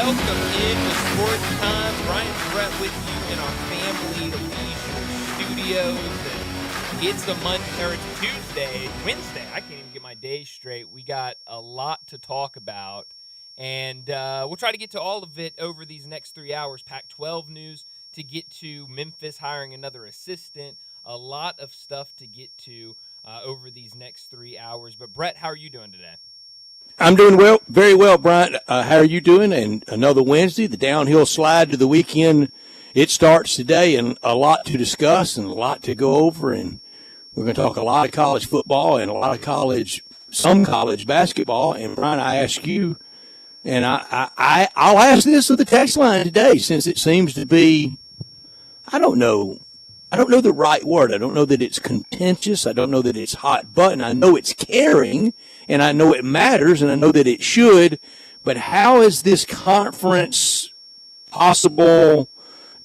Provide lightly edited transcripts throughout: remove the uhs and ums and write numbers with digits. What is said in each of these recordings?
Welcome into Sports Time. Brian and Brett with you in our family leisure studios. And it's Wednesday. I can't even get my days straight. We got a lot to talk about, and we'll try to get to all of it over these next 3 hours. Pac-12 news to get to, Memphis hiring another assistant, a lot of stuff to get to over these next 3 hours. But Brett, how are you doing today? I'm doing well, very well, Brian. How are you doing? And another Wednesday, the downhill slide to the weekend. It starts today, and a lot to discuss and a lot to go over. And we're going to talk a lot of college football and a lot of some college basketball. And Brian, I ask you, and I'll ask this of the text line today, since it seems to be, I don't know the right word. I don't know that it's contentious. I don't know that it's hot button. I know it's caring, and I know it matters, and I know that it should. But how is this conference possible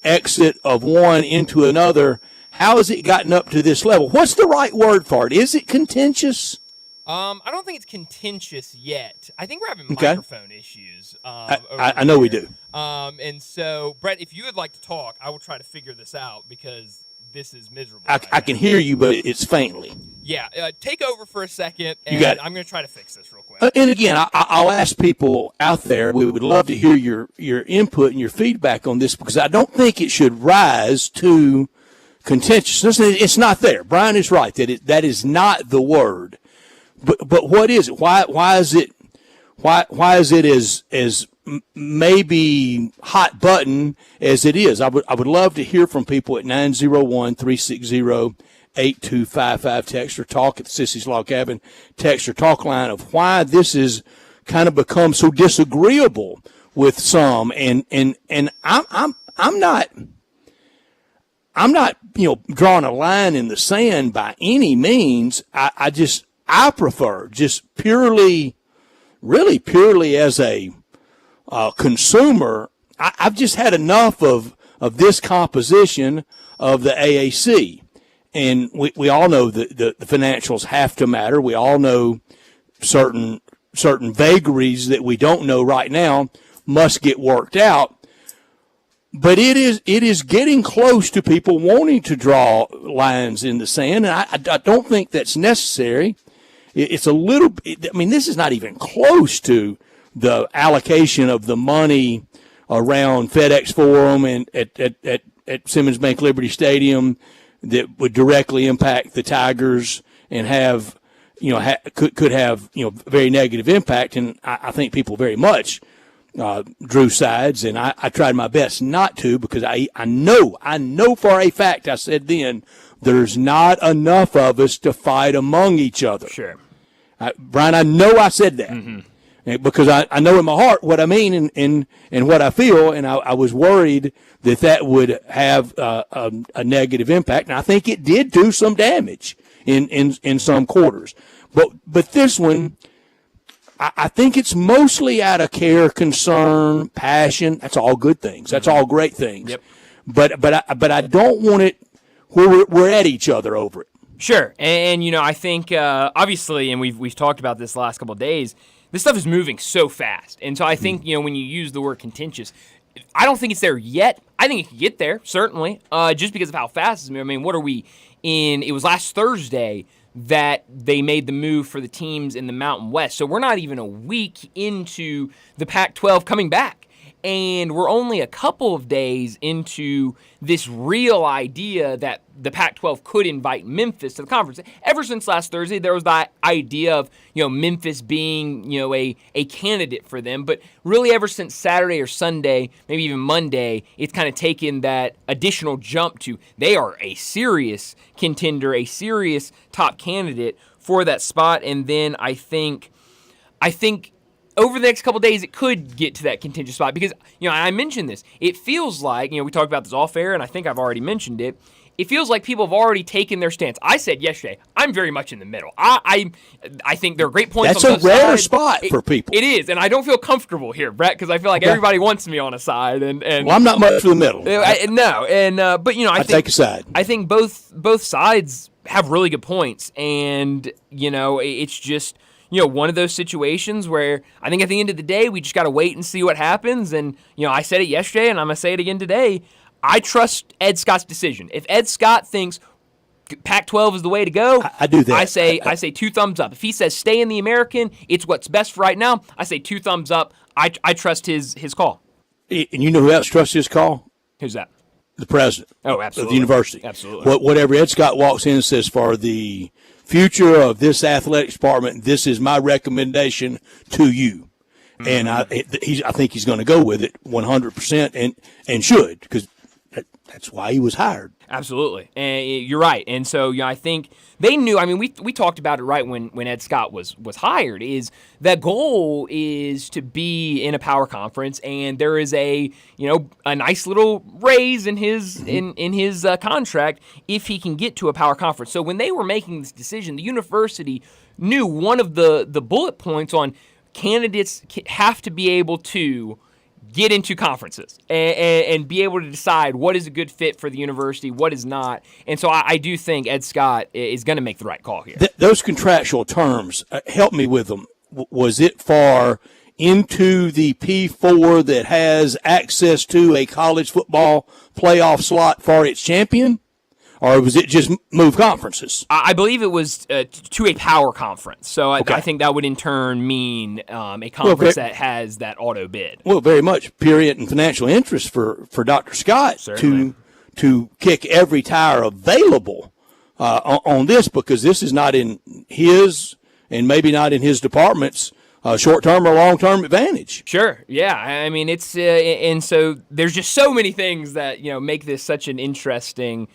exit of one into another? How has it gotten up to this level? What's the right word for it? Is it contentious? I don't think it's contentious yet. I think we're having microphone issues. I know we do. And so, Brett, if you would like to talk, I will try to figure this out because this is miserable. I can hear you, but it's faintly. Yeah, take over for a second, and I'm going to try to fix this real quick. And again, I'll ask people out there, we would love to hear your input and your feedback on this, because I don't think it should rise to contentiousness. It's not there. Brian is right that is not the word. But what is it? Why is it as maybe hot button as it is? I would love to hear from people at 901-360-8255 text or talk at the Sissy's Log Cabin text or talk line of why this is kind of become so disagreeable with some. And I'm not drawing a line in the sand by any means. I prefer just really purely as a consumer. I've just had enough of this composition of the AAC. And we all know that the financials have to matter. We all know certain vagaries that we don't know right now must get worked out. But it is getting close to people wanting to draw lines in the sand, and I don't think that's necessary. It's a little. This is not even close to the allocation of the money around FedEx Forum and at Simmons Bank Liberty Stadium that would directly impact the Tigers and have, could have, very negative impact. And I think people very much drew sides, and I tried my best not to, because I know for a fact, I said then, there's not enough of us to fight among each other. Sure. Brian, I know I said that. Mm-hmm. Because I know in my heart what I mean and what I feel, and I was worried that would have a negative impact, and I think it did do some damage in some quarters. But this one, I think it's mostly out of care, concern, passion. That's all good things. That's all great things. Yep. But I don't want it where we're at each other over it. Sure, and I think obviously, and we've talked about this the last couple of days, this stuff is moving so fast, and so I think when you use the word contentious, I don't think it's there yet. I think it can get there, certainly, just because of how fast it's moving. What are we in? It was last Thursday that they made the move for the teams in the Mountain West, so we're not even a week into the Pac-12 coming back. And we're only a couple of days into this real idea that the Pac-12 could invite Memphis to the conference. Ever since last Thursday, there was that idea of Memphis being a candidate for them. But really, ever since Saturday or Sunday, maybe even Monday, it's kind of taken that additional jump to they are a serious contender, a serious top candidate for that spot. And then I think over the next couple of days, it could get to that contingent spot because, I mentioned this. It feels like, we talked about this off air, and I think I've already mentioned it. It feels like people have already taken their stance. I said yesterday, I'm very much in the middle. I think there are great points That's on both a rare sides. spot for people. It is, and I don't feel comfortable here, Brett, because I feel like everybody wants me on a side. And well, I'm not much for the middle. But I think, take a side. I think both sides have really good points, and it's just one of those situations where I think at the end of the day, we just got to wait and see what happens. And, I said it yesterday and I'm going to say it again today. I trust Ed Scott's decision. If Ed Scott thinks Pac-12 is the way to go, I do that. I say 2 thumbs up. If he says stay in the American, it's what's best for right now, I say 2 thumbs up. I trust his call. And you know who else trusts his call? Who's that? The president. Oh, Of absolutely. the university. Absolutely. Whatever Ed Scott walks in and says, for the future of this athletics department, this is my recommendation to you. Mm-hmm. And I think he's going to go with it 100% and should, because that's why he was hired. Absolutely. And you're right. And so, I think they knew, we talked about it right when Ed Scott was hired, is that goal is to be in a power conference, and there is a nice little raise in his in his contract if he can get to a power conference. So when they were making this decision, the university knew one of the bullet points on candidates have to be able to get into conferences and be able to decide what is a good fit for the university, what is not. And so I do think Ed Scott is going to make the right call here. Those contractual terms, help me with them. Was it for into the P4 that has access to a college football playoff slot for its champion? Or was it just move conferences? I believe it was to a power conference. So Okay. I think that would in turn mean a conference that has that auto bid. Well, very much period and financial interest for Dr. Scott Certainly. to kick every tire available on this, because this is not in his and maybe not in his department's short-term or long-term advantage. Sure. Yeah. It's and so there's just so many things that make this such an interesting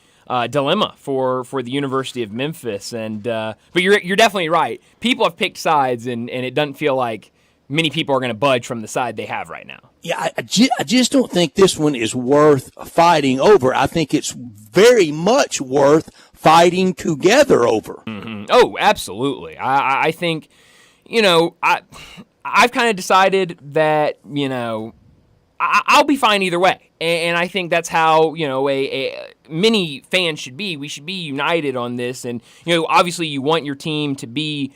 dilemma for the University of Memphis. And but you're definitely right. People have picked sides, and it doesn't feel like many people are going to budge from the side they have right now. Yeah, I just don't think this one is worth fighting over. I think it's very much worth fighting together over. Mm-hmm. Oh, absolutely. I think, I've kind of decided that, I'll be fine either way. And I think that's how, many fans should be. We should be united on this. And, obviously you want your team to be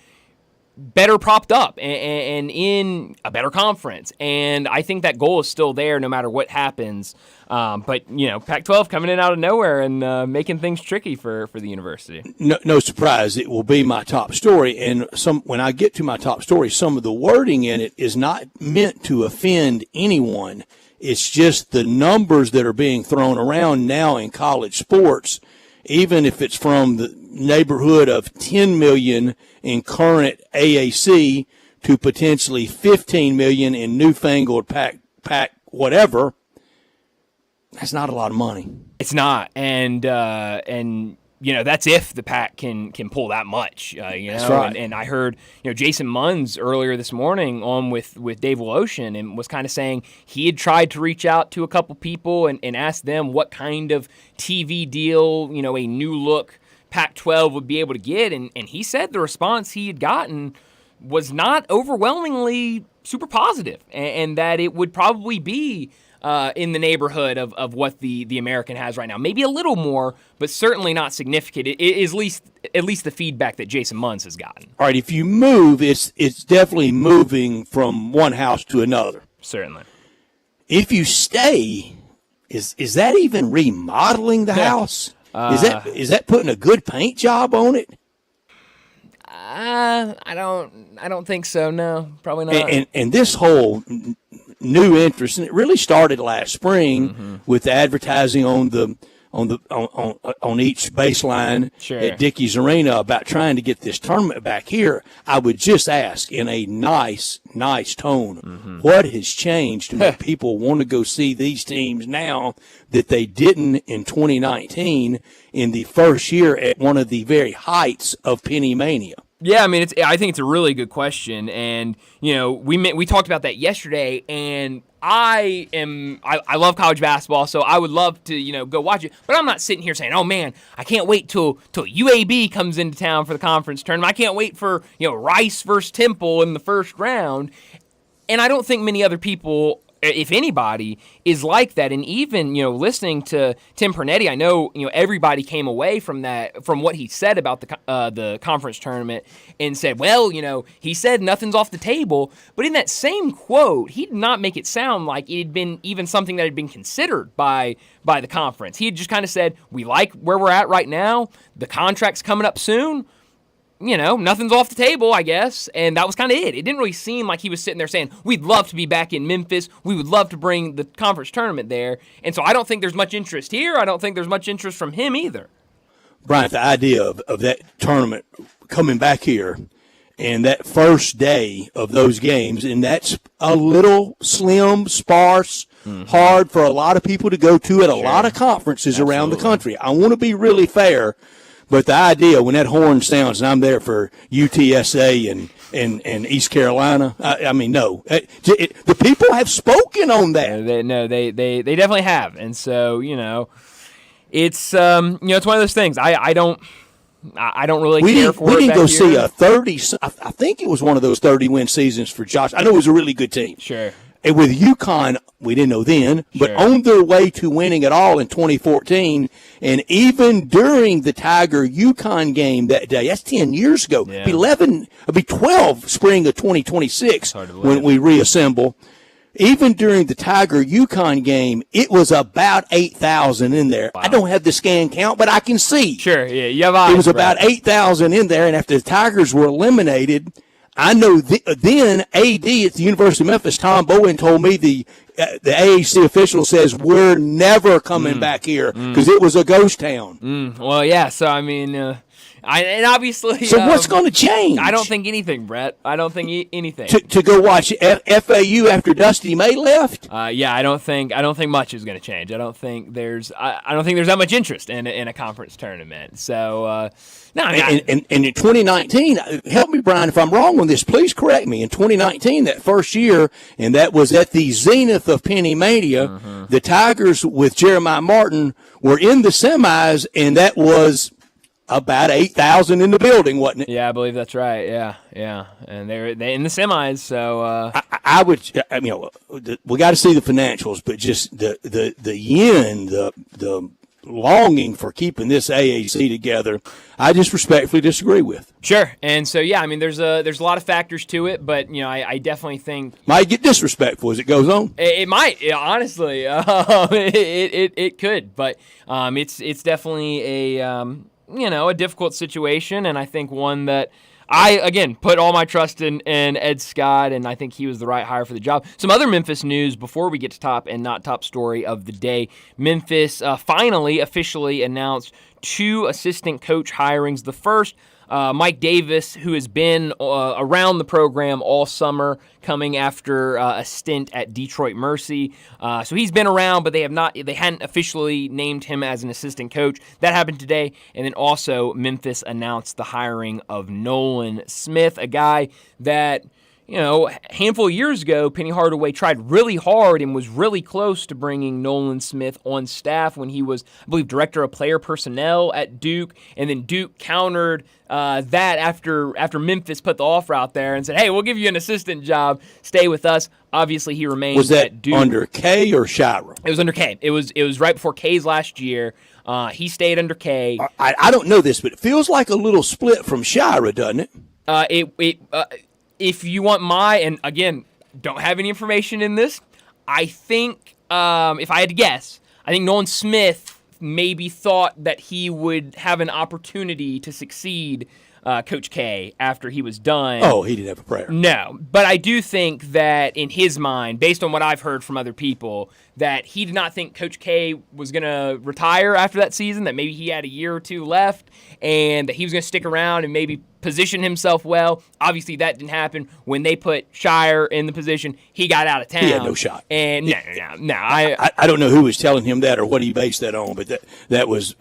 better propped up and in a better conference. And I think that goal is still there no matter what happens. But, Pac-12 coming in out of nowhere and making things tricky for the university. No surprise, it will be my top story. And when I get to my top story, some of the wording in it is not meant to offend anyone. It's just the numbers that are being thrown around now in college sports, even if it's from the neighborhood of 10 million in current AAC to potentially 15 million in newfangled Pac whatever. That's not a lot of money. It's not, and that's if the Pac can pull that much. That's right. And I heard Jason Munz earlier this morning on with Dave Woloshin and was kind of saying he had tried to reach out to a couple people and ask them what kind of TV deal a new look Pac-12 would be able to get, and he said the response he had gotten was not overwhelmingly super positive, and that it would probably be in the neighborhood of what the American has right now. Maybe a little more, but certainly not significant. It is at least the feedback that Jason Munz has gotten. All right, if you move, it's definitely moving from one house to another. Certainly. If you stay, is that even remodeling the house? Is that putting a good paint job on it? I don't think so. No, probably not. And this whole new interest, and it really started last spring with the advertising on each baseline at Dickey's Arena about trying to get this tournament back here. I would just ask in a nice tone, what has changed to make people want to go see these teams now that they didn't in 2019 in the first year at one of the very heights of Penny Mania? Yeah, I think it's a really good question, and we talked about that yesterday, and I love college basketball, so I would love to go watch it, but I'm not sitting here saying, oh man, I can't wait till UAB comes into town for the conference tournament. I can't wait for Rice versus Temple in the first round, and I don't think many other people if anybody, is like that. And even, listening to Tim Pernetti, I know, everybody came away from what he said about the conference tournament and said, well, he said nothing's off the table. But in that same quote, he did not make it sound like it had been even something that had been considered by the conference. He had just kind of said, we like where we're at right now. The contract's coming up soon. Nothing's off the table, I guess. And that was kind of it. It didn't really seem like he was sitting there saying, we'd love to be back in Memphis. We would love to bring the conference tournament there. And so I don't think there's much interest here. I don't think there's much interest from him either. Brian, the idea of that tournament coming back here and that first day of those games, and that's a little slim, sparse, hard for a lot of people to go to at a lot of conferences around the country. I want to be really fair. But the idea, when that horn sounds, and I'm there for UTSA and East Carolina, no. The people have spoken on that. They definitely have. And so, it's it's one of those things. I don't really care for it. We didn't go see a 30. I think it was one of those 30-win seasons for Josh. I know it was a really good team. Sure. And with UConn, we didn't know then, but on their way to winning it all in 2014, and even during the Tiger-UConn game that day, that's 10 years ago. Yeah. It'll be 12 spring of 2026 when we reassemble. Even during the Tiger-UConn game, it was about 8,000 in there. Wow. I don't have the scan count, but I can see. Sure, yeah, you have eyes. It was about 8,000 in there, and after the Tigers were eliminated, I know then AD at the University of Memphis, Tom Bowen, told me the AAC official says we're never coming back here because it was a ghost town. Well, yeah. So and obviously. So what's going to change? I don't think anything, Brett. I don't think anything. To go watch FAU after Dusty May left? Yeah, I don't think much is going to change. I don't think there's that much interest in a conference tournament. So. No, and in 2019, help me, Brian, if I'm wrong on this, please correct me. In 2019, that first year, and that was at the zenith of Penny Mania, the Tigers with Jeremiah Martin were in the semis, and that was about 8,000 in the building, wasn't it? Yeah, I believe that's right. Yeah, and they in the semis. So we got to see the financials, but just the yen, the longing for keeping this AAC together, I just respectfully disagree with. Sure, and so there's a lot of factors to it, but I definitely think might get disrespectful as it goes on. It might, honestly, it could, but it's definitely a difficult situation, and I think one that I, again, put all my trust in Ed Scott, and I think he was the right hire for the job. Some other Memphis news before we get to top and not top story of the day. Memphis finally officially announced 2 assistant coach hirings. The first, Mike Davis, who has been around the program all summer, coming after a stint at Detroit Mercy. So he's been around, but they hadn't officially named him as an assistant coach. That happened today. And then also Memphis announced the hiring of Nolan Smith, a guy that, a handful of years ago, Penny Hardaway tried really hard and was really close to bringing Nolan Smith on staff when he was, I believe, director of player personnel at Duke. And then Duke countered that after Memphis put the offer out there and said, hey, we'll give you an assistant job. Stay with us. Obviously, he remained at Duke. Was that under K or Shira? It was under K. It was right before K's last year. He stayed under K. I don't know this, but it feels like a little split from Shira, doesn't it? If you want and again, don't have any information in this, I think, if I had to guess, I think Nolan Smith maybe thought that he would have an opportunity to succeed Coach K after he was done. Oh, he didn't have a prayer. No, but I do think that in his mind, based on what I've heard from other people, that he did not think Coach K was going to retire after that season, that maybe he had a year or 2 left, and that he was going to stick around and maybe position himself well. Obviously, that didn't happen. When they put Shire in the position, he got out of town. He had no shot. And no. I don't know who was telling him that or what he based that on, but that was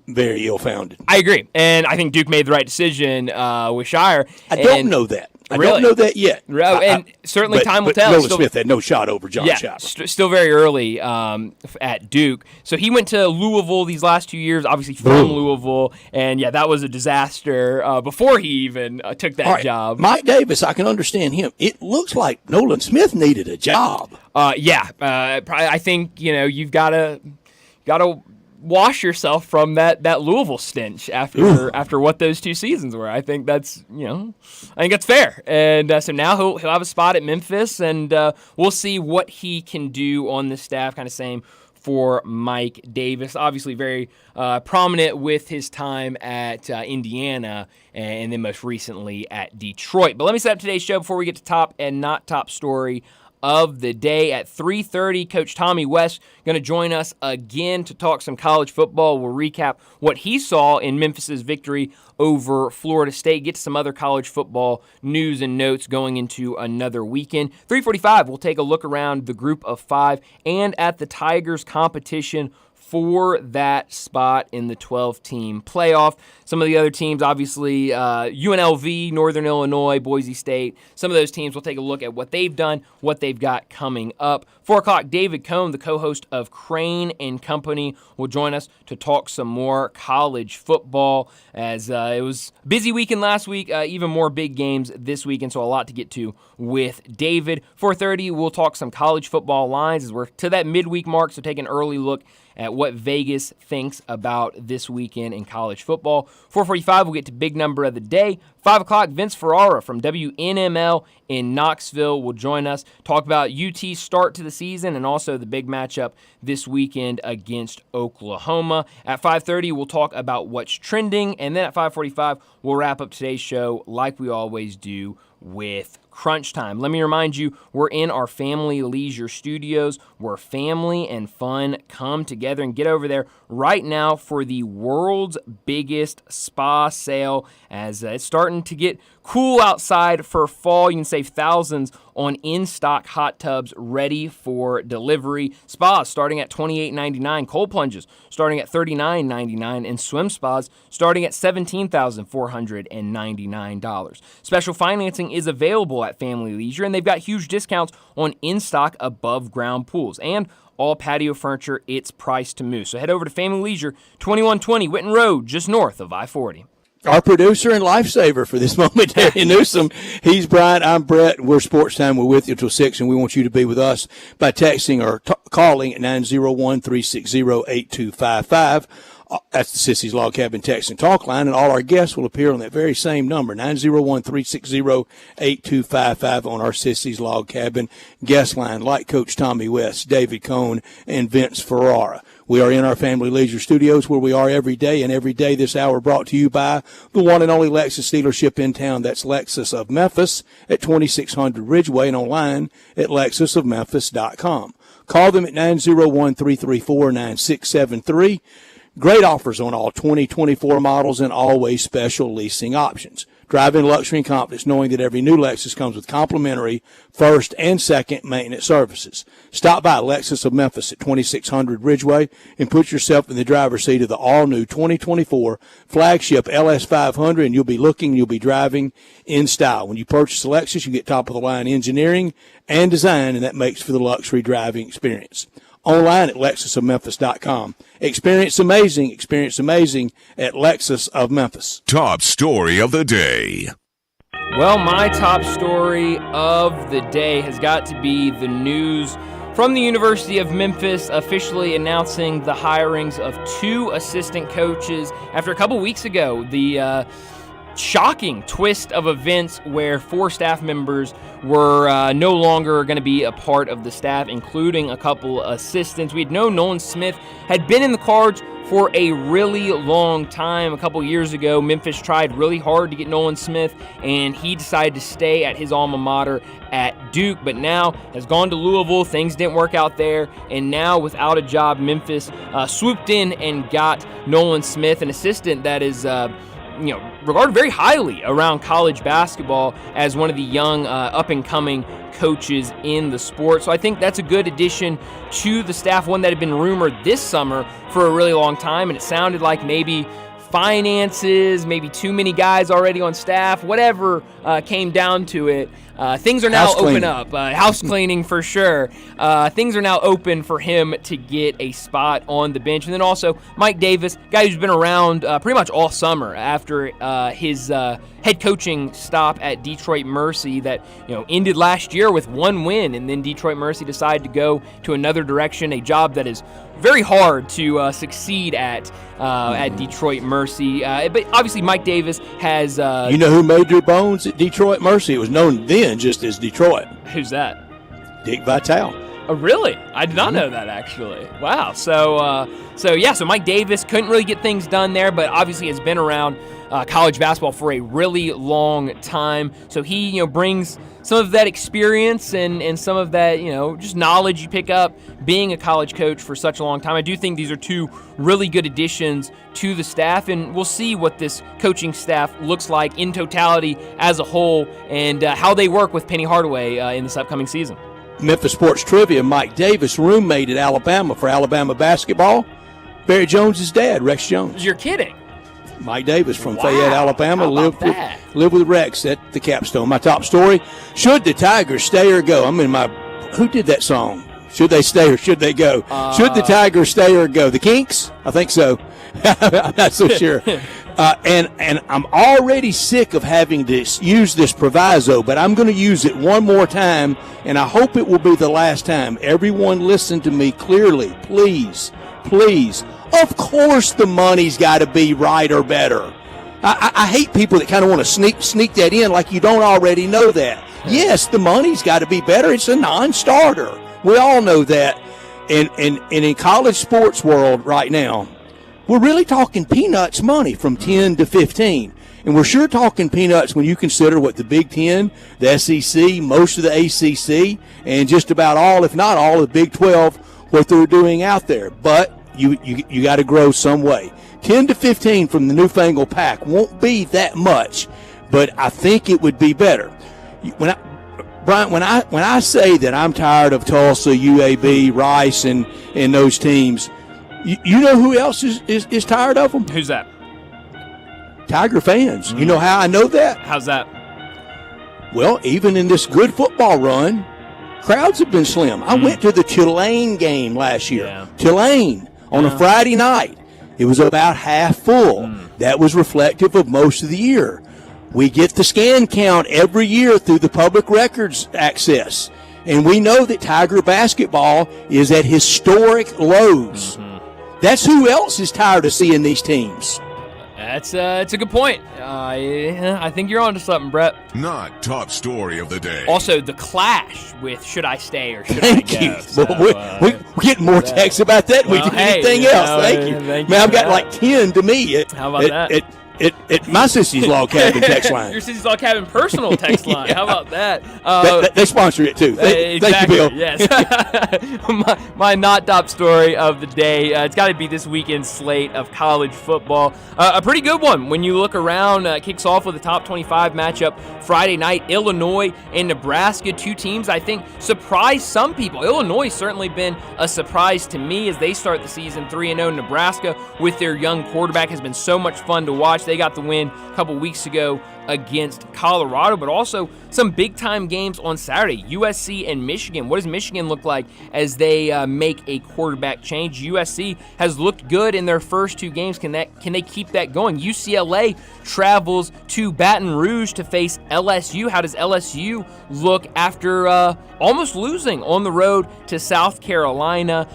very ill-founded. I agree. And I think Duke made the right decision with Shire. I don't know that. I Really? don't know that yet. And certainly time will tell. Nolan Smith had no shot over John Chapman. Still very early at Duke. So he went to Louisville these last 2 years, obviously from Louisville. And, that was a disaster before he even took that job. Mike Davis, I can understand him. It looks like Nolan Smith needed a job. I think, you've got to wash yourself from that Louisville stench after what those 2 seasons were. I think that's fair. And so now he'll have a spot at Memphis, and we'll see what he can do on the staff. Kind of same for Mike Davis. Obviously very prominent with his time at Indiana and then most recently at Detroit. But let me set up today's show before we get to top and not top story of the day. At 3:30, Coach Tommy West going to join us again to talk some college football. We'll recap what he saw in Memphis's victory over Florida State, get to some other college football news and notes going into another weekend. 3:45, we'll take a look around the group of 5 and at the Tigers competition for that spot in the 12-team playoff. Some of the other teams, obviously, UNLV, Northern Illinois, Boise State, some of those teams, we'll take a look at what they've done, what they've got coming up. 4 o'clock, David Cohn, the co-host of Crane and Company, will join us to talk some more college football, as it was a busy weekend last week, even more big games this weekend, so a lot to get to with David. 4:30, we'll talk some college football lines as we're to that midweek mark, so take an early look at what Vegas thinks about this weekend in college football. 4:45, we'll get to big number of the day. 5 o'clock, Vince Ferrara from WNML in Knoxville will join us, talk about UT's start to the season and also the big matchup this weekend against Oklahoma. At 5:30, we'll talk about what's trending, and then at 5:45, we'll wrap up today's show like we always do with Crunch Time. Let me remind you, we're in our Family Leisure Studios where family and fun come together, and get over there right now for the world's biggest spa sale as it's starting to get cool outside for fall. You can save thousands on in-stock hot tubs ready for delivery. Spas starting at $28.99, cold plunges starting at $39.99, and swim spas starting at $17,499. Special financing is available at Family Leisure, and they've got huge discounts on in-stock above-ground pools. And all patio furniture, it's priced to move. So head over to Family Leisure, 2120 Whitten Road, just north of I-40. Our producer and lifesaver for this moment, Terry Newsom. He's Brian. I'm Brett. We're Sportstime. We're with you until 6, and we want you to be with us by texting or calling at 901-360-8255. That's the Sissy's Log Cabin text and talk line, and all our guests will appear on that very same number, 901-360-8255 on our Sissy's Log Cabin guest line, like Coach Tommy West, David Cohn, and Vince Ferrara. We are in our Family Leisure Studios where we are every day, and every day this hour brought to you by the one and only Lexus dealership in town. That's Lexus of Memphis at 2600 Ridgeway and online at lexusofmemphis.com. Call them at 901-334-9673. Great offers on all 2024 models and always special leasing options. Drive in luxury and confidence knowing that every new Lexus comes with complimentary first and second maintenance services. Stop by Lexus of Memphis at 2600 Ridgeway and put yourself in the driver's seat of the all-new 2024 flagship LS500, and you'll be driving in style. When you purchase a Lexus, you get top-of-the-line engineering and design, and that makes for the luxury driving experience. Online at lexusofmemphis.com. Experience amazing at Lexus of Memphis. Top story of the day. Well, my top story of the day has got to be the news from the University of Memphis officially announcing the hirings of 2 assistant coaches after a couple weeks ago. The shocking twist of events where 4 staff members were no longer going to be a part of the staff, including a couple assistants. We had known Nolan Smith had been in the cards for a really long time. A couple years ago, Memphis tried really hard to get Nolan Smith, and he decided to stay at his alma mater at Duke, but now has gone to Louisville. Things didn't work out there, and now without a job, Memphis swooped in and got Nolan Smith, an assistant that is regarded very highly around college basketball as one of the young up-and-coming coaches in the sport. So I think that's a good addition to the staff, one that had been rumored this summer for a really long time, and it sounded like maybe finances, maybe too many guys already on staff, whatever came down to it. Things are now open up. House cleaning for sure. Things are now open for him to get a spot on the bench. And then also Mike Davis, guy who's been around pretty much all summer after his head coaching stop at Detroit Mercy that ended last year with 1 win. And then Detroit Mercy decided to go to another direction, a job that is very hard to succeed at Detroit Mercy. But obviously Mike Davis has... you know who made their bones at Detroit Mercy? It was known then just as Detroit. Who's that? Dick Vitale. Oh, really? I did not know that, actually. Wow. So Mike Davis couldn't really get things done there, but obviously has been around college basketball for a really long time. So he, brings some of that experience and some of that, just knowledge you pick up being a college coach for such a long time. I do think these are 2 really good additions to the staff, and we'll see what this coaching staff looks like in totality as a whole and how they work with Penny Hardaway in this upcoming season. Memphis Sports Trivia, Mike Davis, roommate at Alabama for Alabama basketball. Barry Jones' dad, Rex Jones. You're kidding. Mike Davis from Wow. Fayette, Alabama, How lived about with Rex at the Capstone. My top story, should the Tigers stay or go? Who did that song? Should they stay or should they go? Should the Tigers stay or go? The Kinks? I think so. I'm not so sure. And I'm already sick of having to use this proviso, but I'm going to use it one more time, and I hope it will be the last time. Everyone listen to me clearly, please, please. Of course the money's got to be right or better. I hate people that kind of want to sneak that in like you don't already know that. Yes, the money's got to be better. It's a non-starter. We all know that. And in college sports world right now, we're really talking peanuts money from 10 to 15. And we're sure talking peanuts when you consider what the Big Ten, the SEC, most of the ACC, and just about all, if not all, of the Big 12, what they're doing out there. But you got to grow some way. 10 to 15 from the newfangled pack won't be that much, but I think it would be better. Brian, when I say that I'm tired of Tulsa, UAB, Rice, and those teams, you know who else is tired of them? Who's that? Tiger fans. You know how I know that? How's that? Well, even in this good football run, crowds have been slim. I went to the Tulane game last year. Yeah. Tulane on a Friday night. It was about half full. That was reflective of most of the year. We get the scan count every year through the public records access. And we know that Tiger basketball is at historic lows. That's who else is tired of seeing these teams. It's a good point. I think you're onto something, Brett. Not top story of the day. Also, the clash with should I stay or should Thank I go? you. So, we're getting more texts about that than we well, did hey, anything you else. know, Thank you. thank Man, you I've got for like 10 to me. How about that? At my sissy's log cabin text line. Your City's Log Cabin personal text line. How about that? They sponsor it too. Thank you, Bill. Yes. my not top story of the day. It's got to be this weekend's slate of college football. A pretty good one when you look around. Kicks off with a top 25 matchup Friday night. Illinois and Nebraska, 2 teams I think surprised some people. Illinois certainly been a surprise to me as they start the season 3-0. Nebraska with their young quarterback has been so much fun to watch. They got the win a couple weeks ago against Colorado, but also some big-time games on Saturday. USC and Michigan. What does Michigan look like as they make a quarterback change? USC has looked good in their first 2 games. Can they keep that going? UCLA travels to Baton Rouge to face LSU. How does LSU look after almost losing on the road to South Carolina?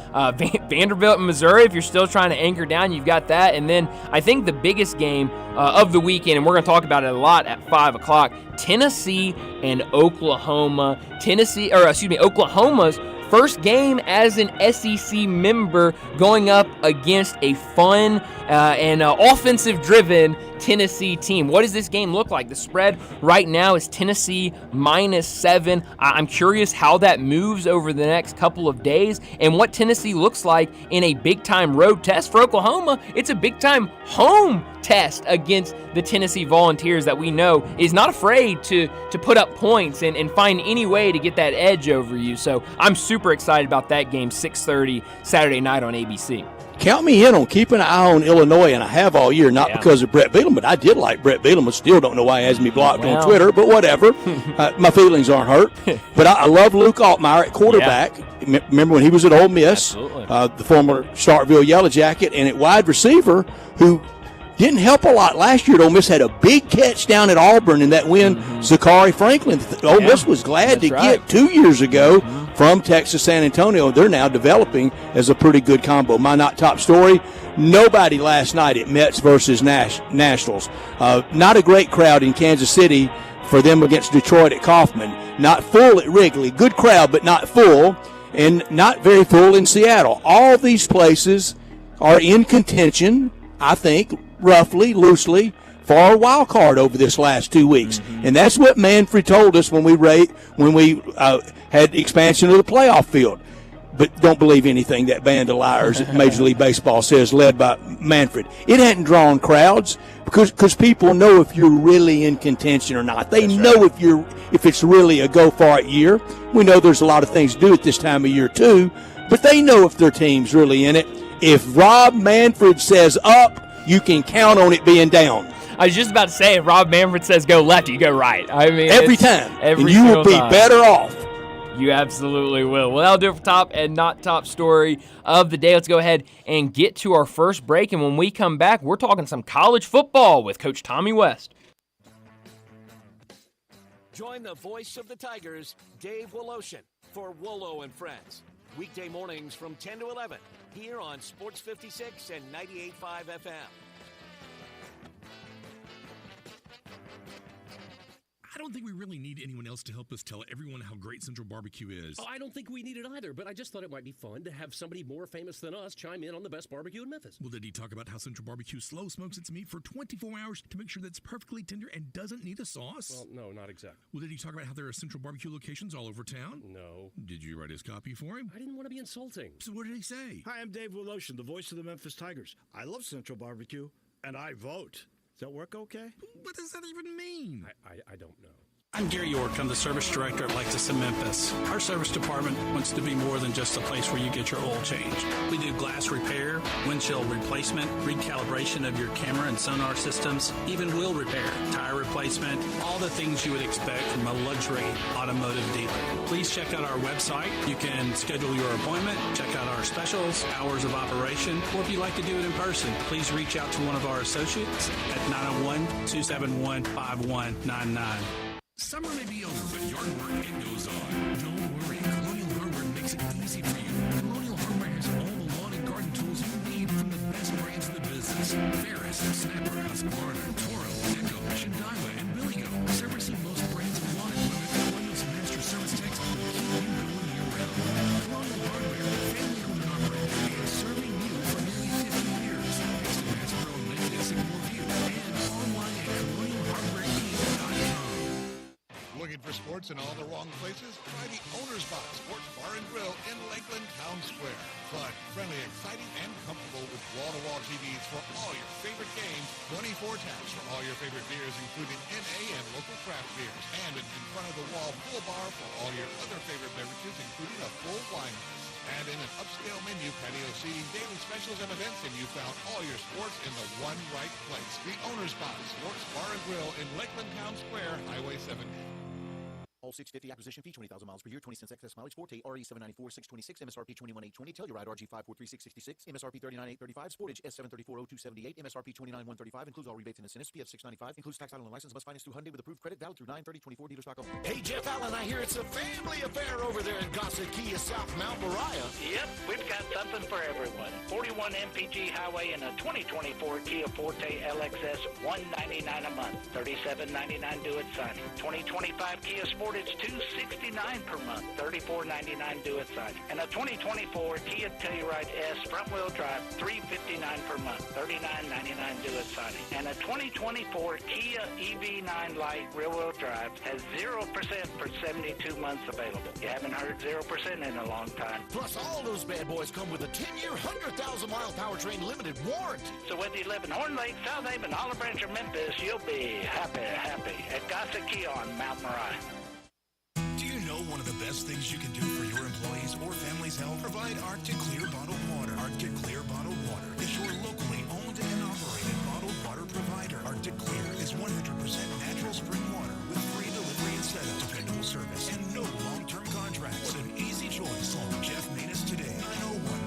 Vanderbilt and Missouri, if you're still trying to anchor down, you've got that. And then I think the biggest game of the weekend, and we're going to talk about it a lot at 5 o'clock, Tennessee and Oklahoma. Oklahoma's first game as an SEC member going up against a fun and offensive-driven Tennessee team. What does this game look like? The spread right now is Tennessee -7. I'm curious how that moves over the next couple of days and what Tennessee looks like in a big-time road test. For Oklahoma, it's a big-time home test against the Tennessee Volunteers that we know is not afraid to put up points and find any way to get that edge over you. So I'm super excited about that game, 6:30 Saturday night on ABC. count me in on keeping an eye on Illinois, and I have all year, not because of Brett Bielema, but I did like Brett Bielema. Still don't know why he has me blocked on Twitter, but whatever. My feelings aren't hurt. But I love Luke Altmaier at quarterback. Yeah. Remember when he was at Ole Miss, the former Starkville Yellow Jacket, and at wide receiver, who didn't help a lot last year at Ole Miss, had a big catch down at Auburn in that win, Zachary Franklin. Ole Miss was glad to get 2 years ago from Texas San Antonio. They're now developing as a pretty good combo. My not top story, nobody last night at Mets versus Nationals. Not a great crowd in Kansas City for them against Detroit at Kauffman. Not full at Wrigley. Good crowd, but not full. And not very full in Seattle. All these places are in contention, I think, roughly, loosely, for a wild card over this last 2 weeks. And that's what Manfred told us when we had expansion of the playoff field. But don't believe anything that band of liars at Major League Baseball says, led by Manfred. It hadn't drawn crowds because people know if you're really in contention or not. They know if it's really a go-for-it year. We know there's a lot of things to do at this time of year too, but they know if their team's really in it. If Rob Manfred says up, you can count on it being down. I was just about to say, if Rob Manfred says go left, you go right. I mean, every time. And you will be better off. You absolutely will. Well, that'll do it for top and not top story of the day. Let's go ahead and get to our first break. And when we come back, we're talking some college football with Coach Tommy West. Join the voice of the Tigers, Dave Woloshin, for Wolo and Friends. Weekday mornings from 10 to 11 here on Sports 56 and 98.5 FM. I don't think we really need anyone else to help us tell everyone how great Central Barbecue is. Oh, I don't think we need it either, but I just thought it might be fun to have somebody more famous than us chime in on the best barbecue in Memphis. Well, did he talk about how Central Barbecue slow smokes its meat for 24 hours to make sure that it's perfectly tender and doesn't need a sauce? Well, no, not exactly. Well, did he talk about how there are Central Barbecue locations all over town? No. Did you write his copy for him? I didn't want to be insulting. So what did he say? Hi, I'm Dave Woloshin, the voice of the Memphis Tigers. I love Central Barbecue, and I vote. Does that work okay? What does that even mean? I don't know. I'm Gary York. I'm the service director at Lexus in Memphis. Our service department wants to be more than just a place where you get your oil changed. We do glass repair, windshield replacement, recalibration of your camera and sonar systems, even wheel repair, tire replacement, all the things you would expect from a luxury automotive dealer. Please check out our website. You can schedule your appointment, check out our specials, hours of operation, or if you'd like to do it in person, please reach out to one of our associates at 901-271-5199. Summer may be over, but yard work, it goes on. Don't worry, Colonial Hardware makes it easy for you. Colonial Hardware has all the lawn and garden tools you need from the best brands in the business. Ferris, Snapper, Husqvarna, Toro, Echo, Shindaiwa, and Billigo. Servicing most brands of lawn equipment, Colonial's master service techs will keep you going year-round. Colonial Hardware, family-owned and operated, and serving you for nearly 50 years. Next to Bass Pro Lake at Sycamore View, and online at colonialhardwareinc.com. Looking for sports in all the wrong places? Try the Owner's Box Sports Bar and Grill in Lakeland Town Square. Fun, friendly, exciting, and comfortable with wall-to-wall TVs for all your favorite games, 24 taps for all your favorite beers, including NA and local craft beers, and an in-front-of-the-wall full bar for all your other favorite beverages, including a full wine list. And in an upscale menu, patio seating, daily specials, and events, and you found all your sports in the one right place. The Owner's Box Sports Bar and Grill in Lakeland Town Square, Highway 70. All 650 acquisition fee, 20,000 miles per year, 20 cents excess mileage, Forte, RE 794, 626, MSRP 21,820, Telluride RG 543,666, MSRP 39,835, Sportage S734,0278, MSRP 29,135, includes all rebates and incentives, PF 695, includes tax title and license, must finance through Hyundai with approved credit, valid through 9/30/24, dealers.com. Hey, Jeff Allen, I hear it's a family affair over there in Gossett Kia, South Mount Moriah. Yep, we've got something for everyone. 41 MPG Highway and a 2024 Kia Forte LXS, $199 a month, $37.99 due at signing. 2025 Kia Sportage, $269 per month, $34.99 due at signing. And a 2024 Kia Telluride S front-wheel drive, $359 per month, $39.99 due at signing. And a 2024 Kia EV9 Lite rear-wheel drive has 0% for 72 months available. You haven't heard 0% in a long time. Plus, all those bad boys come with a 10-year, 100,000-mile powertrain limited warranty. So whether you live in Horn Lake, South Haven, Olive Branch, or Memphis, you'll be happy at Gossett Kia on Mount Moriah. Do you know one of the best things you can do for your employees or family's health? Provide Arctic Clear bottled water. Arctic Clear bottled water is your locally owned and operated bottled water provider. Arctic Clear is 100% natural spring water with free delivery and setup, dependable service, and no long-term contracts. What an easy choice. Call Jeff Manus today,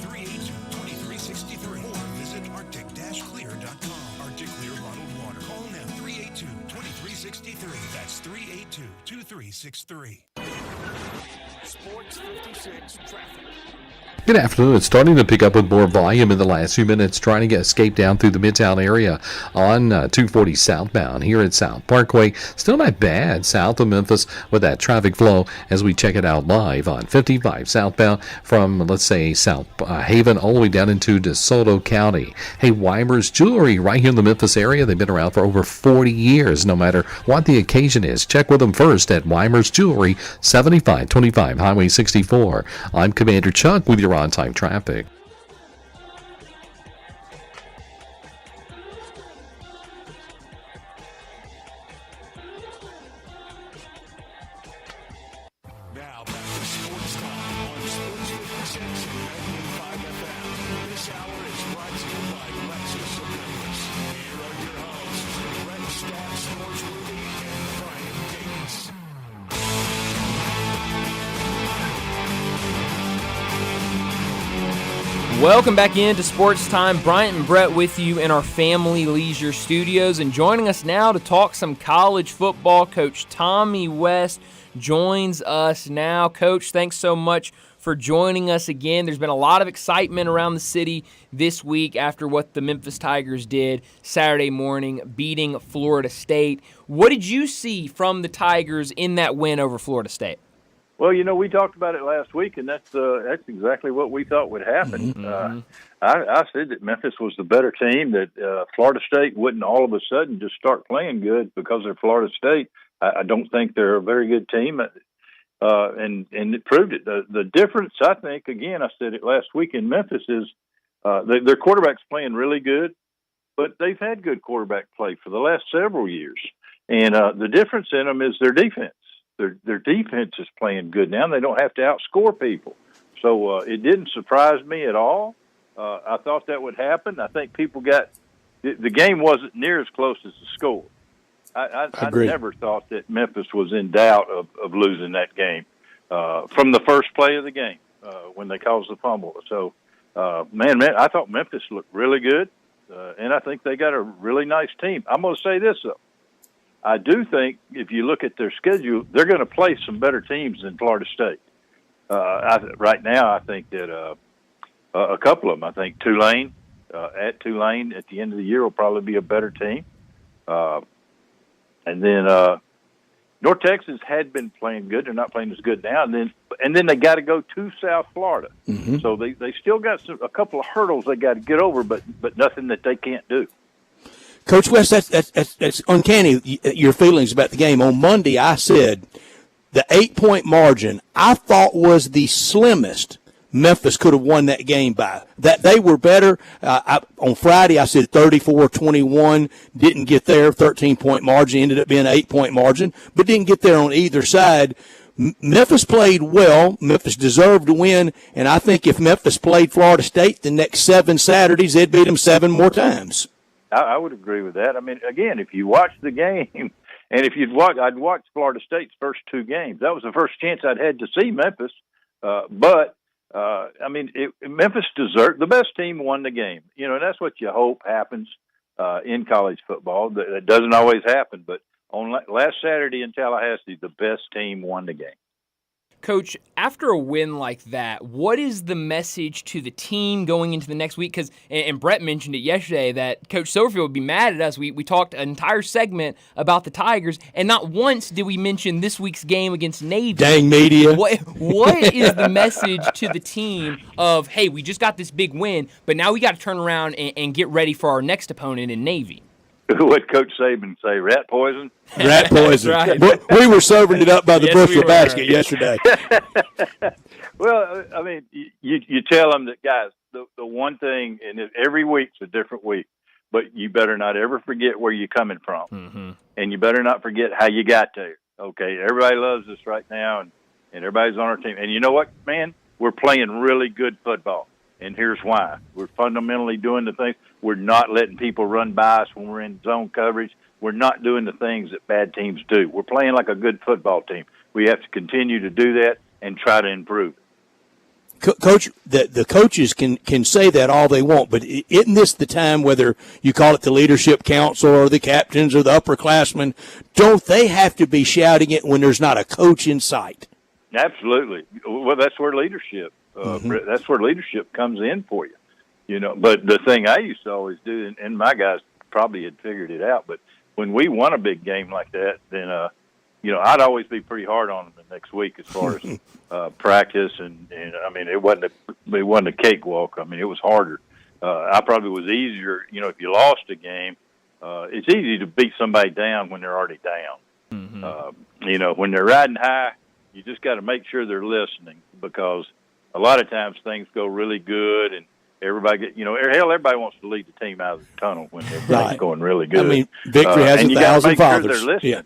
901-382-2363, or visit arctic-clear.com. Arctic Clear bottled water. Call now, 382-2363. That's 382-2363. Sports 56 traffic. Good afternoon. It's starting to pick up with more volume in the last few minutes, trying to escape down through the Midtown area on 240 southbound here at South Parkway. Still not bad south of Memphis with that traffic flow as we check it out live on 55 southbound from, let's say, South Haven all the way down into DeSoto County. Hey, Weimer's Jewelry right here in the Memphis area. They've been around for over 40 years, no matter what the occasion is. Check with them first at Weimer's Jewelry, 7525 Highway 64. I'm Commander Chuck with your on-time traffic. Now back to Sports Time on Sports 56 and 95 FM. This hour is brought to you by Lexus of Memphis. Here are your hosts, Brett Stats, Norsworthy, and Brian Davis. Welcome back into Sports Time. Bryant and Brett with you in our Family Leisure Studios. And joining us now to talk some college football, Coach Tommy West joins us now. Coach, thanks so much for joining us again. There's been a lot of excitement around the city this week after what the Memphis Tigers did Saturday morning, beating Florida State. What did you see from the Tigers in that win over Florida State? Well, we talked about it last week, and that's exactly what we thought would happen. Mm-hmm. I said that Memphis was the better team, that Florida State wouldn't all of a sudden just start playing good because they're Florida State. I don't think they're a very good team, and it proved it. The difference, I think, again, I said it last week in Memphis, is their quarterback's playing really good, but they've had good quarterback play for the last several years. And the difference in them is their defense. Their defense is playing good now, and they don't have to outscore people. So it didn't surprise me at all. I thought that would happen. I think people the game wasn't near as close as the score. I never thought that Memphis was in doubt of losing that game from the first play of the game when they caused the fumble. So, man, I thought Memphis looked really good, and I think they got a really nice team. I'm going to say this, though. I do think if you look at their schedule, they're going to play some better teams than Florida State. Right now, I think that a couple of them, I think Tulane, at Tulane at the end of the year will probably be a better team. And then North Texas had been playing good. They're not playing as good now. And then they got to go to South Florida. Mm-hmm. So they still got a couple of hurdles they got to get over, but nothing that they can't do. Coach West, that's uncanny, your feelings about the game. On Monday, I said the 8-point margin I thought was the slimmest Memphis could have won that game by. That they were better. On Friday, I said 34-21, didn't get there. 13-point margin, ended up being an 8-point margin, but didn't get there on either side. Memphis played well. Memphis deserved to win, and I think if Memphis played Florida State the next 7 Saturdays, they'd beat them 7 more times. I would agree with that. I mean, again, if you watch the game, and if I'd watched Florida State's first 2 games. That was the first chance I'd had to see Memphis. But Memphis deserved. The best team won the game. And that's what you hope happens in college football. That doesn't always happen, but on last Saturday in Tallahassee, the best team won the game. Coach, after a win like that, what is the message to the team going into the next week? Because, and Brett mentioned it yesterday, that Coach Silverfield would be mad at us. We talked an entire segment about the Tigers, and not once did we mention this week's game against Navy. Dang media. What is the message to the team of, hey, we just got this big win, but now we got to turn around and get ready for our next opponent in Navy? What Coach Saban say? Rat poison? Rat poison. Right. We were serving it up by the bushel basket yesterday. Well, I mean, you tell them that, guys, the one thing, and every week's a different week, but you better not ever forget where you're coming from. Mm-hmm. And you better not forget how you got there. Okay, everybody loves us right now, and everybody's on our team. And you know what, man? We're playing really good football, and here's why. We're fundamentally doing the things. We're not letting people run by us when we're in zone coverage. We're not doing the things that bad teams do. We're playing like a good football team. We have to continue to do that and try to improve. Coach, the coaches can say that all they want, but isn't this the time, whether you call it the leadership council or the captains or the upperclassmen, don't they have to be shouting it when there's not a coach in sight? Absolutely. Well, that's where leadership that's where leadership comes in for you. You know, but the thing I used to always do, and my guys probably had figured it out, but when we won a big game like that, then you know, I'd always be pretty hard on them the next week as far as practice, and I mean, it wasn't a cakewalk. I mean, it was harder. I probably was easier. You know, if you lost a game, it's easy to beat somebody down when they're already down. You know, when they're riding high, you just got to make sure they're listening, because a lot of times things go really good and everybody everybody wants to lead the team out of the tunnel when they're going really good. I mean, victory has and 1,000 fathers. Sure they're listening. Yeah.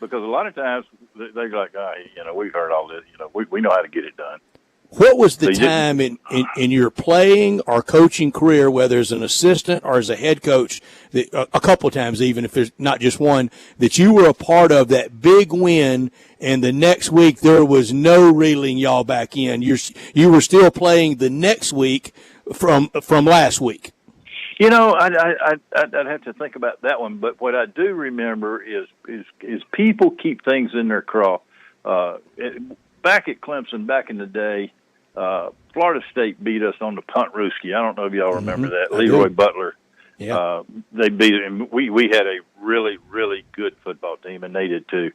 Because a lot of times they're like, you know, we've heard all this. You know, we know how to get it done. What was the time in your playing or coaching career, whether as an assistant or as a head coach, that, a couple of times even, if there's not just one, that you were a part of that big win, and the next week there was no reeling y'all back in? You were still playing the next week from last week. You know, I'd have to think about that one. But what I do remember is people keep things in their craw. Back at Clemson, back in the day, Florida State beat us on the punt rooski. I don't know if y'all remember that. Leroy Butler. Yeah. They beat it, and we had a really, really good football team, and they did too.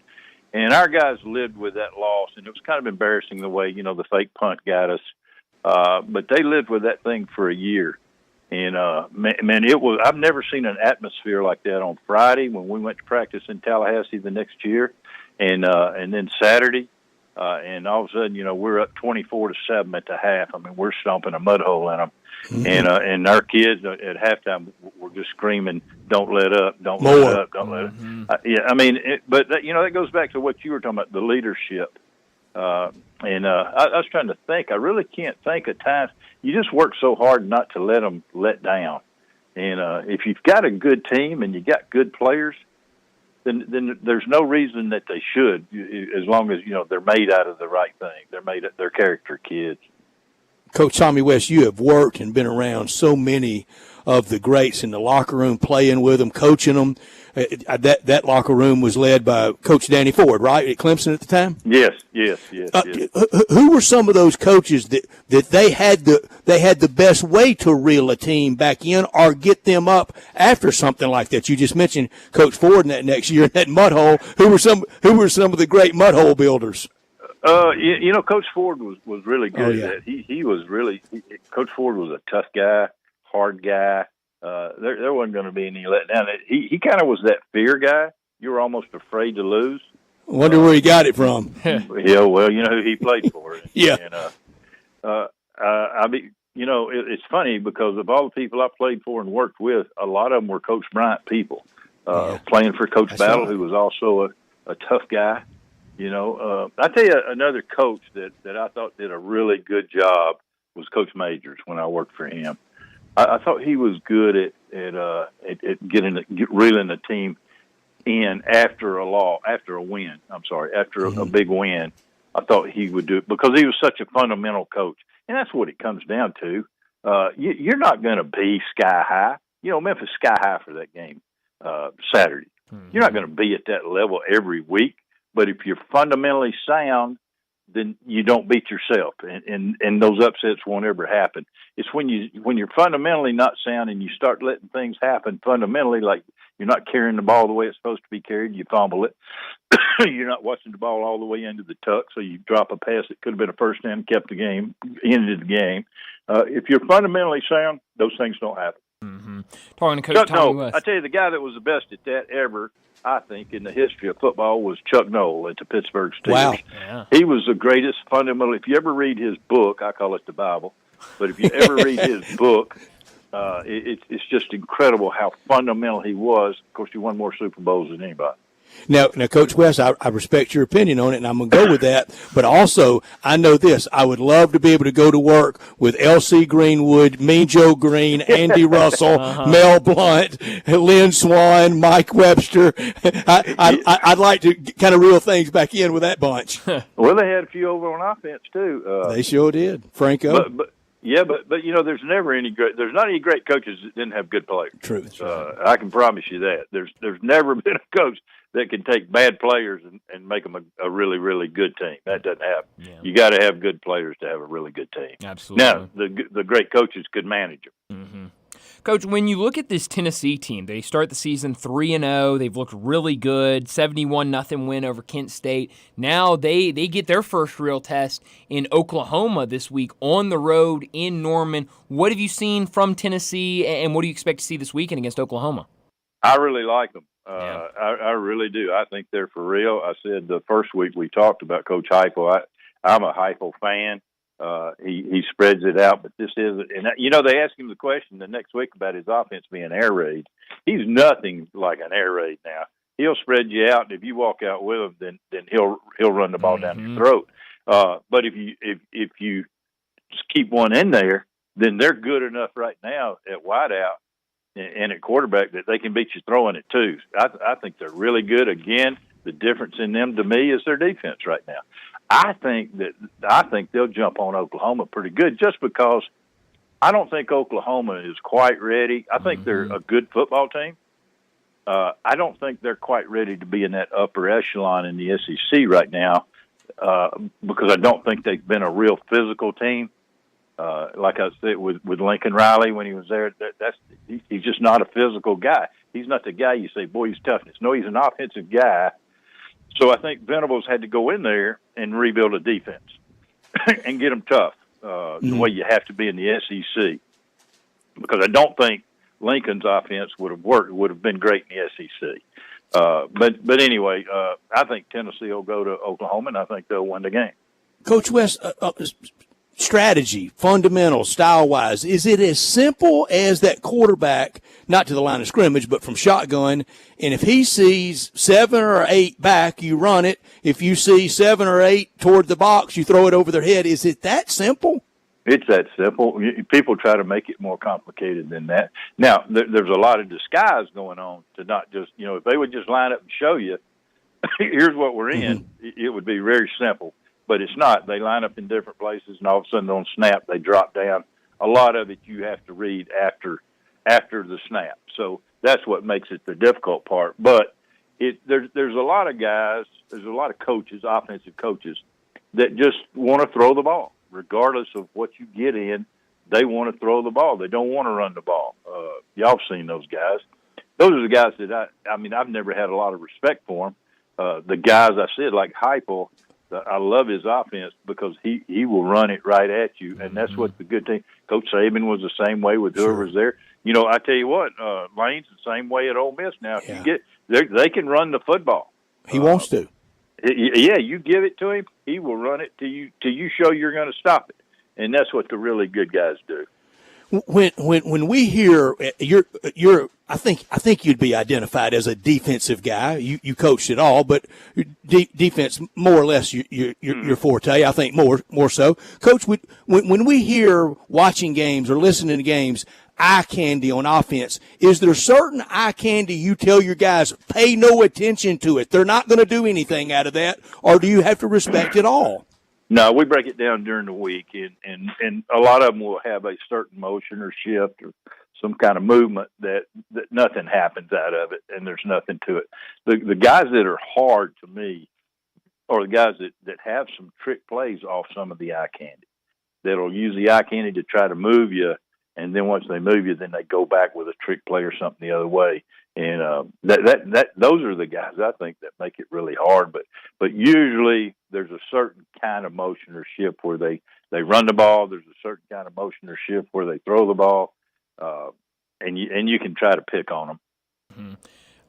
And our guys lived with that loss, and it was kind of embarrassing the way, you know, the fake punt got us. But they lived with that thing for a year. And, man, it was, I've never seen an atmosphere like that on Friday when we went to practice in Tallahassee the next year. And then Saturday, and all of a sudden, you know, we're up 24-7 at the half. I mean, we're stomping a mud hole in them. And our kids at halftime were just screaming, "Don't let up! Don't let up! Don't let up!" Yeah, I mean, but that, you know, that goes back to what you were talking about, the leadership. I was trying to think. I really can't think of times. You just work so hard not to let them let down. And if you've got a good team and you got good players, then there's no reason that they should, as long as, you know, they're made out of the right thing. They're character kids. Coach Tommy West, you have worked and been around so many of the greats in the locker room, playing with them, coaching them. That locker room was led by Coach Danny Ford, right, at Clemson at the time? Yes. Who were some of those coaches that they had the best way to reel a team back in or get them up after something like that? You just mentioned Coach Ford in that next year in that mud hole. Who were some of the great mud hole builders? You know, Coach Ford was really good at that. He was really Coach Ford was a tough guy, hard guy. There wasn't going to be any letdown. He kind of was that fear guy. You were almost afraid to lose. I wonder where he got it from. Yeah, well, you know who he played for. Yeah. And I mean, you know, it's funny because of all the people I played for and worked with, a lot of them were Coach Bryant people. Playing for Coach Battle, who was also a tough guy. You know, I tell you another coach that I thought did a really good job was Coach Majors when I worked for him. I thought he was good at reeling the team in after a big win. I thought he would do it because he was such a fundamental coach, and that's what it comes down to. You're not going to be sky high. You know, Memphis sky high for that game Saturday. You're not going to be at that level every week. But if you're fundamentally sound, then you don't beat yourself, and those upsets won't ever happen. It's when you're fundamentally not sound and you start letting things happen fundamentally, like you're not carrying the ball the way it's supposed to be carried, you fumble it. You're not watching the ball all the way into the tuck, so you drop a pass that could have been a first down, kept the game, ended the game. If you're fundamentally sound, those things don't happen. Talking to Coach Tommy West. I tell you, the guy that was the best at that ever, I think, in the history of football was Chuck Noll at the Pittsburgh Steelers. Wow. Yeah. He was the greatest fundamental. If you ever read his book, I call it the Bible, but if you ever read his book, it's just incredible how fundamental he was. Of course, he won more Super Bowls than anybody. Now, Coach West, I respect your opinion on it, and I'm going to go with that. But also, I know this. I would love to be able to go to work with L.C. Greenwood, Mean Joe Green, Andy Russell, Mel Blunt, Lynn Swan, Mike Webster. I'd like to kind of reel things back in with that bunch. Well, they had a few over on offense, too. They sure did. Franco. But there's never there's not any great coaches that didn't have good players. True. I can promise you that. There's never been a coach that can take bad players and make them a really, really good team. That doesn't happen. Yeah. You got to have good players to have a really good team. Absolutely. Now, the great coaches could manage them. Mm-hmm. Coach, when you look at this Tennessee team, they start the season 3-0. They've looked really good, 71-0 win over Kent State. Now they get their first real test in Oklahoma this week on the road in Norman. What have you seen from Tennessee, and what do you expect to see this weekend against Oklahoma? I really like them. I really do. I think they're for real. I said the first week we talked about Coach Heupel. I'm a Heupel fan. He spreads it out, but this is, and they asked him the question the next week about his offense being air raid. He's nothing like an air raid now. He'll spread you out, and if you walk out with him, then he'll run the ball down your throat. But if you just keep one in there, then they're good enough right now at wideout and at quarterback that they can beat you throwing it too. I think they're really good. Again, the difference in them to me is their defense right now. I think they'll jump on Oklahoma pretty good just because I don't think Oklahoma is quite ready. I think they're a good football team. I don't think they're quite ready to be in that upper echelon in the SEC right now because I don't think they've been a real physical team. Like I said with Lincoln Riley when he was there, he's just not a physical guy. He's not the guy you say, boy, he's toughness. No, he's an offensive guy. So I think Venables had to go in there and rebuild a defense and get them tough the way you have to be in the SEC. Because I don't think Lincoln's offense would have been great in the SEC. But anyway, I think Tennessee will go to Oklahoma, and I think they'll win the game. Coach West, strategy, fundamentals, style-wise, is it as simple as that quarterback, not to the line of scrimmage, but from shotgun, and if he sees 7 or 8 back, you run it. If you see 7 or 8 toward the box, you throw it over their head. Is it that simple? It's that simple. People try to make it more complicated than that. Now, there's a lot of disguise going on to not just, if they would just line up and show you, here's what we're in, it would be very simple. But it's not. They line up in different places, and all of a sudden on snap, they drop down. A lot of it you have to read after the snap. So that's what makes it the difficult part. But there's a lot of guys, there's a lot of coaches, offensive coaches, that just want to throw the ball. Regardless of what you get in, they want to throw the ball. They don't want to run the ball. Y'all have seen those guys. Those are the guys that I've never had a lot of respect for them. The guys I said, like Heupel, I love his offense because he will run it right at you, and that's what the good thing. Coach Saban was the same way with whoever's there. I tell you what, Lane's the same way at Ole Miss now. If you get, they can run the football. He wants to. Yeah, you give it to him, he will run it till you show you're going to stop it, and that's what the really good guys do. When we hear you're I think you'd be identified as a defensive guy. You coached it all, but defense more or less your forte. I think more so. Coach, when we hear watching games or listening to games, eye candy on offense, is there certain eye candy you tell your guys pay no attention to it? They're not going to do anything out of that, or do you have to respect it all? No, we break it down during the week, and a lot of them will have a certain motion or shift or some kind of movement that nothing happens out of it, and there's nothing to it. The guys that are hard to me are the guys that have some trick plays off some of the eye candy. That'll use the eye candy to try to move you, and then once they move you, then they go back with a trick play or something the other way. And those are the guys I think that make it really hard. But usually there's a certain kind of motion or shift where they run the ball. There's a certain kind of motion or shift where they throw the ball, and you can try to pick on them.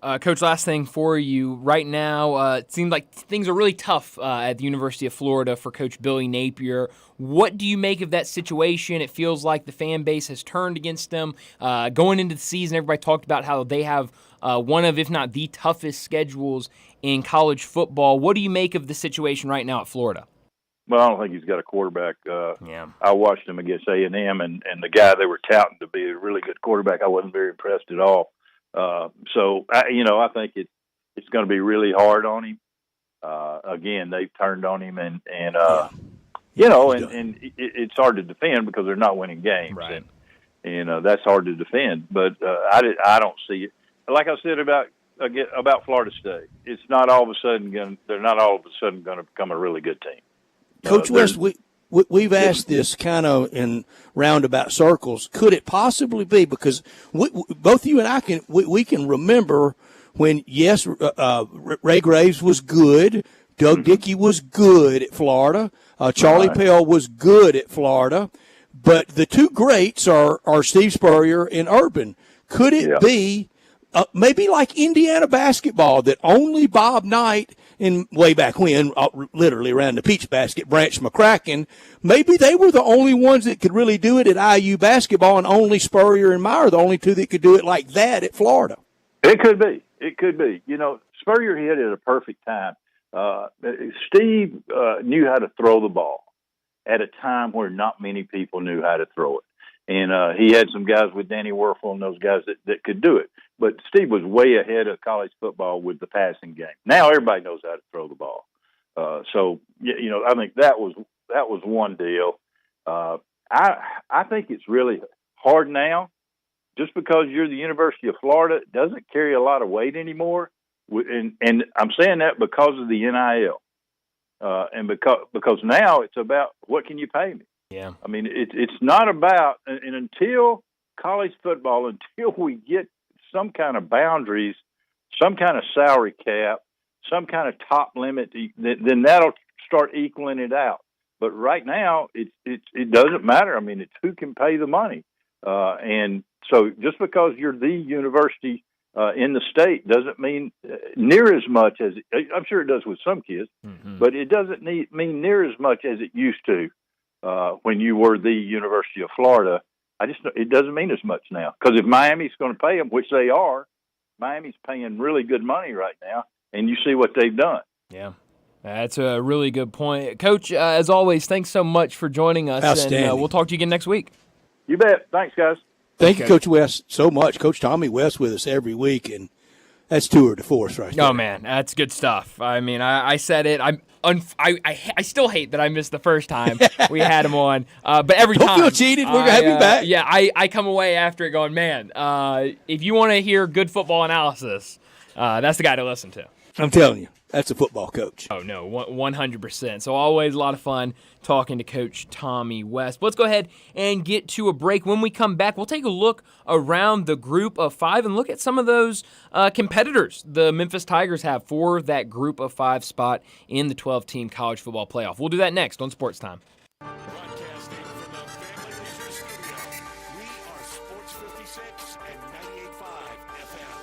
Coach, last thing for you. Right now, it seems like things are really tough at the University of Florida for Coach Billy Napier. What do you make of that situation? It feels like the fan base has turned against them. Going into the season, everybody talked about how they have one of, if not the toughest schedules in college football. What do you make of the situation right now at Florida? Well, I don't think he's got a quarterback. Yeah. I watched him against A&M, and the guy they were touting to be a really good quarterback, I wasn't very impressed at all. So I think it's going to be really hard on him. Again, they've turned on him, and it's hard to defend because they're not winning games, right? And that's hard to defend. But I don't see it. Like I said about Florida State, it's not all of a sudden they're not all of a sudden going to become a really good team. Coach West, we've asked this kind of in roundabout circles. Could it possibly be, because both you and I can remember when, yes, Ray Graves was good, Doug Dickey was good at Florida, Charlie Pell was good at Florida, but the two greats are Steve Spurrier and Urban. Could it be maybe like Indiana basketball, that only Bob Knight, in way back when, literally around the Peach Basket, Branch McCracken, maybe they were the only ones that could really do it at IU basketball, and only Spurrier and Meyer, the only two that could do it like that at Florida? It could be. It could be. Spurrier hit at a perfect time. Steve knew how to throw the ball at a time where not many people knew how to throw it. And he had some guys with Danny Werfel and those guys that could do it. But Steve was way ahead of college football with the passing game. Now everybody knows how to throw the ball. So I think that was one deal. I think it's really hard now, just because you're the University of Florida. It doesn't carry a lot of weight anymore, and I'm saying that because of the NIL, and because now it's about what can you pay me. Yeah, I mean it's not about, and until college football, until we get some kind of boundaries, some kind of salary cap, some kind of top limit, then that'll start equaling it out. But right now, it doesn't matter. I mean, it's who can pay the money. And so just because you're the university in the state doesn't mean near as much as I'm sure it does with some kids, but it doesn't mean near as much as it used to when you were the University of Florida. It doesn't mean as much now, because if Miami's going to pay them, which they are, Miami's paying really good money right now, and you see what they've done. Yeah, that's a really good point. Coach, as always, thanks so much for joining us. Outstanding. And we'll talk to you again next week. You bet. Thanks, guys. Thank you, Coach West, so much. Coach Tommy West with us every week, and that's tour de force right there. Oh, man, that's good stuff. I mean, I said it. I still hate that I missed the first time we had him on. But every Don't time. feel cheated. We're going to have you back. Yeah, I come away after it going, man, if you want to hear good football analysis, that's the guy to listen to. I'm telling you, that's a football coach. Oh, no, 100%. So always a lot of fun talking to Coach Tommy West. But let's go ahead and get to a break. When we come back, we'll take a look around the group of five and look at some of those competitors the Memphis Tigers have for that group of five spot in the 12-team college football playoff. We'll do that next on Sports Time. Broadcasting from the Family Leisure Studio, we are Sports 56 and 98.5 FM.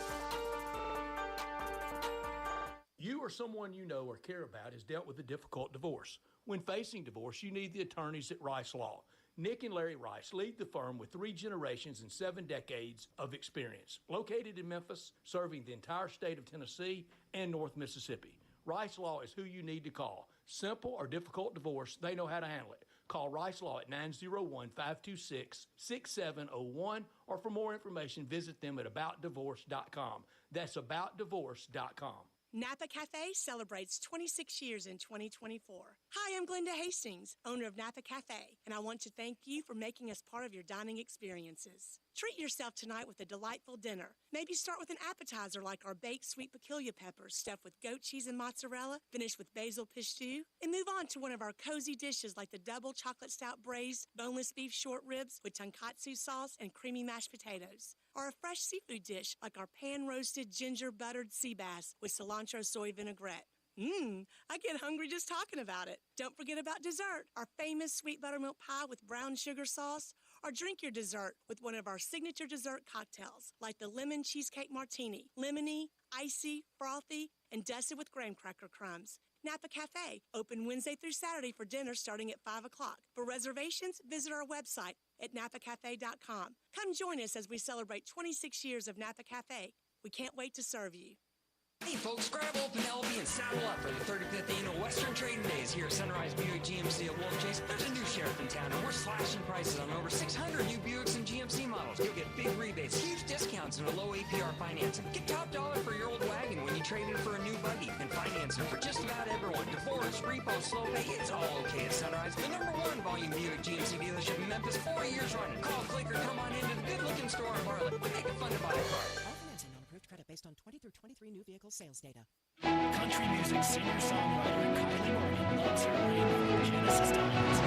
You or someone you know or care about has dealt with a difficult divorce. When facing divorce, you need the attorneys at Rice Law. Nick and Larry Rice lead the firm with 3 generations and 7 decades of experience. Located in Memphis, serving the entire state of Tennessee and North Mississippi. Rice Law is who you need to call. Simple or difficult divorce, they know how to handle it. Call Rice Law at 901-526-6701, or for more information, visit them at aboutdivorce.com. That's aboutdivorce.com. Napa Cafe celebrates 26 years in 2024. Hi, I'm Glenda Hastings, owner of Napa Cafe, and I want to thank you for making us part of your dining experiences. Treat yourself tonight with a delightful dinner. Maybe start with an appetizer like our baked sweet peculiar peppers stuffed with goat cheese and mozzarella, finished with basil pistou, and move on to one of our cozy dishes like the double chocolate stout braised boneless beef short ribs with tonkatsu sauce and creamy mashed potatoes. Or a fresh seafood dish like our pan-roasted ginger-buttered sea bass with cilantro soy vinaigrette. I get hungry just talking about it. Don't forget about dessert, our famous sweet buttermilk pie with brown sugar sauce, or drink your dessert with one of our signature dessert cocktails, like the lemon cheesecake martini, lemony, icy, frothy, and dusted with graham cracker crumbs. Napa Cafe, open Wednesday through Saturday for dinner starting at 5 o'clock. For reservations, visit our website at napacafe.com. Come join us as we celebrate 26 years of Napa Cafe. We can't wait to serve you. Hey folks, grab old Penelope and saddle up for the 35th annual Western Trading Days here at Sunrise Buick GMC at Wolf Chase. There's a new sheriff in town and we're slashing prices on over 600 new Buicks and GMC models. You'll get big rebates, huge discounts, and a low APR financing. Get top dollar for your old wagon when you trade in for a new buggy, and financing for just about everyone. Divorce, repo, slow pay, it's all okay at Sunrise. The #1 volume Buick GMC dealership in Memphis, 4 years running. Call, click, or come on into the good-looking store in Bartlett. We make it fun to buy a car. Credit based on 20 through 23 new vehicle sales data. Country music singer-songwriter Kylie Morgan loves her rain from Genesis Diamonds.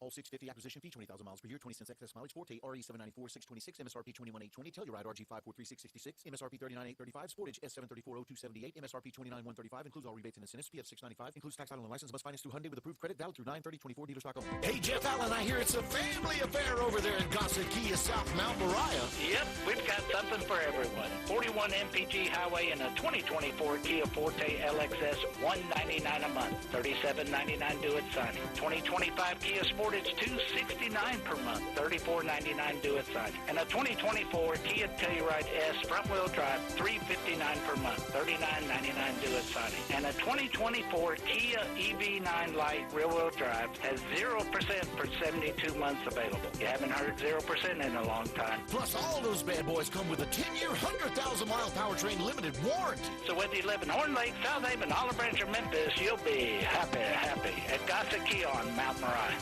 All 650 acquisition fee, 20,000 miles per year, 20 cents excess mileage, Forte, RE 794, 626, MSRP 21,820, Telluride RG 543,666, MSRP 39,835, Sportage S734,0278, MSRP 29,135, includes all rebates and incentives, PF 695, includes tax, title, and license, must finance through Hyundai with approved credit, valid through 9/30/24, dealer stock only. Hey, Jeff Allen, I hear it's a family affair over there in Gossett Kia, South Mount Moriah. Yep, we've got something for everyone. 41 MPG Highway and a 2024 Kia Forte LXS, $199 a month, $37.99 due at signing. 2025 Kia Sportage, $269 per month, $34.99 due at signing. And a 2024 Kia Telluride S front-wheel drive, $359 per month, $39.99 due at signing. And a 2024 Kia EV9 Lite rear-wheel drive has 0% for 72 months available. You haven't heard 0% in a long time. Plus, all those bad boys come with a 10-year, 100,000-mile powertrain limited warranty. So whether you live in Horn Lake, South Haven, Olive Branch, or Memphis, you'll be happy at Gossett Kia on Mount Moriah.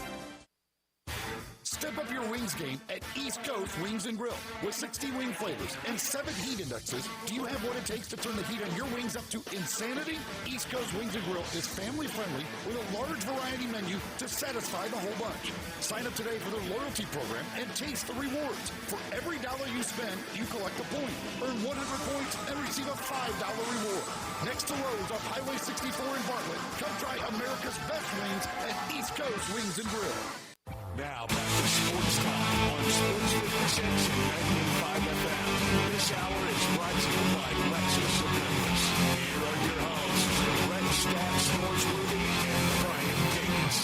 Step up your wings game at East Coast Wings and Grill. With 60 wing flavors and 7 heat indexes, do you have what it takes to turn the heat on your wings up to insanity? East Coast Wings and Grill is family-friendly with a large variety menu to satisfy the whole bunch. Sign up today for their loyalty program and taste the rewards. For every dollar you spend, you collect a point. Earn 100 points and receive a $5 reward. Next to Lowe's off Highway 64 in Bartlett, come try America's best wings at East Coast Wings and Grill. Now back to Sports Time on Sports 56 and 95 FM. This hour is brought to you by Lexus of Memphis. Here are your hosts, Brett Stack, Sports Ruby, and Brian Davis.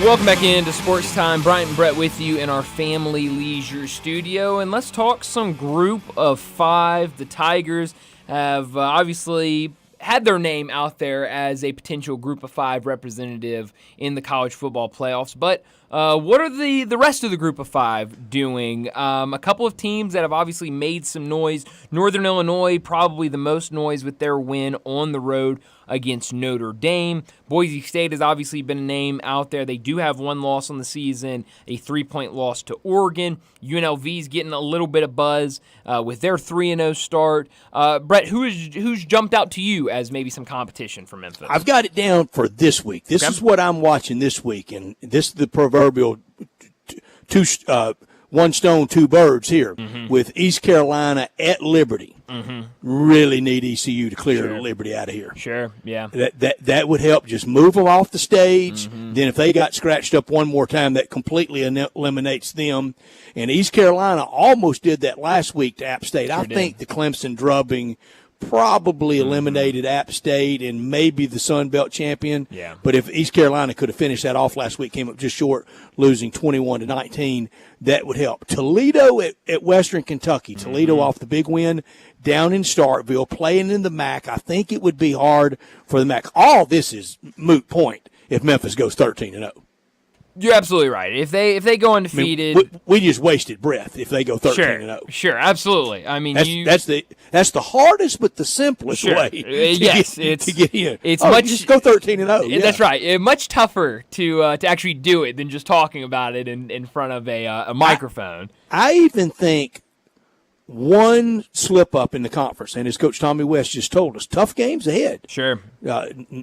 Welcome back into Sports Time. Bryant and Brett with you in our Family Leisure studio. And let's talk some Group of 5. The Tigers have obviously had their name out there as a potential Group of 5 representative in the college football playoffs. But what are the rest of the Group of 5 doing? A couple of teams that have obviously made some noise. Northern Illinois, probably the most noise with their win on the road against Notre Dame. Boise State has obviously been a name out there. They do have one loss on the season, a 3-point loss to Oregon. UNLV's getting a little bit of buzz with their 3-0 start. Brett, who's jumped out to you as maybe some competition for Memphis? I've got it down for this week. This is what I'm watching this week, and this is the proverbial one stone, two birds here with East Carolina at Liberty. Really need ECU to clear Liberty out of here. Sure, yeah. That would help just move them off the stage. Then if they got scratched up one more time, that completely eliminates them. And East Carolina almost did that last week to App State. I think the Clemson drubbing probably eliminated App State and maybe the Sun Belt champion. Yeah. But if East Carolina could have finished that off last week, came up just short, losing 21-19, that would help. Toledo at Western Kentucky. Toledo off the big win down in Starkville, playing in the MAC. I think it would be hard for the MAC. All this is moot point if Memphis goes 13-0. You're absolutely right. If they go undefeated, I mean, we just wasted breath if they go 13-0. Sure, absolutely. I mean, that's the hardest but the simplest way. Yes, to get in. It's much just go 13-0. Yeah. That's right. Much tougher to actually do it than just talking about it in front of a microphone. I even think one slip up in the conference, and as Coach Tommy West just told us, tough games ahead. Sure.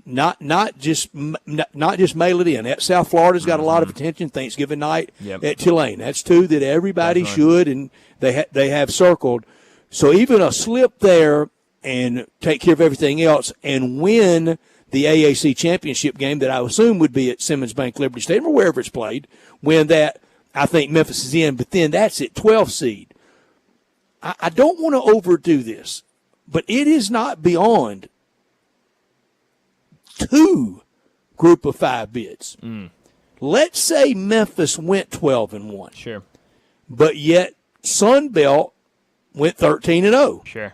Not just mail it in. At South Florida's got a lot of attention. Thanksgiving night at Tulane. That's two that everybody should, and they have circled. So even a slip there and take care of everything else and win the AAC championship game that I assume would be at Simmons Bank Liberty Stadium or wherever it's played, win that, I think Memphis is in. But then that's at 12 seed. I don't want to overdo this, but it is not beyond 2 group of 5 bids. Let's say Memphis went 12-1. Sure. But yet Sun Belt went 13-0. Sure.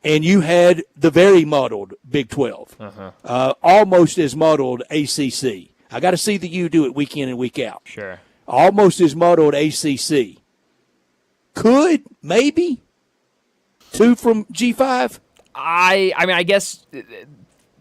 And you had the very muddled Big 12. Almost as muddled ACC. I got to see the U do it week in and week out. Sure. Almost as muddled ACC. Could, maybe, 2 from G5? I mean, I guess,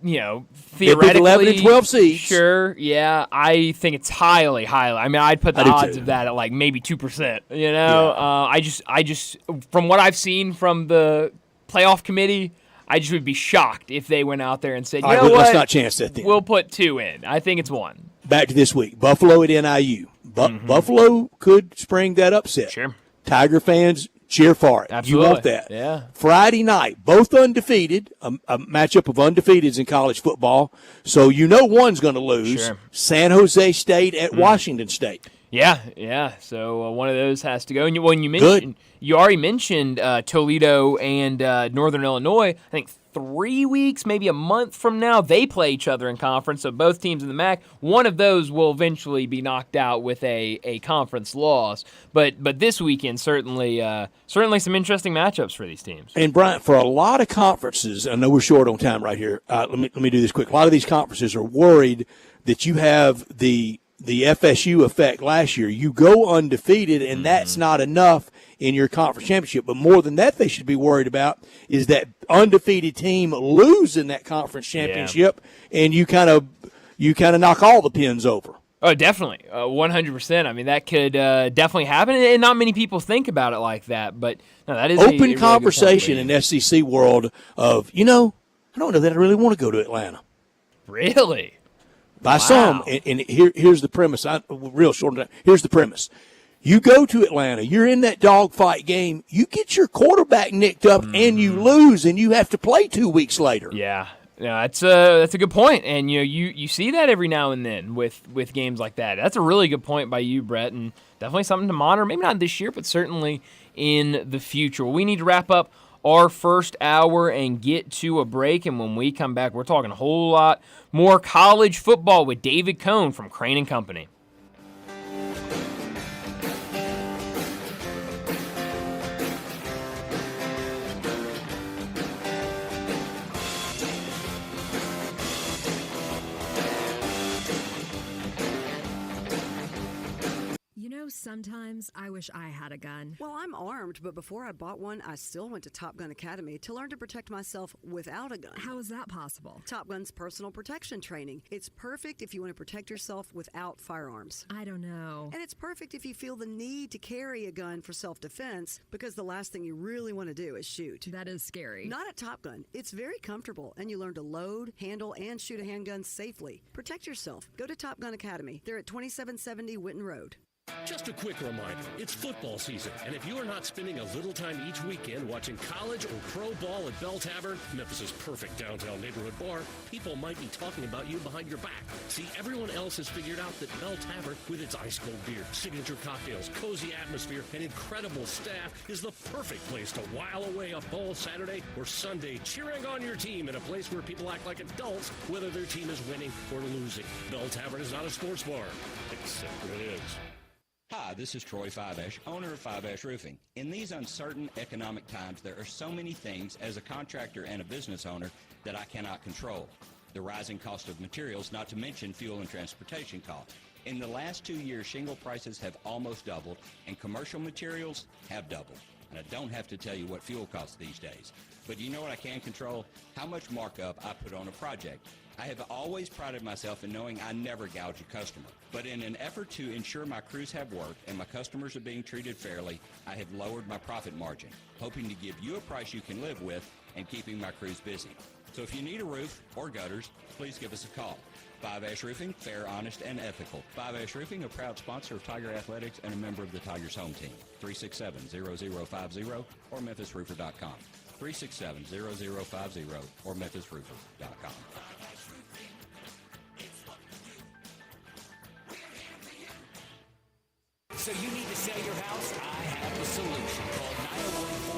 theoretically. 11 and 12 seeds. Sure, yeah. I think it's highly. I mean, I'd put the odds of that at like maybe 2%. I just, from what I've seen from the playoff committee, I just would be shocked if they went out there and said, what? Let's not chance that then. We'll put 2 in. I think it's 1. Back to this week. Buffalo at NIU. Buffalo could spring that upset. Sure. Tiger fans, cheer for it. Absolutely. You want that. Yeah. Friday night, both undefeated, a matchup of undefeateds in college football. So one's going to lose. Sure. San Jose State at Washington State. Yeah. So one of those has to go. And you already mentioned Toledo and Northern Illinois. I think 3 weeks, maybe a month from now, they play each other in conference. So both teams in the MAC, one of those will eventually be knocked out with a conference loss. But this weekend certainly some interesting matchups for these teams. And Brian, for a lot of conferences, I know we're short on time right here. Let me do this quick. A lot of these conferences are worried that you have the FSU effect last year. You go undefeated, and that's not enough in your conference championship. But more than that, they should be worried about is that undefeated team losing that conference championship, and you kind of knock all the pins over. Oh, definitely, 100%. I mean, that could definitely happen, and not many people think about it like that. But no, that is open a really conversation in SEC world of I don't know that I really want to go to Atlanta. Really. By some, and here's the premise. Real short. Here's the premise. You go to Atlanta, you're in that dogfight game, you get your quarterback nicked up, and you lose, and you have to play 2 weeks later. Yeah, that's a good point, and you see that every now and then with games like that. That's a really good point by you, Brett, and definitely something to monitor. Maybe not this year, but certainly in the future. We need to wrap up our first hour and get to a break, and when we come back, we're talking a whole lot more college football with David Cohn from Crane & Company. Sometimes I wish I had a gun. Well, I'm armed, but before I bought one, I still went to Top Gun Academy to learn to protect myself without a gun. How is that possible? Top Gun's personal protection training. It's perfect if you want to protect yourself without firearms. I don't know. And it's perfect if you feel the need to carry a gun for self-defense, because the last thing you really want to do is shoot. That is scary. Not at Top Gun. It's very comfortable, and you learn to load, handle, and shoot a handgun safely. Protect yourself. Go to Top Gun Academy. They're at 2770 Winton Road. Just a quick reminder, it's football season, and if you are not spending a little time each weekend watching college or pro ball at Bell Tavern, Memphis' perfect downtown neighborhood bar, people might be talking about you behind your back. See, everyone else has figured out that Bell Tavern, with its ice-cold beer, signature cocktails, cozy atmosphere, and incredible staff, is the perfect place to while away a fall Saturday or Sunday cheering on your team in a place where people act like adults, whether their team is winning or losing. Bell Tavern is not a sports bar, except when it is. Hi, this is Troy Fiveash, owner of Fiveash Roofing. In these uncertain economic times, there are so many things as a contractor and a business owner that I cannot control. The rising cost of materials, not to mention fuel and transportation costs. In the last 2 years, shingle prices have almost doubled, and commercial materials have doubled. And I don't have to tell you what fuel costs these days. But you know what I can control? How much markup I put on a project. I have always prided myself in knowing I never gouge a customer. But in an effort to ensure my crews have work and my customers are being treated fairly, I have lowered my profit margin, hoping to give you a price you can live with and keeping my crews busy. So if you need a roof or gutters, please give us a call. Five Ash Roofing, fair, honest, and ethical. Five Ash Roofing, a proud sponsor of Tiger Athletics and a member of the Tigers home team. 367-0050 or memphisroofer.com. 367-0050 or memphisroofer.com. So you need to sell your house? I have the solution. Call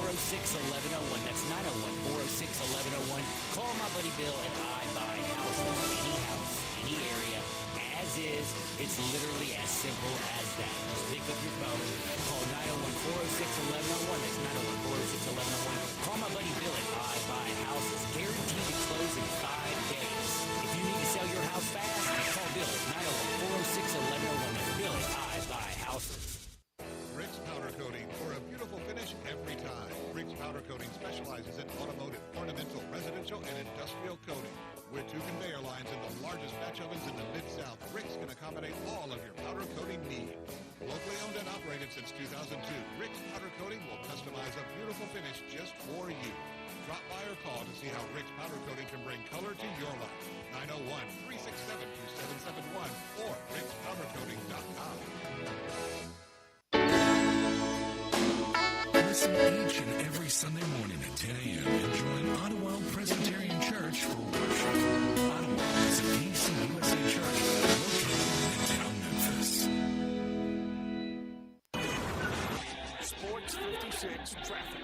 901-406-1101. That's 901-406-1101. Call my buddy Bill and I buy houses. Any house, any area, as is. It's literally as simple as that. Just pick up your phone. Call 901-406-1101. That's 901-406-1101. Call my buddy Bill and I buy houses. Guaranteed to close in 5 days. If you need to sell your house fast, call Bill at 901-406-1101. That's Bill at I buy houses. Rick's Powder Coating for a beautiful finish every time. Rick's Powder Coating specializes in automotive, ornamental, residential, and industrial coating. With 2 conveyor lines and the largest batch ovens in the Mid-South, Rick's can accommodate all of your powder coating needs. Locally owned and operated since 2002, Rick's Powder Coating will customize a beautiful finish just for you. Drop by or call to see how Rick's Powder Coating can bring color to your life. 901-367-2771 or rickspowdercoating.com. Listen each and every Sunday morning at 10 a.m. and join Ottawa Presbyterian Church for worship. Ottawa is an ACUSA church located in Midtown Memphis. Sports 56 traffic.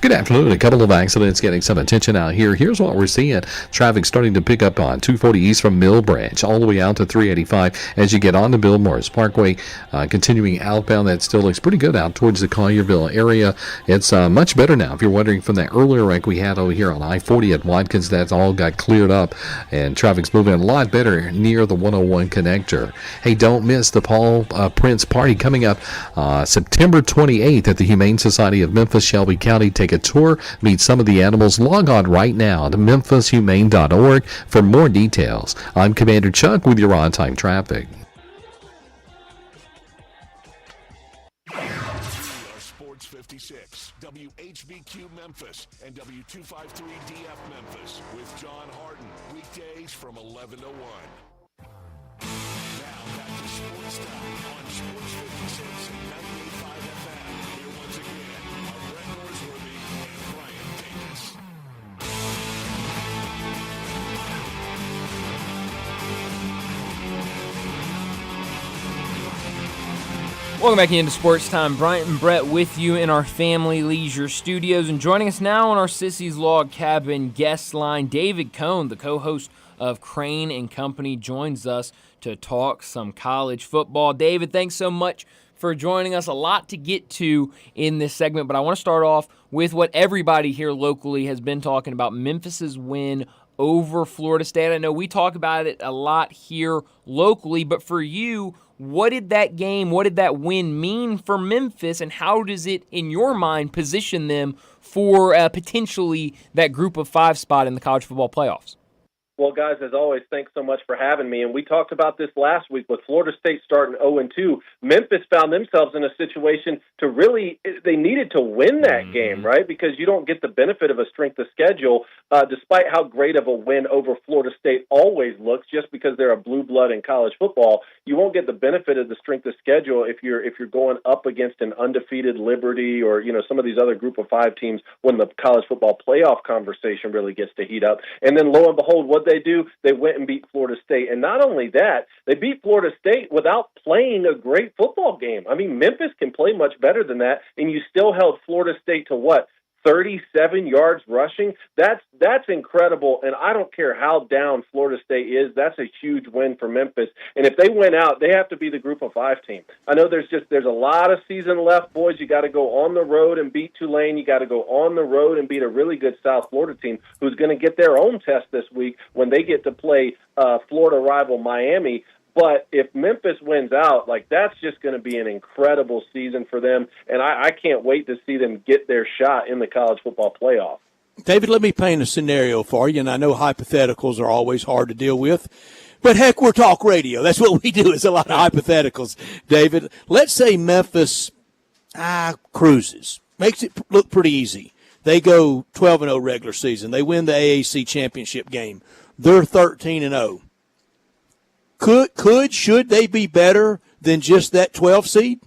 Good afternoon. A couple of accidents getting some attention out here. Here's what we're seeing. Traffic starting to pick up on 240 east from Mill Branch all the way out to 385 as you get on to Bill Morris Parkway. Continuing outbound, that still looks pretty good out towards the Collierville area. It's much better now. If you're wondering from that earlier wreck we had over here on I-40 at Watkins, that's all got cleared up and traffic's moving a lot better near the 101 connector. Hey, don't miss the Paul Prince Party coming up September 28th at the Humane Society of Memphis, Shelby County. Take a tour, meet some of the animals. Log on right now to memphishumane.org for more details. I'm Commander Chuck with your on-time traffic. We are Sports 56, WHBQ Memphis, and W253DF Memphis with John Harden, weekdays from 11 to 1. Now back to Sports Time on Sports 56 and 98.5 FM. Here once again are Brett Norsworthy and Brian Davis. Welcome back into Sports Time. Bryant and Brett with you in our Family Leisure Studios. And joining us now on our Sissy's Log Cabin guest line, David Cohn, the co-host of Crane and Company, joins us to talk some college football. David, thanks so much for joining us. A lot to get to in this segment, but I want to start off with what everybody here locally has been talking about, Memphis's win over Florida State. I know we talk about it a lot here locally, but for you, what did that game, what did that win mean for Memphis, and how does it, in your mind, position them for potentially that group of 5 spot in the college football playoffs? Well, guys, as always, thanks so much for having me. And we talked about this last week with Florida State starting 0-2. Memphis found themselves in a situation to really, they needed to win that game, right? Because you don't get the benefit of a strength of schedule, despite how great of a win over Florida State always looks, just because they're a blue blood in college football. You won't get the benefit of the strength of schedule if you're going up against an undefeated Liberty or, some of these other group of 5 teams when the college football playoff conversation really gets to heat up. And then lo and behold, what they do, they went and beat Florida State. And not only that, they beat Florida State without playing a great football game. I mean, Memphis can play much better than that, and you still held Florida State to what? 37 yards rushing. That's incredible, and I don't care how down Florida State is. That's a huge win for Memphis. And if they win out, they have to be the group of 5 team. I know there's a lot of season left, boys. You got to go on the road and beat Tulane. You got to go on the road and beat a really good South Florida team who's going to get their own test this week when they get to play Florida rival Miami. But if Memphis wins out, that's just going to be an incredible season for them, and I can't wait to see them get their shot in the college football playoff. David, let me paint a scenario for you, and I know hypotheticals are always hard to deal with, but heck, we're talk radio. That's what we do, is a lot of hypotheticals. David, let's say Memphis cruises, makes it look pretty easy. They go 12-0 regular season. They win the AAC championship game. They're 13-0. Should they be better than just that 12 seed?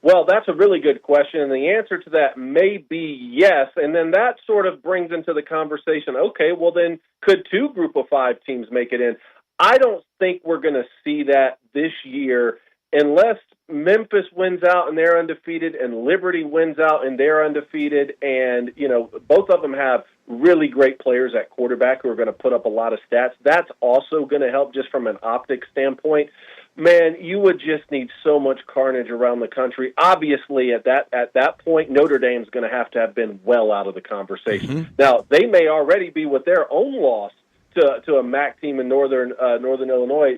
Well, that's a really good question, and the answer to that may be yes. And then that sort of brings into the conversation, okay, well then could 2 group of 5 teams make it in? I don't think we're going to see that this year unless Memphis wins out and they're undefeated and Liberty wins out and they're undefeated, and both of them have really great players at quarterback who are going to put up a lot of stats. That's also going to help just from an optics standpoint. Man, you would just need so much carnage around the country. Obviously, at that point, Notre Dame's going to have been well out of the conversation. Mm-hmm. Now, they may already be with their own loss to a MAC team in Northern Illinois.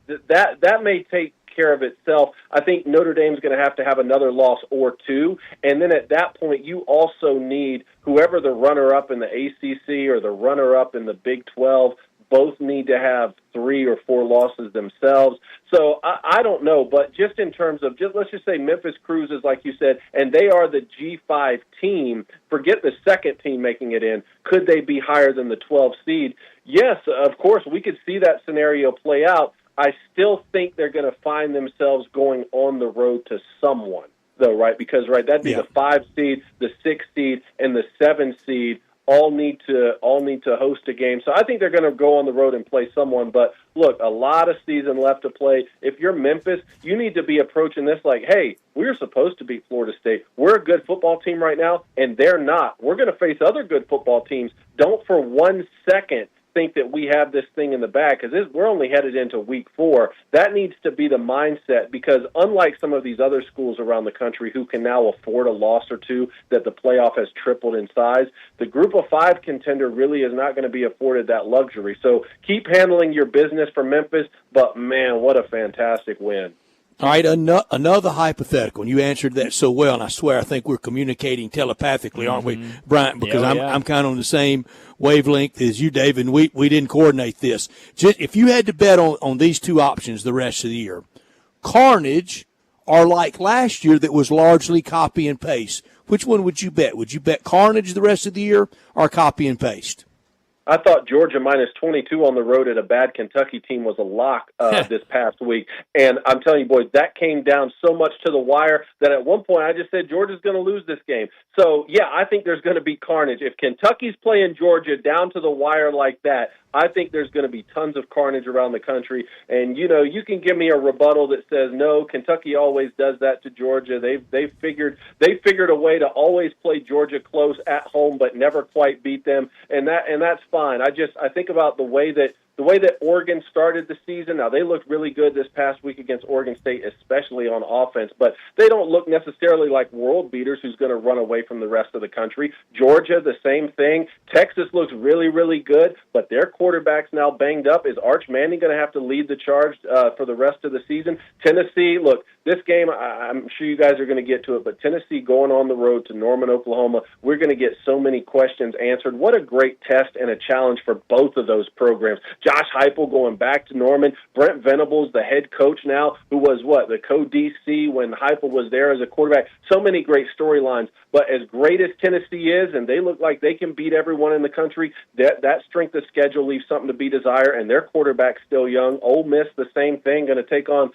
That may take care of itself. I think Notre Dame's going to have another loss or 2, and then at that point you also need whoever the runner-up in the ACC or the runner-up in the Big 12, both need to have 3 or 4 losses themselves. So I don't know, but just in terms of let's just say Memphis cruises, like you said, and they are the G5 team, forget the second team making it in, could they be higher than the 12 seed? Yes, of course, we could see that scenario play out. I still think they're going to find themselves going on the road to someone, though, right? Because, that'd be the 5 seed, the 6 seed, and the 7 seed all need to host a game. So I think they're going to go on the road and play someone. But, look, a lot of season left to play. If you're Memphis, you need to be approaching this like, hey, we're supposed to beat Florida State. We're a good football team right now, and they're not. We're going to face other good football teams. Don't for 1 second think that we have this thing in the bag, because we're only headed into week 4. That needs to be the mindset, because unlike some of these other schools around the country who can now afford a loss or 2 that the playoff has tripled in size, the group of 5 contender really is not going to be afforded that luxury. So keep handling your business for Memphis, but man, what a fantastic win. All right, another hypothetical, and you answered that so well, and I swear I think we're communicating telepathically, aren't we, Bryant? Because I'm kind of on the same wavelength as you, Dave, and we didn't coordinate this. Just if you had to bet on these 2 options the rest of the year, carnage or like last year that was largely copy and paste, which one would you bet? Would you bet carnage the rest of the year or copy and paste? I thought Georgia minus 22 on the road at a bad Kentucky team was a lock this past week. And I'm telling you, boys, that came down so much to the wire that at one point I just said Georgia's going to lose this game. So, yeah, I think there's going to be carnage. If Kentucky's playing Georgia down to the wire like that, I think there's going to be tons of carnage around the country. And, you can give me a rebuttal that says, no, Kentucky always does that to Georgia. They figured a way to always play Georgia close at home but never quite beat them. And that's fine. I think about the way that the way that Oregon started the season, now they looked really good this past week against Oregon State, especially on offense, but they don't look necessarily like world beaters who's going to run away from the rest of the country. Georgia, the same thing. Texas looks really, really good, but their quarterback's now banged up. Is Arch Manning going to have to lead the charge for the rest of the season? Tennessee, look, this game, I'm sure you guys are going to get to it, but Tennessee going on the road to Norman, Oklahoma, we're going to get so many questions answered. What a great test and a challenge for both of those programs. Josh Heupel going back to Norman, Brent Venables, the head coach now, who was the co-DC when Heupel was there as a quarterback. So many great storylines, but as great as Tennessee is, and they look like they can beat everyone in the country, that strength of schedule leaves something to be desired, and their quarterback's still young. Ole Miss, the same thing, going to take on,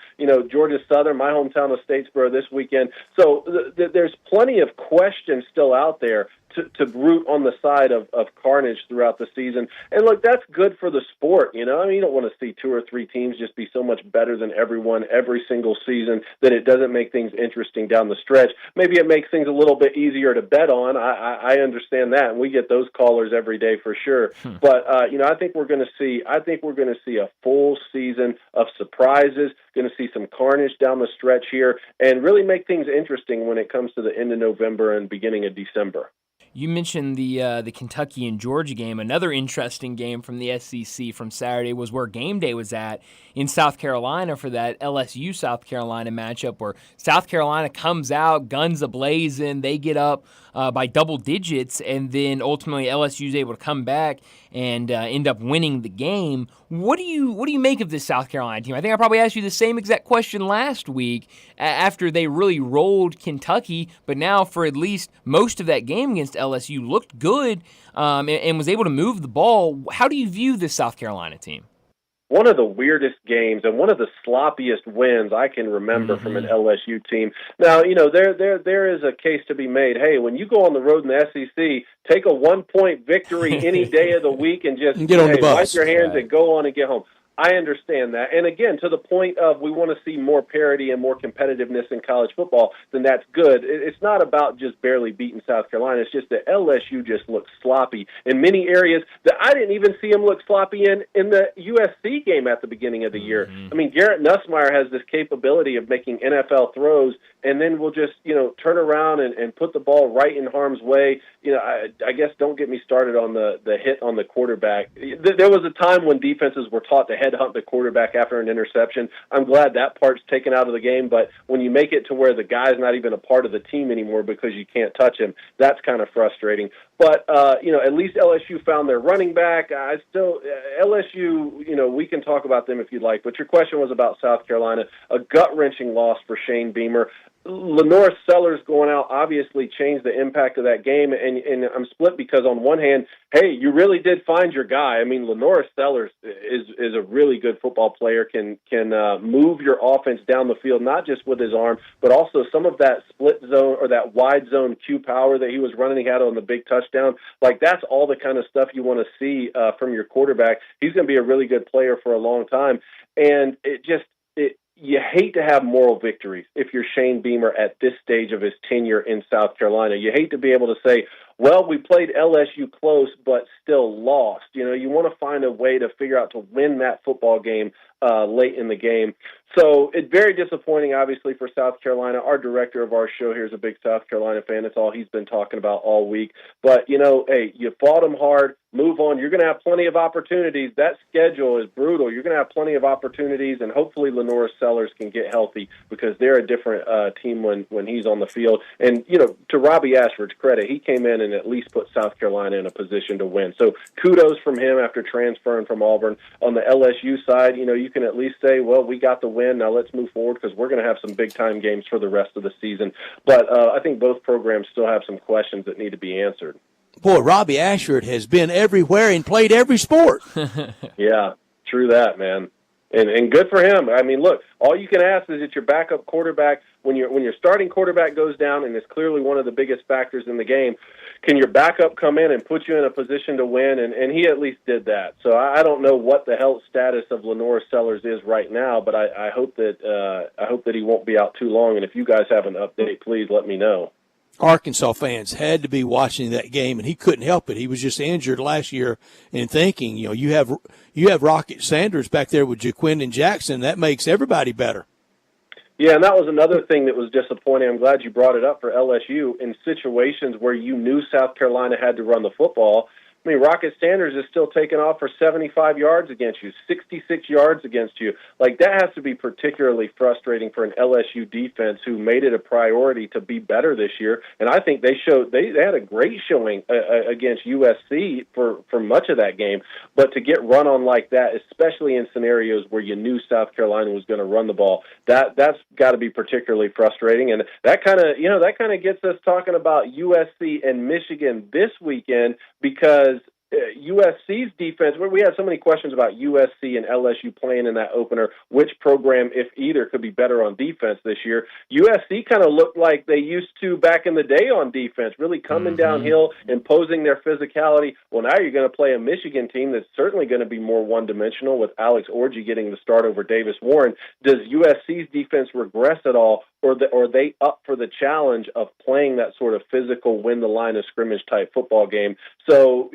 Georgia Southern, my hometown of Statesboro this weekend. So there's plenty of questions still out there to root on the side of carnage throughout the season. And look, that's good for the sport. You don't want to see 2 or 3 teams just be so much better than everyone every single season that it doesn't make things interesting down the stretch. Maybe it makes things a little bit easier to bet on. I understand that, and we get those callers every day for sure. But I think we're going to see a full season of surprises, going to see some carnage down the stretch here, and really make things interesting when it comes to the end of November and beginning of December. You mentioned the Kentucky and Georgia game. Another interesting game from the SEC from Saturday was where game day was at in South Carolina for that LSU-South Carolina matchup, where South Carolina comes out, guns a-blazing, they get up by double digits, and then ultimately LSU is able to come back and end up winning the game. What do you make of this South Carolina team? I think I probably asked you the same exact question last week after they really rolled Kentucky, but now for at least most of that game against LSU looked good and was able to move the ball. How do you view this South Carolina team? One of the weirdest games and one of the sloppiest wins I can remember from an LSU team. Now, there is a case to be made. Hey, when you go on the road in the SEC, take a 1-point victory any day of the week and just get on the bus. wipe your hands and go on and get home. I understand that. And again, to the point of we want to see more parity and more competitiveness in college football, then that's good. It's not about just barely beating South Carolina. It's just that LSU just looks sloppy in many areas that I didn't even see them look sloppy in the USC game at the beginning of the year. I mean, Garrett Nussmeier has this capability of making NFL throws, and then we'll just, turn around and put the ball right in harm's way. I guess don't get me started on the hit on the quarterback. There was a time when defenses were taught to headhunt the quarterback after an interception. I'm glad that part's taken out of the game, but when you make it to where the guy's not even a part of the team anymore because you can't touch him, that's kind of frustrating. But, at least LSU found their running back. LSU, we can talk about them if you'd like, but your question was about South Carolina, a gut-wrenching loss for Shane Beamer. Lenore Sellers going out obviously changed the impact of that game, and I'm split because on one hand, hey, you really did find your guy. I mean, Lenore Sellers is a really good football player, can move your offense down the field, not just with his arm, but also some of that split zone or that wide zone Q power that he was running. He had on the big touchdown. Like, that's all the kind of stuff you want to see from your quarterback. He's going to be a really good player for a long time, and you hate to have moral victories if you're Shane Beamer at this stage of his tenure in South Carolina. You hate to be able to say, well, we played LSU close but still lost. You want to find a way to figure out to win that football game late in the game. So it's very disappointing, obviously, for South Carolina. Our director of our show here is a big South Carolina fan. That's all he's been talking about all week. But, hey, you fought them hard. Move on. You're going to have plenty of opportunities. That schedule is brutal. You're going to have plenty of opportunities, and hopefully Lenore Sellers can get healthy because they're a different team when he's on the field. And, to Robbie Ashford's credit, he came in and at least put South Carolina in a position to win. So kudos from him after transferring from Auburn. On the LSU side, you can at least say, well, we got the win. Now let's move forward because we're going to have some big-time games for the rest of the season. But I think both programs still have some questions that need to be answered. Boy, Robbie Ashford has been everywhere and played every sport. Yeah, true that, man. And good for him. I mean, look, all you can ask is that your backup quarterback, when your starting quarterback goes down, and it's clearly one of the biggest factors in the game, can your backup come in and put you in a position to win? And he at least did that. So I don't know what the health status of Lenore Sellers is right now, but I hope that he won't be out too long. And if you guys have an update, please let me know. Arkansas fans had to be watching that game, and he couldn't help it. He was just injured last year, and thinking, you have Rocket Sanders back there with Jaquindon Jackson. That makes everybody better. Yeah, and that was another thing that was disappointing. I'm glad you brought it up for LSU. In situations where you knew South Carolina had to run the football, I mean, Rocket Sanders is still taking off for 75 yards against you, 66 yards against you. Like, that has to be particularly frustrating for an LSU defense who made it a priority to be better this year. And I think they had a great showing against USC for much of that game. But to get run on like that, especially in scenarios where you knew South Carolina was going to run the ball, that's got to be particularly frustrating. And that kind of gets us talking about USC and Michigan this weekend, because USC's defense, where we had so many questions about USC and LSU playing in that opener, which program, if either, could be better on defense this year. USC kind of looked like they used to back in the day on defense, really coming downhill, imposing their physicality. Well, now you're going to play a Michigan team that's certainly going to be more one-dimensional, with Alex Orji getting the start over Davis Warren. Does USC's defense regress at all, or are they up for the challenge of playing that sort of physical, win the line of scrimmage type football game? So,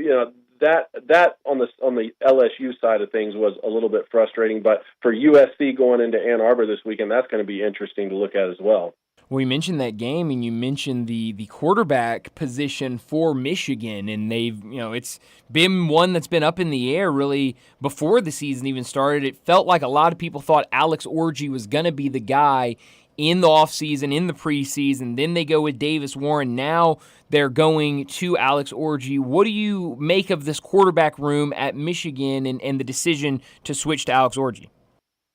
that on the LSU side of things was a little bit frustrating, but for USC going into Ann Arbor this weekend, that's going to be interesting to look at as well. Well, you mentioned that game, and you mentioned the quarterback position for Michigan, and they've, it's been one that's been up in the air really before the season even started. It felt like a lot of people thought Alex Orji was going to be the guy in the offseason, in the preseason. Then they go with Davis Warren. Now they're going to Alex Orji. What do you make of this quarterback room at Michigan and the decision to switch to Alex Orji?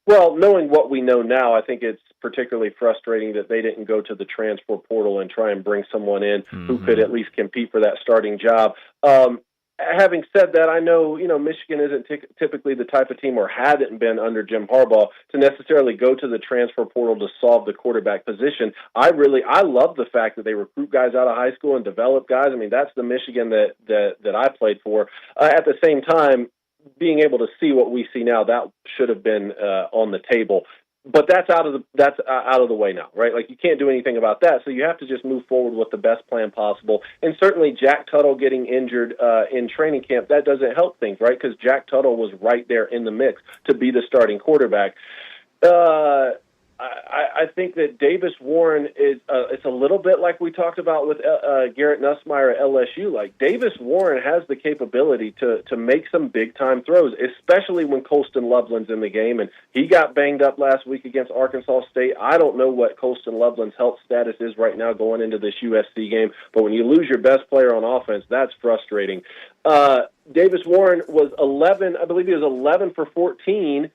Well, knowing what we know now, I think it's particularly frustrating that they didn't go to the transfer portal and try and bring someone in who could at least compete for that starting job. Having said that, I know, Michigan isn't typically the type of team, or hadn't been under Jim Harbaugh, to necessarily go to the transfer portal to solve the quarterback position. I love the fact that they recruit guys out of high school and develop guys. I mean, that's the Michigan that I played for. At the same time, being able to see what we see now, that should have been on the table. But that's out of the way now, right? Like, you can't do anything about that, so you have to just move forward with the best plan possible. And certainly Jack Tuttle getting injured in training camp, that doesn't help things, right? Because Jack Tuttle was right there in the mix to be the starting quarterback. I think that Davis Warren is it's a little bit like we talked about with Garrett Nussmeier at LSU. Like, Davis Warren has the capability to make some big-time throws, especially when Colston Loveland's in the game, and he got banged up last week against Arkansas State. I don't know what Colston Loveland's health status is right now going into this USC game, but when you lose your best player on offense, that's frustrating. Davis Warren was 11 for 14,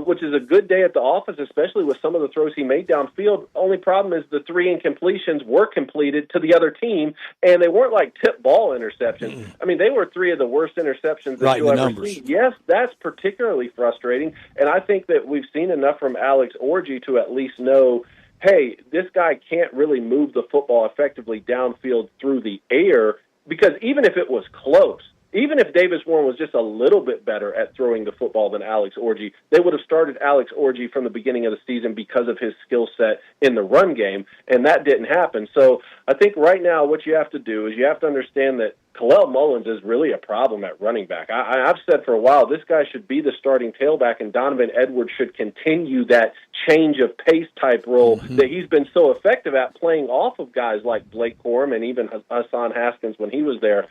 which is a good day at the office, especially with some of the throws he made downfield. Only problem is the 3 incompletions were completed to the other team, and they weren't like tip ball interceptions. I mean, they were 3 of the worst interceptions that you'll ever see. Yes, that's particularly frustrating, and I think that we've seen enough from Alex Orji to at least know, hey, this guy can't really move the football effectively downfield through the air, because even if it was close, even if Davis Warren was just a little bit better at throwing the football than Alex Orji, they would have started Alex Orji from the beginning of the season because of his skill set in the run game, and that didn't happen. So I think right now what you have to do is you have to understand that Kalel Mullins is really a problem at running back. I've said for a while this guy should be the starting tailback, and Donovan Edwards should continue that change of pace type role that he's been so effective at, playing off of guys like Blake Corum and even Hassan Haskins when he was there.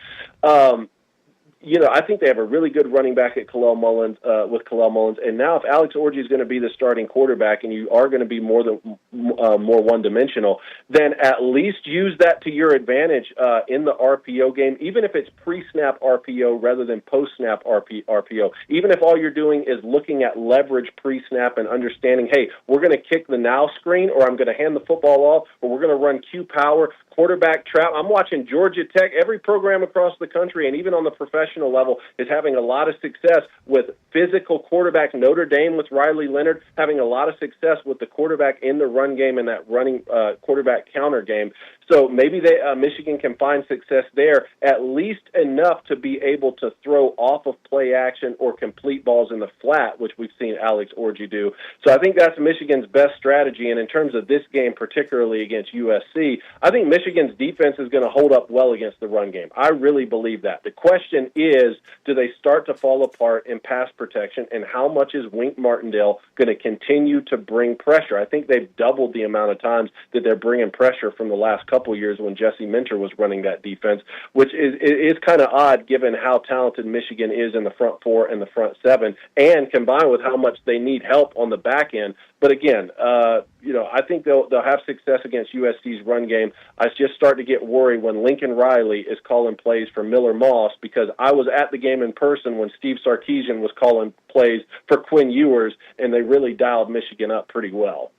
I think they have a really good running back at Kalel Mullins, and now if Alex Orji is going to be the starting quarterback, and you are going to be more one-dimensional, then at least use that to your advantage in the RPO game, even if it's pre-snap RPO rather than post-snap RPO. Even if all you're doing is looking at leverage pre-snap and understanding, hey, we're going to kick the now screen, or I'm going to hand the football off, or we're going to run Q power, quarterback trap. I'm watching Georgia Tech. Every program across the country, and even on the professional level, is having a lot of success with physical quarterback. Notre Dame with Riley Leonard having a lot of success with the quarterback in the run game and that running quarterback counter game. So maybe Michigan can find success there, at least enough to be able to throw off of play action or complete balls in the flat, which we've seen Alex Orji do. So I think that's Michigan's best strategy. And in terms of this game, particularly against USC, I think Michigan Michigan's defense is going to hold up well against the run game. I really believe that. The question is, do they start to fall apart in pass protection, and how much is Wink Martindale going to continue to bring pressure? I think they've doubled the amount of times that they're bringing pressure from the last couple years when Jesse Minter was running that defense, which is kind of odd given how talented Michigan is in the front four and the front seven, and combined with how much they need help on the back end. But again, I think they'll have success against USC's run game. I just start to get worried when Lincoln Riley is calling plays for Miller Moss, because I was at the game in person when Steve Sarkisian was calling plays for Quinn Ewers, and they really dialed Michigan up pretty well.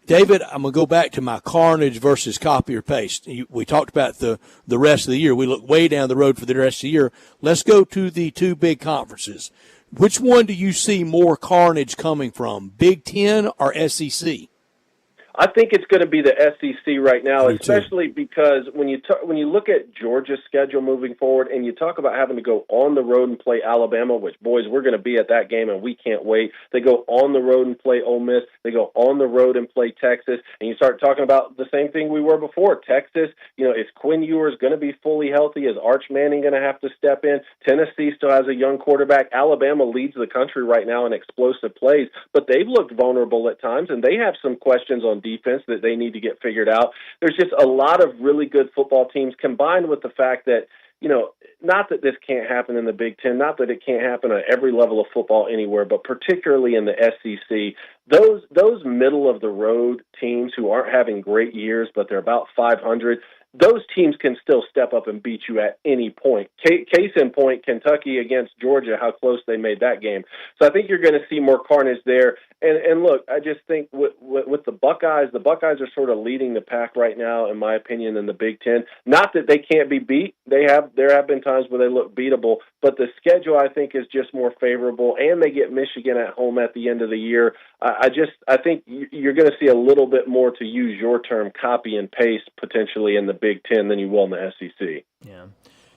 David, I'm going to go back to my carnage versus copy or paste. We talked about the rest of the year. We look way down the road for the rest of the year. Let's go to the two big conferences. Which one do you see more carnage coming from, Big Ten or SEC? I think it's going to be the SEC right now, especially because when you look at Georgia's schedule moving forward, and you talk about having to go on the road and play Alabama, which, boys, we're going to be at that game and we can't wait. They go on the road and play Ole Miss. They go on the road and play Texas. And you start talking about the same thing we were before. Texas, is Quinn Ewers going to be fully healthy? Is Arch Manning going to have to step in? Tennessee still has a young quarterback. Alabama leads the country right now in explosive plays, but they've looked vulnerable at times, and they have some questions on defense that they need to get figured out. There's just a lot of really good football teams, combined with the fact that, not that this can't happen in the Big Ten, not that it can't happen at every level of football anywhere, but particularly in the SEC, those middle of the road teams who aren't having great years, but they're about 500, those teams can still step up and beat you at any point. Case in point, Kentucky against Georgia, how close they made that game. So I think you're going to see more carnage there. And look, I just think with the Buckeyes are sort of leading the pack right now, in my opinion, in the Big Ten. Not that they can't be beat. There have been times where they look beatable, but the schedule, I think, is just more favorable, and they get Michigan at home at the end of the year. I think you're going to see a little bit more, to use your term, copy and paste potentially in the Big Ten than you will in the SEC. Yeah.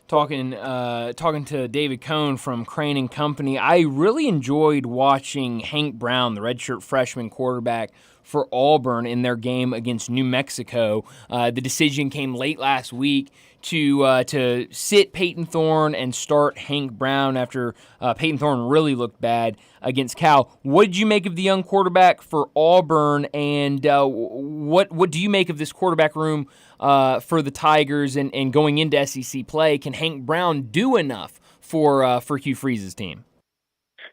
Talking to David Cohn from Crane and Company, I really enjoyed watching Hank Brown, the redshirt freshman quarterback for Auburn, in their game against New Mexico. The decision came late last week to sit Peyton Thorne and start Hank Brown after Peyton Thorne really looked bad against Cal. What did you make of the young quarterback for Auburn, and what do you make of this quarterback room for the Tigers and going into SEC play? Can Hank Brown do enough for Hugh Freeze's team?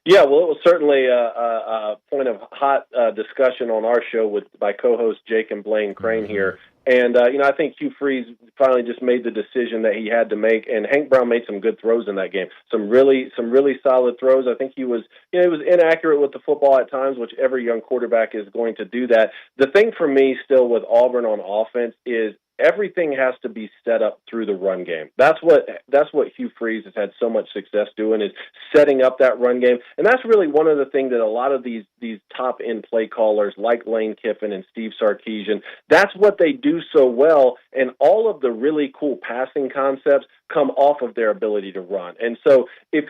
Yeah, well, it was certainly a point of hot discussion on our show with my co-hosts Jake and Blaine Crane here. And, I think Hugh Freeze finally just made the decision that he had to make, and Hank Brown made some good throws in that game. Some really solid throws. I think he was inaccurate with the football at times, which every young quarterback is going to do that. The thing for me still with Auburn on offense is everything has to be set up through the run game. That's what Hugh Freeze has had so much success doing, is setting up that run game. And that's really one of the things that a lot of these top end play callers like Lane Kiffin and Steve Sarkisian, that's what they do so well. And all of the really cool passing concepts come off of their ability to run. And so if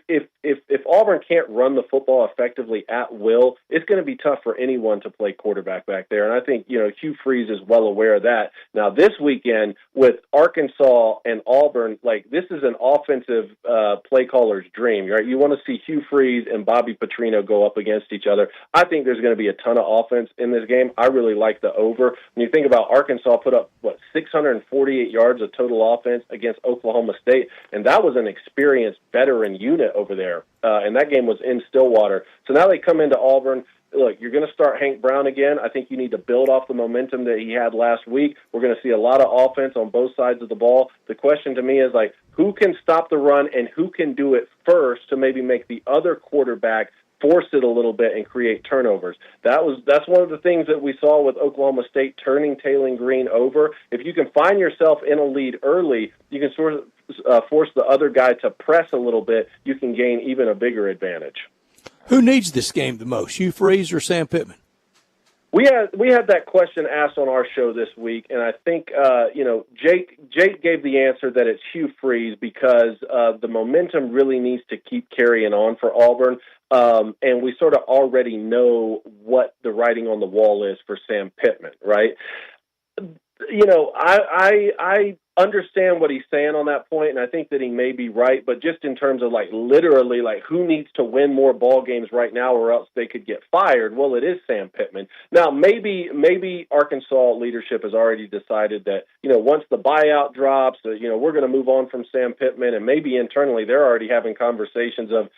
Auburn can't run the football effectively at will, it's going to be tough for anyone to play quarterback back there. And I think, Hugh Freeze is well aware of that. Now, this weekend with Arkansas and Auburn, this is an offensive play caller's dream, right? You want to see Hugh Freeze and Bobby Petrino go up against each other. I think there's going to be a ton of offense in this game. I really like the over. When you think about Arkansas put up, 648 yards of total offense against Oklahoma State, and that was an experienced veteran unit over there, and that game was in Stillwater. So now they come into Auburn. Look, you're going to start Hank Brown again. I think you need to build off the momentum that he had last week. We're going to see a lot of offense on both sides of the ball. The question to me is, who can stop the run and who can do it first to maybe make the other quarterback force it a little bit and create turnovers. That's one of the things that we saw with Oklahoma State turning Taylor Green over. If you can find yourself in a lead early, you can sort of force the other guy to press a little bit. You can gain even a bigger advantage. Who needs this game the most, Hugh Freeze or Sam Pittman? We had that question asked on our show this week, and I think Jake gave the answer that it's Hugh Freeze because the momentum really needs to keep carrying on for Auburn, and we sort of already know what the writing on the wall is for Sam Pittman, right? I understand what he's saying on that point, and I think that he may be right. But just in terms of literally, who needs to win more ball games right now, or else they could get fired? Well, it is Sam Pittman. Now, maybe Arkansas leadership has already decided that once the buyout drops, we're going to move on from Sam Pittman, and maybe internally they're already having conversations of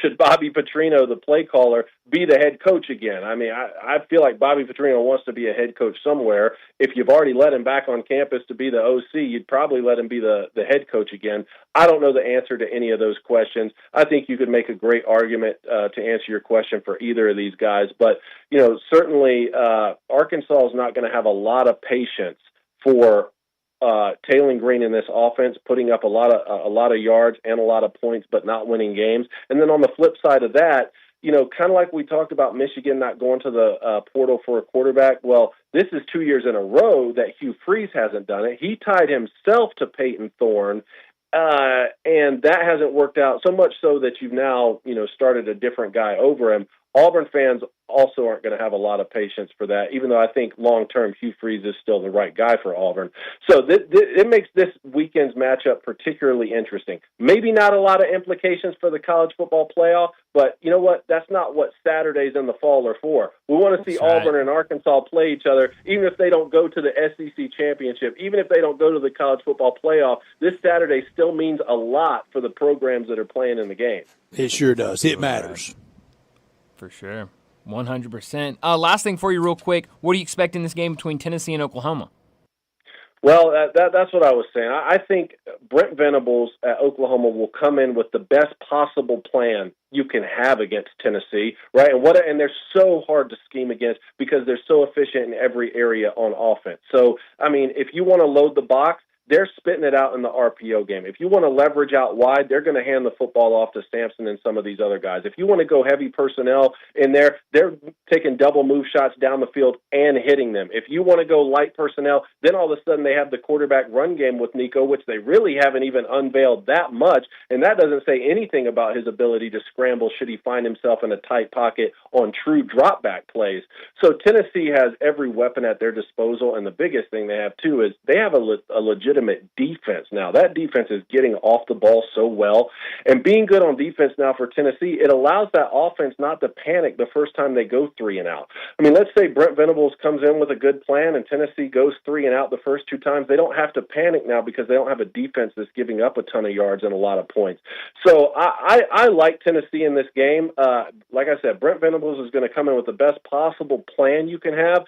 should Bobby Petrino, the play caller, be the head coach again? I mean, I feel like Bobby Petrino wants to be a head coach somewhere. If you've already let him back on campus to be the OC, you'd probably let him be the head coach again. I don't know the answer to any of those questions. I think you could make a great argument to answer your question for either of these guys. But, certainly Arkansas is not going to have a lot of patience for Taylen Green in this offense, putting up a lot of yards and a lot of points, but not winning games. And then on the flip side of that, kind of like we talked about Michigan not going to the portal for a quarterback. Well, this is 2 years in a row that Hugh Freeze hasn't done it. He tied himself to Peyton Thorne, and that hasn't worked out, so much so that you've now, started a different guy over him. Auburn fans also aren't going to have a lot of patience for that, even though I think long-term Hugh Freeze is still the right guy for Auburn. So it makes this weekend's matchup particularly interesting. Maybe not a lot of implications for the college football playoff, but you know what? That's not what Saturdays in the fall are for. We want to see Auburn and Arkansas play each other, even if they don't go to the SEC championship, even if they don't go to the college football playoff. This Saturday still means a lot for the programs that are playing in the game. It sure does. It matters. For sure. 100%. Last thing for you real quick. What do you expect in this game between Tennessee and Oklahoma? Well, that's what I was saying. I think Brent Venables at Oklahoma will come in with the best possible plan you can have against Tennessee, right? And they're so hard to scheme against because they're so efficient in every area on offense. So, I mean, if you want to load the box, they're spitting it out in the RPO game. If you want to leverage out wide, they're going to hand the football off to Sampson and some of these other guys. If you want to go heavy personnel in there, they're taking double move shots down the field and hitting them. If you want to go light personnel, then all of a sudden they have the quarterback run game with Nico, which they really haven't even unveiled that much, and that doesn't say anything about his ability to scramble should he find himself in a tight pocket on true drop back plays. So Tennessee has every weapon at their disposal, and the biggest thing they have, too, is they have a legitimate defense now. That defense is getting off the ball so well, and being good on defense now for Tennessee, it allows that offense not to panic the first time they go 3 and out. I mean, let's say Brent Venables comes in with a good plan and Tennessee goes 3 and out the first 2 times. They don't have to panic now because they don't have a defense that's giving up a ton of yards and a lot of points. So I like Tennessee in this game. Like I said, Brent Venables is going to come in with the best possible plan you can have.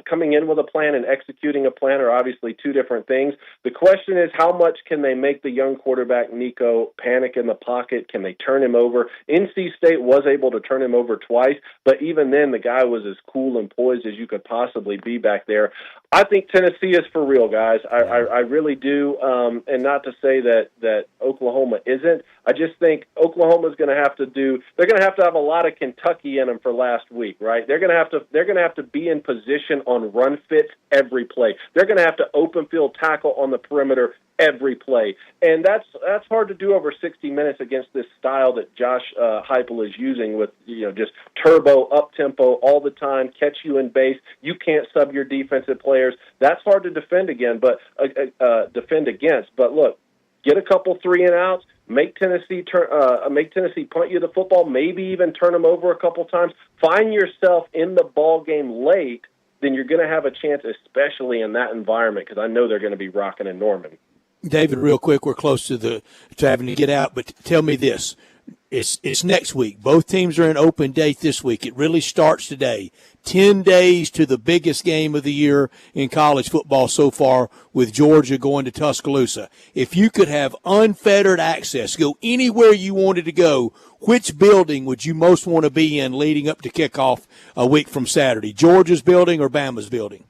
Coming in with a plan and executing a plan are obviously 2 different things. The question is, how much can they make the young quarterback Nico panic in the pocket? Can they turn him over? NC State was able to turn him over twice, but even then the guy was as cool and poised as you could possibly be back there. I think Tennessee is for real, guys. I really do, and not to say that Oklahoma isn't. I just think Oklahoma's going to have to they're going to have a lot of Kentucky in them for last week, right? They're going to have to be in position on run fits every play. They're going to have to open field tackle on the perimeter every play. And that's hard to do over 60 minutes against this style that Josh Heupel is using with, just turbo, up-tempo all the time, catch you in base. You can't sub your defensive players. That's hard to defend against. But look, get a couple 3 and outs, make Tennessee punt you the football, maybe even turn them over a couple times. Find yourself in the ball game late, then you're going to have a chance, especially in that environment, because I know they're going to be rocking in Norman. David, real quick, we're close to having to get out, but tell me this. It's next week. Both teams are in open date this week. It really starts today. 10 days to the biggest game of the year in college football so far, with Georgia going to Tuscaloosa. If you could have unfettered access, go anywhere you wanted to go, which building would you most want to be in leading up to kickoff a week from Saturday? Georgia's building or Bama's building?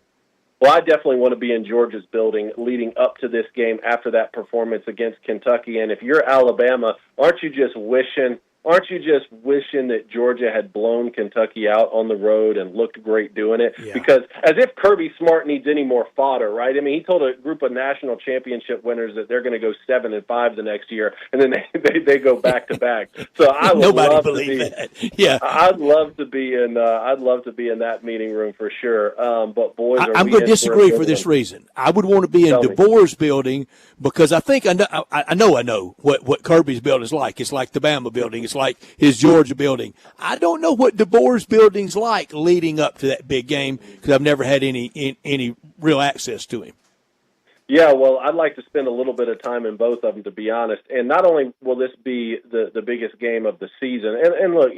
Well, I definitely want to be in Georgia's building leading up to this game after that performance against Kentucky. And if you're Alabama, aren't you just wishing aren't you just wishing that Georgia had blown Kentucky out on the road and looked great doing it? Yeah. Because as if Kirby Smart needs any more fodder, right? I mean, he told a group of national championship winners that they're going to go 7-5 the next year, and then they go back to back. So I would Nobody love to believe be. that. Yeah. I'd love to be in. I'd love to be in that meeting room for sure. But boys, I'm going to disagree for this reason. I would want to be in Tell me. DeBoer's building because I think I know what Kirby's building is like. It's like the Bama building. It's like his Georgia building. I don't know what DeBoer's building's like leading up to that big game because I've never had any real access to him. Yeah, well, I'd like to spend a little bit of time in both of them, to be honest. And not only will this be the biggest game of the season, and look,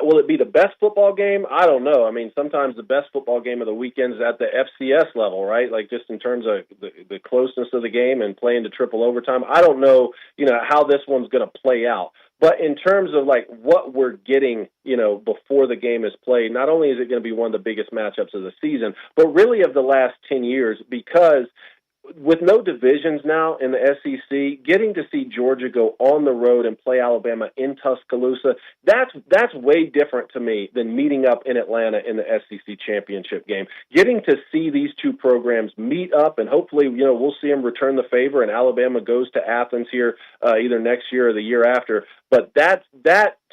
will it be the best football game? I don't know. I mean, sometimes the best football game of the weekend is at the FCS level, right? Like just in terms of the closeness of the game and playing to triple overtime. I don't know, how this one's going to play out. But in terms of like what we're getting, before the game is played, not only is it going to be one of the biggest matchups of the season, but really of the last 10 years, because with no divisions now in the SEC, getting to see Georgia go on the road and play Alabama in Tuscaloosa, that's way different to me than meeting up in Atlanta in the SEC championship game. Getting to see these two programs meet up, and hopefully, we'll see them return the favor, and Alabama goes to Athens here either next year or the year after. But that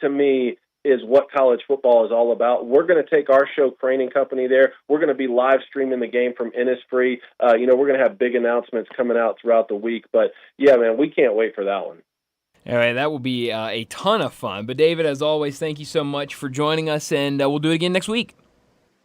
to me is what college football is all about. We're going to take our show, Crane & Company, there. We're going to be live streaming the game from Innisfree. We're going to have big announcements coming out throughout the week. But, yeah, man, we can't wait for that one. All right, that will be a ton of fun. But, David, as always, thank you so much for joining us, and we'll do it again next week.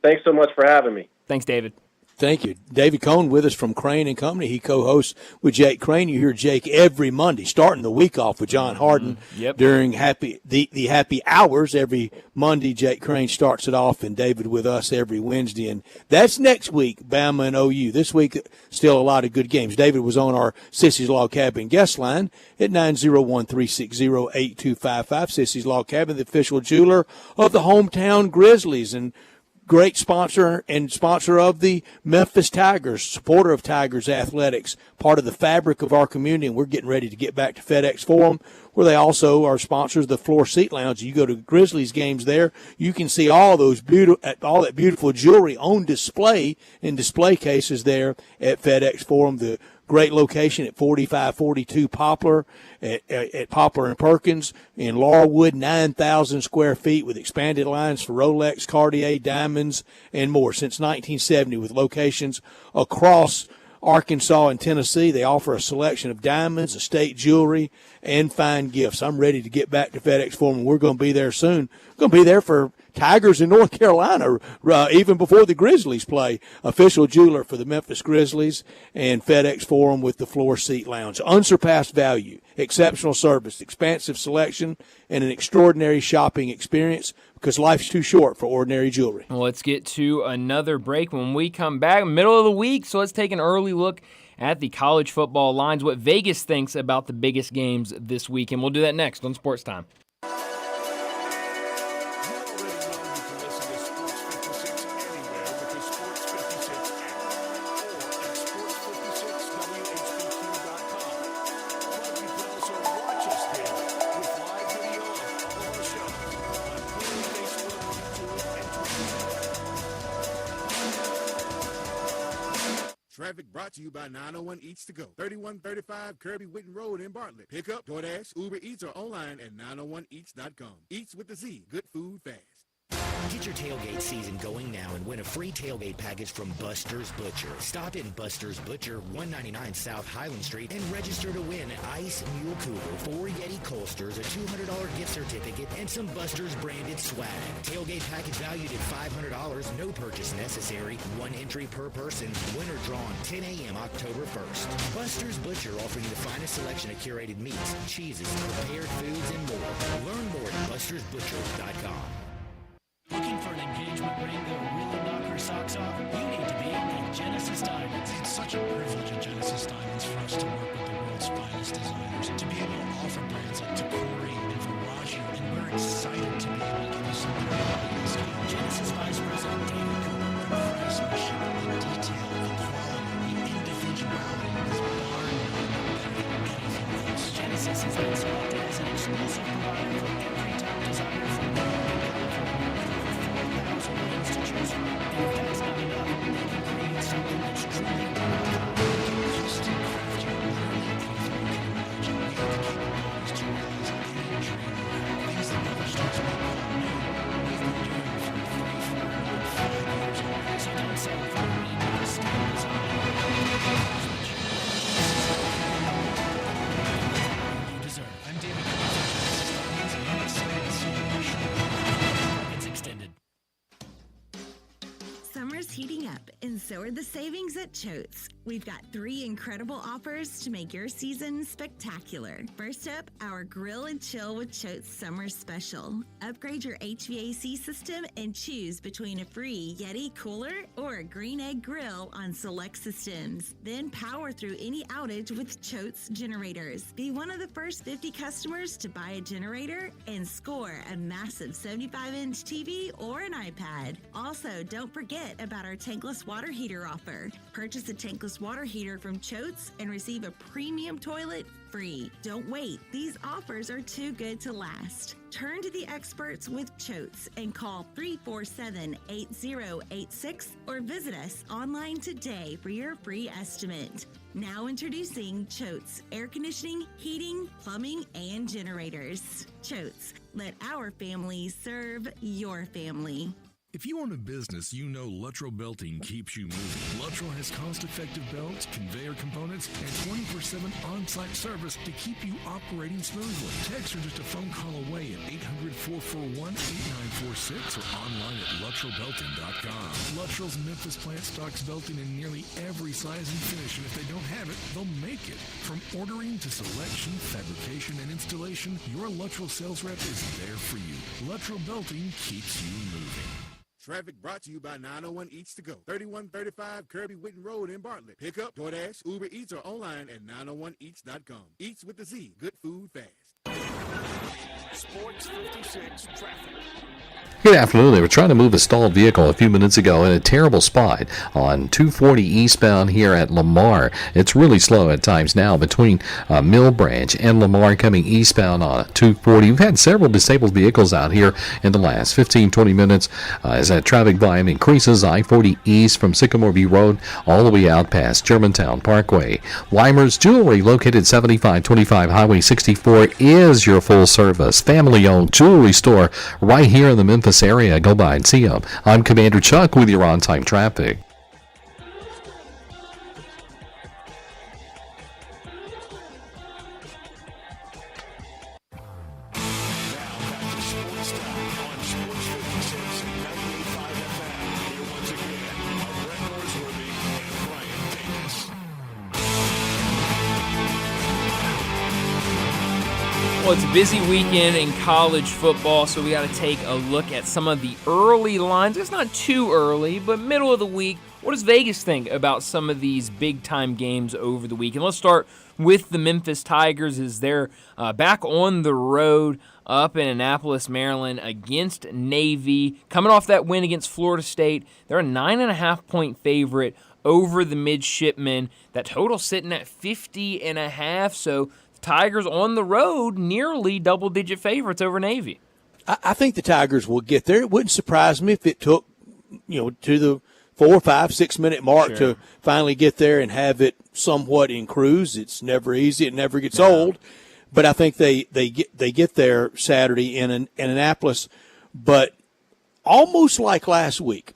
Thanks so much for having me. Thanks, David. Thank you. David Cohn with us from Crane & Company. He co-hosts with Jake Crane. You hear Jake every Monday, starting the week off with John Harden during the happy hours. Every Monday, Jake Crane starts it off, and David with us every Wednesday. And that's next week, Bama and OU. This week, still a lot of good games. David was on our Sissy's Log Cabin guest line at 901-360-8255. Sissy's Log Cabin, the official jeweler of the hometown Grizzlies. And great sponsor of the Memphis Tigers, supporter of Tigers athletics, part of the fabric of our community, and we're getting ready to get back to FedEx Forum, where they also are sponsors of the Floor Seat Lounge. You go to Grizzlies games there, you can see all that beautiful jewelry on display in display cases there at FedEx Forum. The great location at 4542 Poplar at Poplar and Perkins in Laurelwood, 9,000 square feet with expanded lines for Rolex, Cartier, diamonds, and more. Since 1970, with locations across Arkansas and Tennessee, they offer a selection of diamonds, estate jewelry, and fine gifts. I'm ready to get back to FedEx Forum, and we're going to be there soon. We're going to be there for Tigers in North Carolina, even before the Grizzlies play. Official jeweler for the Memphis Grizzlies and FedEx Forum with the Floor Seat Lounge. Unsurpassed value, exceptional service, expansive selection, and an extraordinary shopping experience, because life's too short for ordinary jewelry. Well, let's get to another break when we come back. Middle of the week, so let's take an early look at the college football lines, what Vegas thinks about the biggest games this week, and we'll do that next on Sports Time. Traffic brought to you by 901 Eats to Go, 3135 Kirby Whitten Road in Bartlett. Pick up, DoorDash, Uber Eats, or online at 901eats.com. Eats with a Z. Good food fast. Get your tailgate season going now and win a free tailgate package from Buster's Butcher. Stop in Buster's Butcher, 199 South Highland Street, and register to win an Ice Mule Cooler, 4 Yeti coasters, a $200 gift certificate, and some Buster's branded swag. Tailgate package valued at $500, no purchase necessary, 1 entry per person. Winner drawn 10 a.m. October 1st. Buster's Butcher offering the finest selection of curated meats, cheeses, prepared foods, and more. Learn more at bustersbutcher.com. Looking for an engagement ring that will really knock her socks off? You need to be at Genesis Diamonds. It's such a privilege at Genesis Diamonds for us to work with the world's finest designers, to be able to offer brands like Tacori and Verragio, and we're excited to be able to give you some incredible discount. Genesis Vice President David Cooper, the craftsmanship, the detail, the quality, the individuality is bar none better than anything else. Genesis has been selected as an exclusive provider for every type Summer's heating up, and so are the savings at Choate's. We've got 3 incredible offers to make your season spectacular. First up, our Grill and Chill with Choate's Summer Special. Upgrade your HVAC system and choose between a free Yeti cooler or a Green Egg grill on select systems. Then power through any outage with Choate's generators. Be one of the first 50 customers to buy a generator and score a massive 75-inch TV or an iPad. Also, don't forget about our tankless water heater offer. Purchase a tankless water heater from Choate's and receive a premium toilet free. Don't wait. These offers are too good to last. Turn to the experts with Choate's and call 347-8086 or visit us online today for your free estimate. Now introducing Choate's Air Conditioning, Heating, Plumbing, and Generators. Choate's, let our family serve your family. If you own a business, you know Luttrell Belting keeps you moving. Luttrell has cost-effective belts, conveyor components, and 24/7 on-site service to keep you operating smoothly. Text are just a phone call away at 800-441-8946 or online at LuttrellBelting.com. Luttrell's Memphis plant stocks belting in nearly every size and finish, and if they don't have it, they'll make it. From ordering to selection, fabrication, and installation, your Luttrell sales rep is there for you. Luttrell Belting keeps you moving. Traffic brought to you by 901 Eats to Go, 3135 Kirby Whitten Road in Bartlett. Pick up, DoorDash, Uber Eats, or online at 901eats.com. Eats with the Z. Good food fast. Sports 56 traffic. Good afternoon. They were trying to move a stalled vehicle a few minutes ago in a terrible spot on 240 eastbound here at Lamar. It's really slow at times now between Mill Branch and Lamar coming eastbound on 240. We've had several disabled vehicles out here in the last 15-20 minutes as that traffic volume increases. I-40 east from Sycamore View Road all the way out past Germantown Parkway. Weimer's Jewelry, located 7525 Highway 64, is your full-service, family-owned jewelry store right here in the Memphis area. Go by and see them. I'm Commander Chuck with your on-time traffic. Well, it's a busy weekend in college football, so we got to take a look at some of the early lines. It's not too early, but middle of the week. What does Vegas think about some of these big-time games over the weekend? Let's start with the Memphis Tigers as they're back on the road up in Annapolis, Maryland against Navy. Coming off that win against Florida State, they're a 9.5-point favorite over the Midshipmen. That total sitting at 50.5, so Tigers on the road, nearly double-digit favorites over Navy. I think the Tigers will get there. It wouldn't surprise me if it took, to the 4, 5, 6 minute mark to finally get there and have it somewhat in cruise. It's never easy. It never gets old. But I think they get there Saturday in Annapolis. But almost like last week,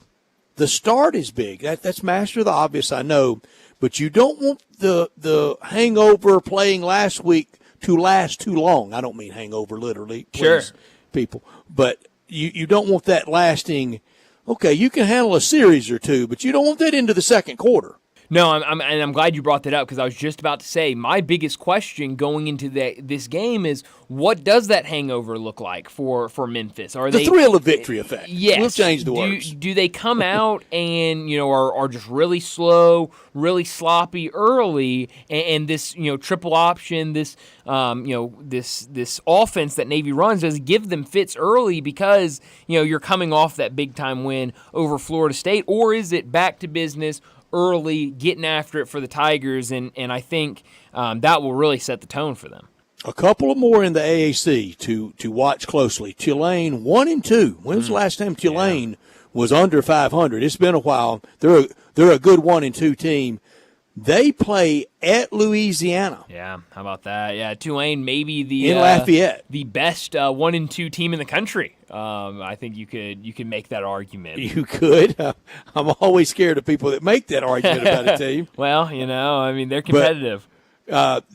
the start is big. That's master of the obvious, I know. But you don't want the hangover playing last week to last too long. I don't mean hangover literally, please, people. But you don't want that lasting. Okay, you can handle a series or two, but you don't want that into the second quarter. No, I'm glad you brought that up because I was just about to say my biggest question going into this game is what does that hangover look like for Memphis? Are the thrill of victory effect? Yes. We'll change the words. Do they come out and are just really slow, really sloppy early, and this triple option, this this offense that Navy runs does give them fits early because you're coming off that big time win over Florida State, or is it back to business early, getting after it for the Tigers, and I think that will really set the tone for them. A couple of more in the AAC to watch closely. Tulane 1-2. When was the last time Tulane was under 500? It's been a while. They're a good 1-2 team. They play at Louisiana. Yeah, how about that? Yeah, Tulane maybe in Lafayette, the best 1-2 team in the country. I think you could make that argument. You could. I'm always scared of people that make that argument about a team. Well, they're competitive. But,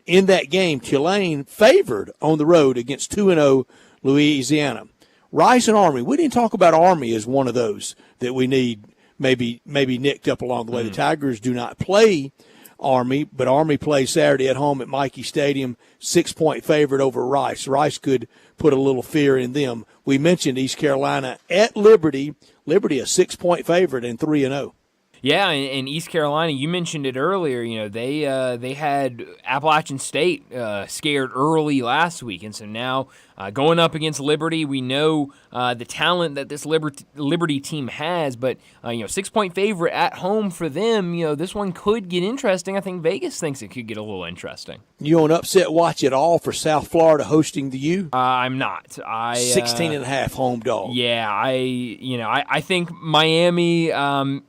in that game, Tulane favored on the road against 2-0 Louisiana. Rice and Army. We didn't talk about Army as one of those that we need maybe nicked up along the way. The Tigers do not play Army, but Army plays Saturday at home at Mikey Stadium, 6-point favorite over Rice. Rice could put a little fear in them. We mentioned East Carolina at Liberty. Liberty a 6-point favorite and 3-0. Yeah, and East Carolina, you mentioned it earlier. You know, they had Appalachian State scared early last week, and so now going up against Liberty, we know the talent that this Liberty team has. But 6-point favorite at home for them. You know, this one could get interesting. I think Vegas thinks it could get a little interesting. You on upset watch at all for South Florida hosting the U? I'm not. 16.5 home dog. Yeah, I think Miami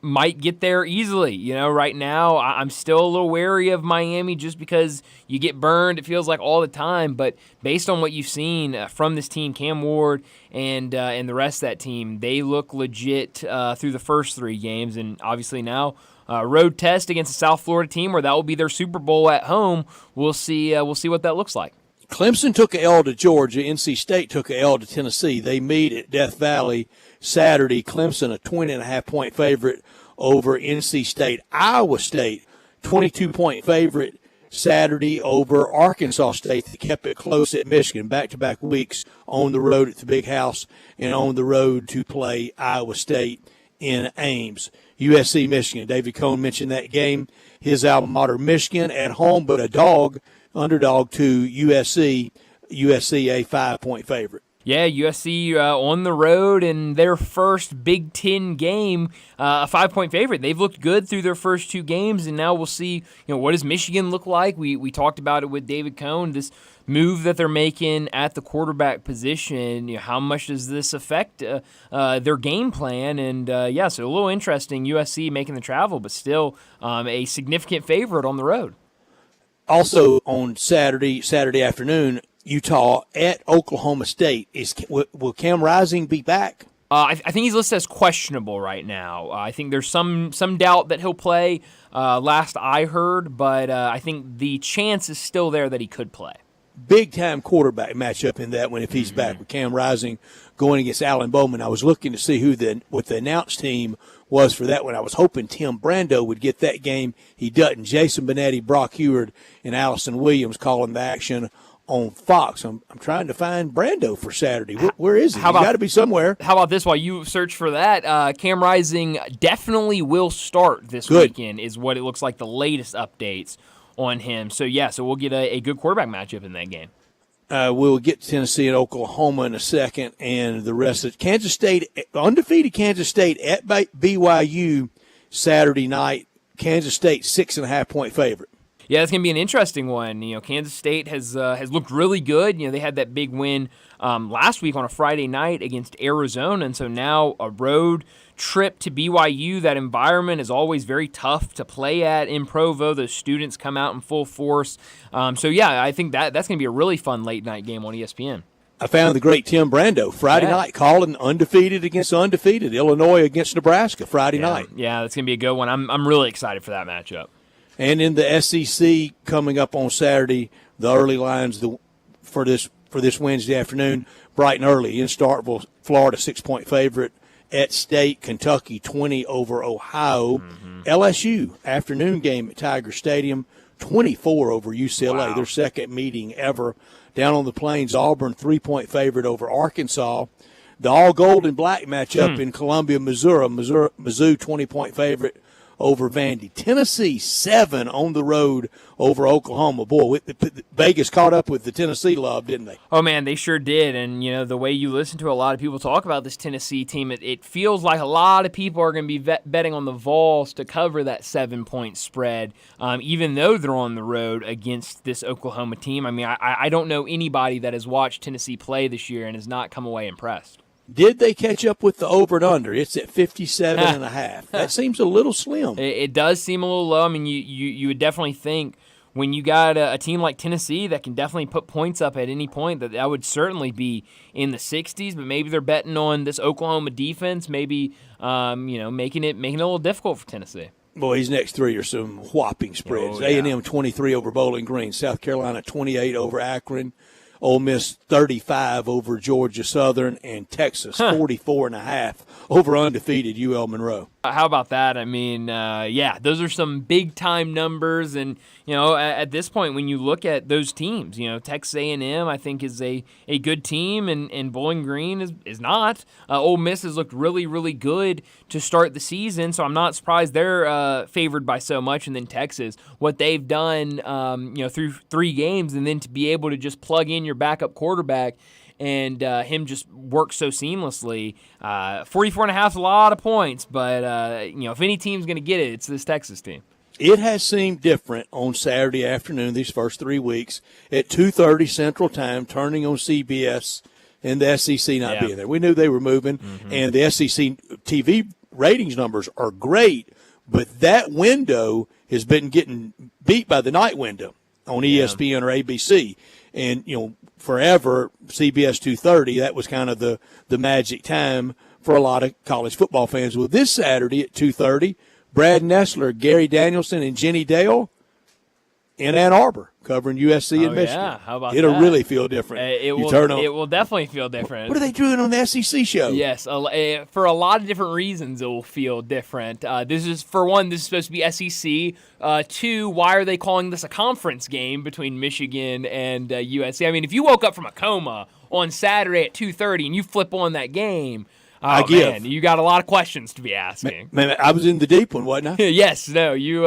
might get there easily. You know, right now I'm still a little wary of Miami just because you get burned, it feels like, all the time. But based on what you've seen from this team, Cam Ward and the rest of that team, they look legit through the first 3 games. And obviously now road test against a South Florida team where that will be their Super Bowl at home. We'll see what that looks like. Clemson took an L to Georgia. NC State took an L to Tennessee. They meet at Death Valley Saturday. Clemson a 20.5-point favorite over NC State. Iowa State 22-point favorite Saturday over Arkansas State. They kept it close at Michigan. Back-to-back weeks on the road at the Big House and on the road to play Iowa State in Ames. USC Michigan. David Cohn mentioned that game. His alma mater, Michigan, at home, but underdog to USC. USC a 5-point favorite. Yeah, USC on the road in their first Big Ten game, a 5-point favorite. They've looked good through their first 2 games, and now we'll see. What does Michigan look like? We talked about it with David Cohn. This move that they're making at the quarterback position. How much does this affect their game plan? And so a little interesting. USC making the travel, but still a significant favorite on the road. Also on Saturday afternoon, Utah at Oklahoma State. Will Cam Rising be back? I think he's listed as questionable right now. I think there's some doubt that he'll play, last I heard, but I think the chance is still there that he could play. Big-time quarterback matchup in that one if he's back, with Cam Rising going against Alan Bowman. I was looking to see what the announced team was for that one. I was hoping Tim Brando would get that game. He doesn't. Jason Benetti, Brock Heward, and Allison Williams calling the action on Fox. I'm trying to find Brando for Saturday. Where is he? He's got to be somewhere. How about this? While you search for that, Cam Rising definitely will start this weekend, is what it looks like, the latest updates on him. So we'll get a good quarterback matchup in that game. We'll get to Tennessee and Oklahoma in a second, and the rest of Kansas State, undefeated Kansas State at BYU Saturday night. Kansas State 6.5-point favorite. Yeah, it's going to be an interesting one. Kansas State has looked really good. They had that big win last week on a Friday night against Arizona, and so now a road trip to BYU. That environment is always very tough to play at in Provo. The students come out in full force. I think that's going to be a really fun late-night game on ESPN. I found the great Tim Brando Friday night calling undefeated against undefeated, Illinois against Nebraska Friday night. Yeah, that's going to be a good one. I'm really excited for that matchup. And in the SEC coming up on Saturday, the early lines for this Wednesday afternoon, bright and early in Starkville, Florida, 6-point favorite at State, Kentucky 20 over Ohio. LSU afternoon game at Tiger Stadium, 24 over UCLA, their second meeting ever. Down on the Plains, Auburn 3-point favorite over Arkansas. The all gold and black matchup in Columbia, Missouri. Mizzou 20-point favorite over Vandy. Tennessee 7 on the road over Oklahoma. Boy, Vegas caught up with the Tennessee love, didn't they? Oh, man, they sure did. And, the way you listen to a lot of people talk about this Tennessee team, it feels like a lot of people are going to be betting on the Vols to cover that 7-point spread, even though they're on the road against this Oklahoma team. I mean, I don't know anybody that has watched Tennessee play this year and has not come away impressed. Did they catch up with the over and under? It's at 57.5. That seems a little slim. It does seem a little low. I mean, you would definitely think when you got a team like Tennessee that can definitely put points up at any point, that would certainly be in the 60s. But maybe they're betting on this Oklahoma defense, maybe making it a little difficult for Tennessee. Boy, these next 3 are some whopping spreads. A&M 23 over Bowling Green, South Carolina 28 over Akron. Ole Miss 35 over Georgia Southern, and Texas 44.5 over undefeated UL Monroe. How about that? I mean, yeah, those are some big-time numbers, and at this point, when you look at those teams, Texas A&M, I think, is a good team, and Bowling Green is not. Ole Miss has looked really, really good to start the season, so I'm not surprised they're favored by so much. And then Texas, what they've done, through 3 games, and then to be able to just plug in your backup quarterback and him just works so seamlessly. 44.5 is a lot of points, but if any team's going to get it, it's this Texas team. It has seemed different on Saturday afternoon these first 3 weeks at 2:30 Central Time, turning on CBS and the SEC not being there. We knew they were moving, and the SEC TV ratings numbers are great, but that window has been getting beat by the night window on ESPN or ABC. And, forever, CBS 2:30, that was kind of the magic time for a lot of college football fans. Well, this Saturday at 2:30, Brad Nessler, Gary Danielson, and Jenny Dale in Ann Arbor covering USC and Michigan. Yeah, how about It'll that? really feel different. It will definitely feel different. What are they doing on the SEC show? Yes, for a lot of different reasons, it will feel different. This is supposed to be SEC. 2, why are they calling this a conference game between Michigan and USC? I mean, if you woke up from a coma on Saturday at 2:30 and you flip on that game, man, you got a lot of questions to be asking. Man, I was in the deep one, wasn't I? Yes, no, you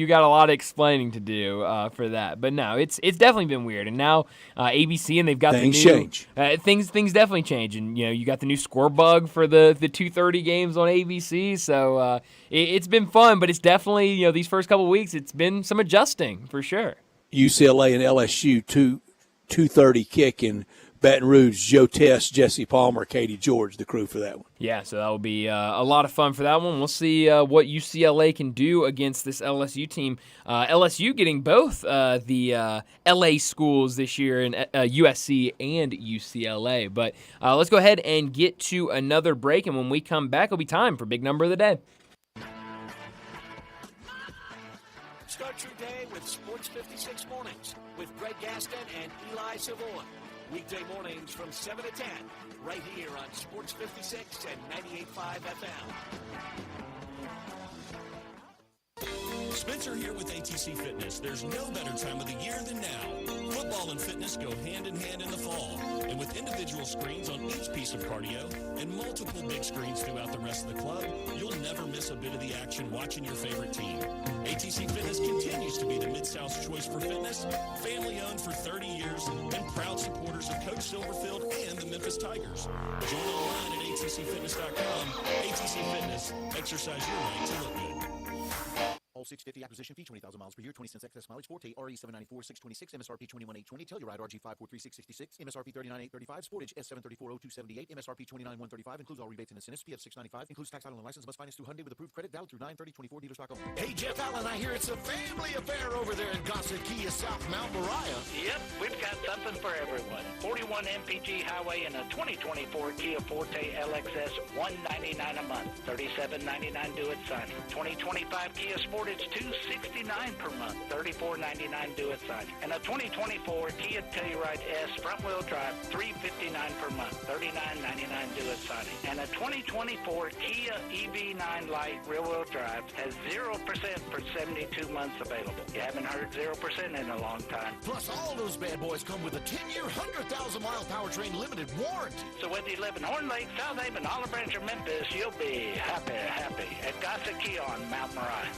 got a lot of explaining to do for that. But no, it's definitely been weird. And now ABC, and they've got things the new change. Things definitely change. And you got the new score bug for the 2:30 games on ABC. So it's been fun, but it's definitely these first couple of weeks it's been some adjusting for sure. UCLA and LSU 2:30 kick in Baton Rouge. Joe Tess, Jesse Palmer, Katie George, the crew for that one. Yeah, so that will be a lot of fun for that one. We'll see what UCLA can do against this LSU team. LSU getting both the LA schools this year, in USC and UCLA. But let's go ahead and get to another break, and when we come back, it'll be time for Big Number of the Day. Start your day with Sports 56 Mornings with Greg Gaston and Eli Savoy. Weekday mornings from 7 to 10, right here on Sports 56 and 98.5 FM. Spencer here with ATC Fitness. There's no better time of the year than now. Football and fitness go hand in hand in the fall. And with individual screens on each piece of cardio and multiple big screens throughout the rest of the club, you'll never miss a bit of the action watching your favorite team. ATC Fitness continues to be the Mid-South's choice for fitness, family-owned for 30 years, and proud supporters of Coach Silverfield and the Memphis Tigers. Join online at atcfitness.com. ATC Fitness. Exercise your right to look good. All 650 acquisition fee, 20,000 miles per year, 20 cents excess mileage, Forte, RE 794, 626, MSRP 21,820, Telluride RG 543,666, MSRP 39,835, Sportage S734,0278, MSRP 29,135, includes all rebates and incentives, PF 695, includes tax, title, and license, must finance through Hyundai with approved credit, valid through 9/30/24, dealers.com. Hey, Jeff Allen, I hear it's a family affair over there in Gossett Kia, South Mount Moriah. Yep, we've got something for everyone. 41 MPG Highway and a 2024 Kia Forte LXS, $199 a month, $37.99 due at signing. 2025 Kia Sportage, $269 per month, $34.99 due at signing. And a 2024 Kia Telluride S front-wheel drive, $359 per month, $39.99 due at signing. And a 2024 Kia EV9 Lite rear-wheel drive has 0% for 72 months available. You haven't heard 0% in a long time. Plus, all those bad boys come with a 10-year, 100,000-mile powertrain limited warranty. So whether you live in Horn Lake, South Haven, Olive Branch, or Memphis, you'll be happy at Gossett Kia on Mount Moriah.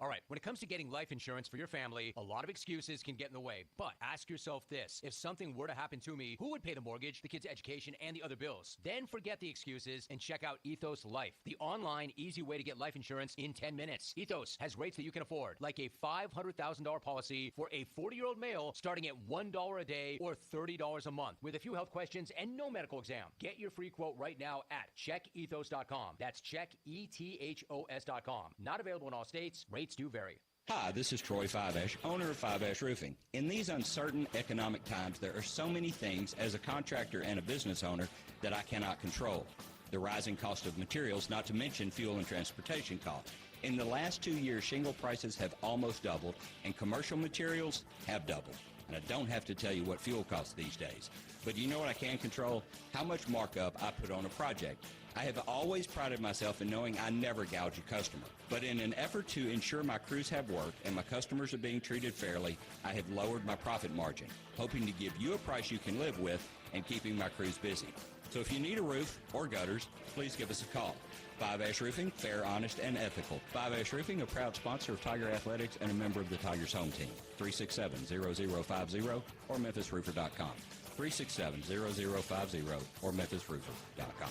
All right, when it comes to getting life insurance for your family, a lot of excuses can get in the way. But ask yourself this: if something were to happen to me, who would pay the mortgage, the kids' education, and the other bills? Then forget the excuses and check out Ethos Life, the online, easy way to get life insurance in 10 minutes. Ethos has rates that you can afford, like a $500,000 policy for a 40-year-old male starting at $1 a day or $30 a month, with a few health questions and no medical exam. Get your free quote right now at checkethos.com. That's checkethos.com. Not available in all states. Rates do vary. Hi, this is Troy Fiveash, owner of Fiveash Roofing. In these uncertain economic times, there are so many things as a contractor and a business owner that I cannot control. The rising cost of materials, not to mention fuel and transportation costs. In the last 2 years, shingle prices have almost doubled, and commercial materials have doubled. And I don't have to tell you what fuel costs these days. But you know what I can control? How much markup I put on a project. I have always prided myself in knowing I never gouge a customer. But in an effort to ensure my crews have work and my customers are being treated fairly, I have lowered my profit margin, hoping to give you a price you can live with and keeping my crews busy. So if you need a roof or gutters, please give us a call. 5 Roofing, fair, honest, and ethical. 5 Roofing, a proud sponsor of Tiger Athletics and a member of the Tigers home team. 367-0050 or memphisroofer.com. 367-0050 or memphisroofer.com.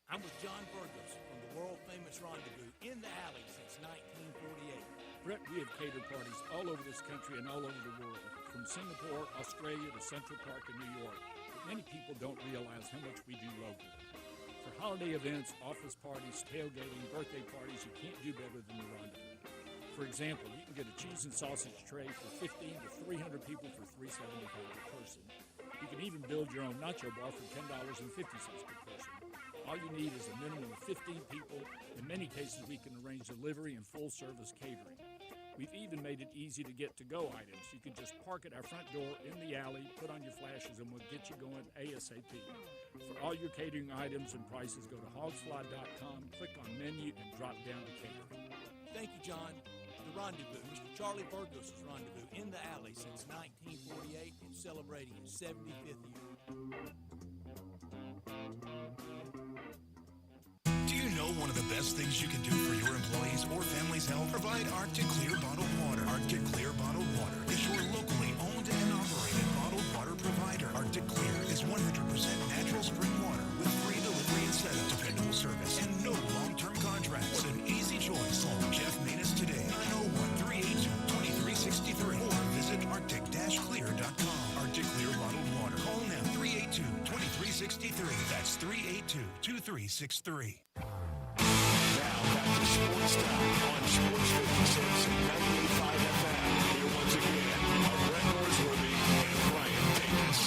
I'm with John Burgos from the world-famous Rendezvous in the Alley since 1948. Brett, we have catered parties all over this country and all over the world, from Singapore, Australia to Central Park in New York. But many people don't realize how much we do locally. For holiday events, office parties, tailgating, birthday parties, you can't do better than the Rendezvous. For example, you can get a cheese and sausage tray for 15 to 300 people for $3.75 per person. You can even build your own nacho bar for $10.50 per person. All you need is a minimum of 15 people. In many cases, we can arrange delivery and full-service catering. We've even made it easy to get to-go items. You can just park at our front door in the alley, put on your flashes, and we'll get you going ASAP. For all your catering items and prices, go to hogsfly.com, click on menu, and drop down to catering. Thank you, John. The Rendezvous, Mr. Charlie Burgos' Rendezvous in the Alley since 1948 and celebrating its 75th year. Do you know one of the best things you can do for your employees or family's health? Provide Arctic Clear bottled water. Arctic Clear bottled water is your locally owned and operated bottled water provider. Arctic Clear is 100% natural spring water with free delivery and setup, dependable service, and no long-term contracts. What an easy choice. Call Jeff Manus today, 901-382-2363, or visit arctic-clear.com. Arctic Clear bottled water. Call now, 382-2363. That's 382-2363. Now back to Sports Time on Sports 56 and 98.5 FM. Here once again are Brett Norsworthy and Brian Davis.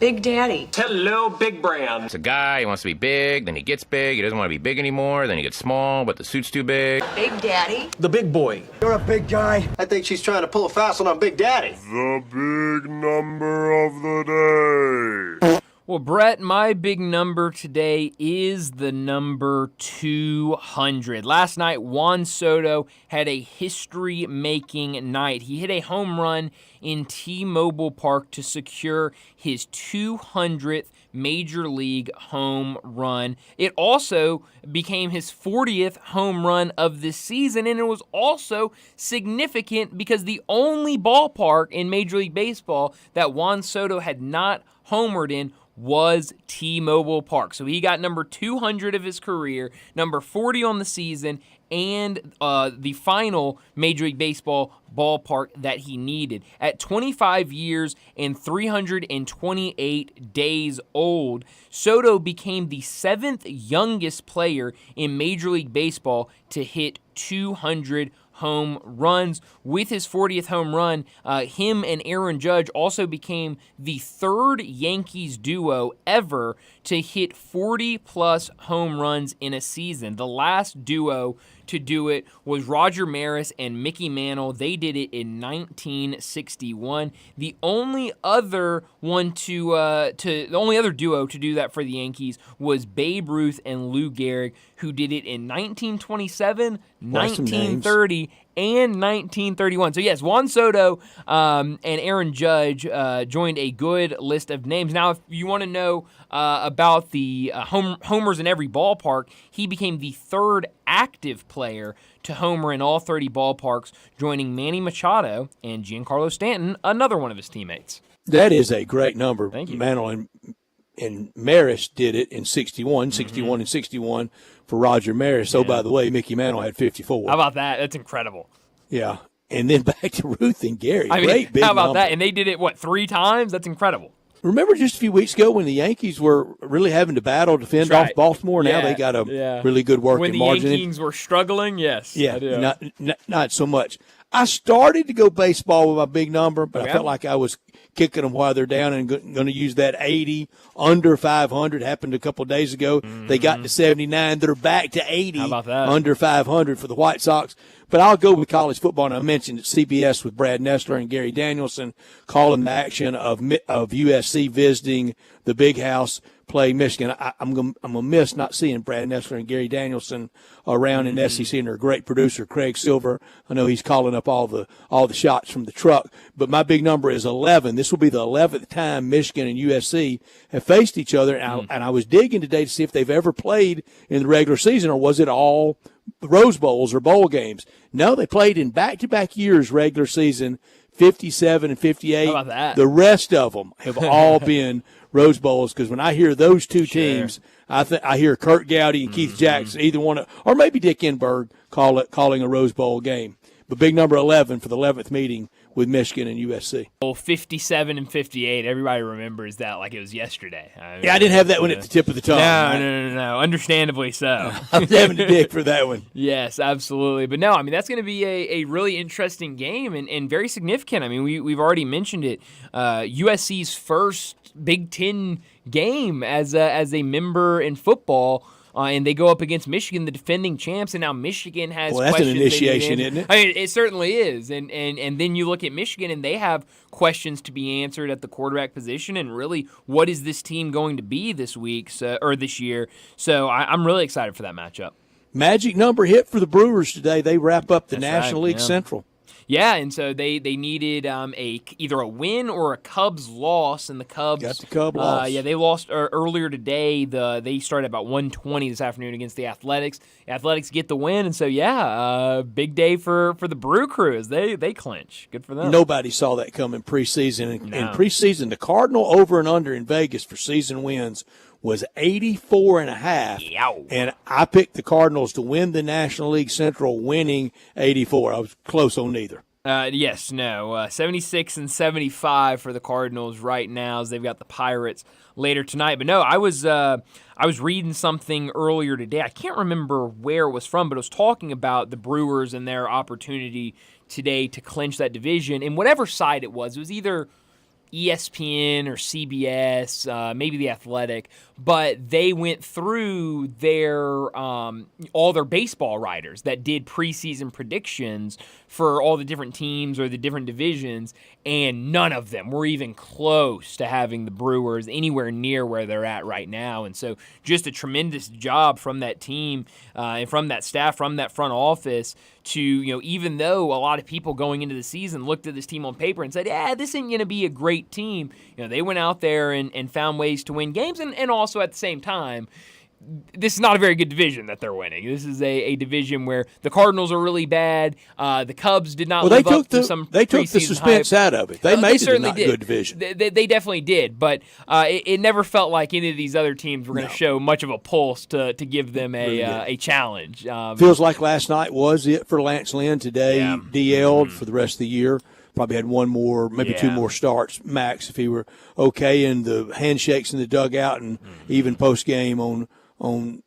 Big Daddy. Hello, Big Brand. It's a guy, he wants to be big, then he gets big, he doesn't want to be big anymore, then he gets small, but the suit's too big. Big Daddy. The big boy. You're a big guy. I think she's trying to pull a fast one on Big Daddy. The big number of the day. Well, Brett, my big number today is the number 200. Last night, Juan Soto had a history-making night. He hit a home run in T-Mobile Park to secure his 200th Major League home run. It also became his 40th home run of the season, and it was also significant because the only ballpark in Major League Baseball that Juan Soto had not homered in was T-Mobile Park. So he got number 200 of his career, number 40 on the season, and the final Major League Baseball ballpark that he needed. At 25 years and 328 days old, Soto became the 7th youngest player in Major League Baseball to hit 200 home runs. With his 40th home run, him and Aaron Judge also became the 3rd Yankees duo ever to hit 40-plus home runs in a season. The last duo to do it was Roger Maris and Mickey Mantle. They did it in 1961. The only other duo to do that for the Yankees was Babe Ruth and Lou Gehrig, who did it in 1927, 1930, and 1931. So yes, Juan Soto and Aaron Judge joined a good list of names. Now, if you want to know about the homers in every ballpark, he became the 3rd active player to homer in all 30 ballparks, joining Manny Machado and Giancarlo Stanton, another one of his teammates. That is a great number. Thank you. Mantle and Maris did it in 61, 61 and 61 for Roger Maris. So, by the way, Mickey Mantle had 54. How about that? That's incredible. Yeah. And then back to Ruth and Gary. Great big how about number. that? And they did it, 3 times? That's incredible. Remember just a few weeks ago when the Yankees were really having to battle to fend off Baltimore? Now they got a really good working margin. When the Yankees were struggling, yes. Yeah, not so much. I started to go baseball with my big number, but Okay. I felt like I was kicking them while they're down and going to use that 80 under 500. Happened a couple of days ago. They got to 79. They're back to 80 How about that? under 500 for the White Sox. But I'll go with college football, and I mentioned at CBS with Brad Nessler and Gary Danielson calling the action of USC visiting the Big House, play Michigan. I'm gonna miss not seeing Brad Nessler and Gary Danielson around in SEC, and their great producer Craig Silver. I know he's calling up all the shots from the truck. But my big number is 11. This will be the 11th time Michigan and USC have faced each other, and I was digging today to see if they've ever played in the regular season, or was it all Rose Bowls or bowl games? No, they played in back-to-back years regular season, 57 and 58. How about that? The rest of them have all been Rose Bowls, because when I hear those two teams, I hear Kurt Gowdy and Keith Jackson, either one, or maybe Dick Enberg calling a Rose Bowl game. But big number 11 for the 11th meeting with Michigan and USC. Well, 57 and 58. Everybody remembers that like it was yesterday. I didn't have that one at the tip of the tongue. No. Understandably so. I was having to dig for that one. Yes, absolutely. But no, I mean, that's going to be a really interesting game and very significant. I mean, we've already mentioned it. USC's first Big Ten game as a member in football. And they go up against Michigan, the defending champs, and now Michigan has that's questions. an initiation, isn't it? I mean, it certainly is. And then you look at Michigan, and they have questions to be answered at the quarterback position, and really, what is this team going to be this week or this year? So I'm really excited for that matchup. Magic number hit for the Brewers today. They wrap up the National League Central. Yeah, and so they needed either a win or a Cubs loss, and the Cubs got the Cub loss. Yeah, they lost earlier today. They started about 1:20 this afternoon against the Athletics. The Athletics get the win, and so big day for the Brew Crew as they clinch. Good for them. Nobody saw that coming preseason. In preseason, the Cardinal over and under in Vegas for season wins was 84.5. Yow. And I picked the Cardinals to win the National League Central, winning 84. I was close on neither. 76 and 75 for the Cardinals right now as they've got the Pirates later tonight. But no, I was reading something earlier today. I can't remember where it was from, but it was talking about the Brewers and their opportunity today to clinch that division. And whatever side it was either ESPN or CBS, maybe The Athletic, but they went through their all their baseball writers that did preseason predictions for all the different teams or the different divisions, and none of them were even close to having the Brewers anywhere near where they're at right now. And so just a tremendous job from that team and from that staff, from that front office to, even though a lot of people going into the season looked at this team on paper and said, this isn't going to be a great team, they went out there and found ways to win games, and also at the same time, this is not a very good division that they're winning. This is a division where the Cardinals are really bad. The Cubs did not live up to some They took the suspense hype. out of it. They made it a not did. good division. They definitely did, but it never felt like any of these other teams were going to show much of a pulse to give them a challenge. Feels like last night was it for Lance Lynn. Today, DL'd for the rest of the year. Probably had one more, maybe two more starts max if he were okay. And the handshakes in the dugout and even post-game on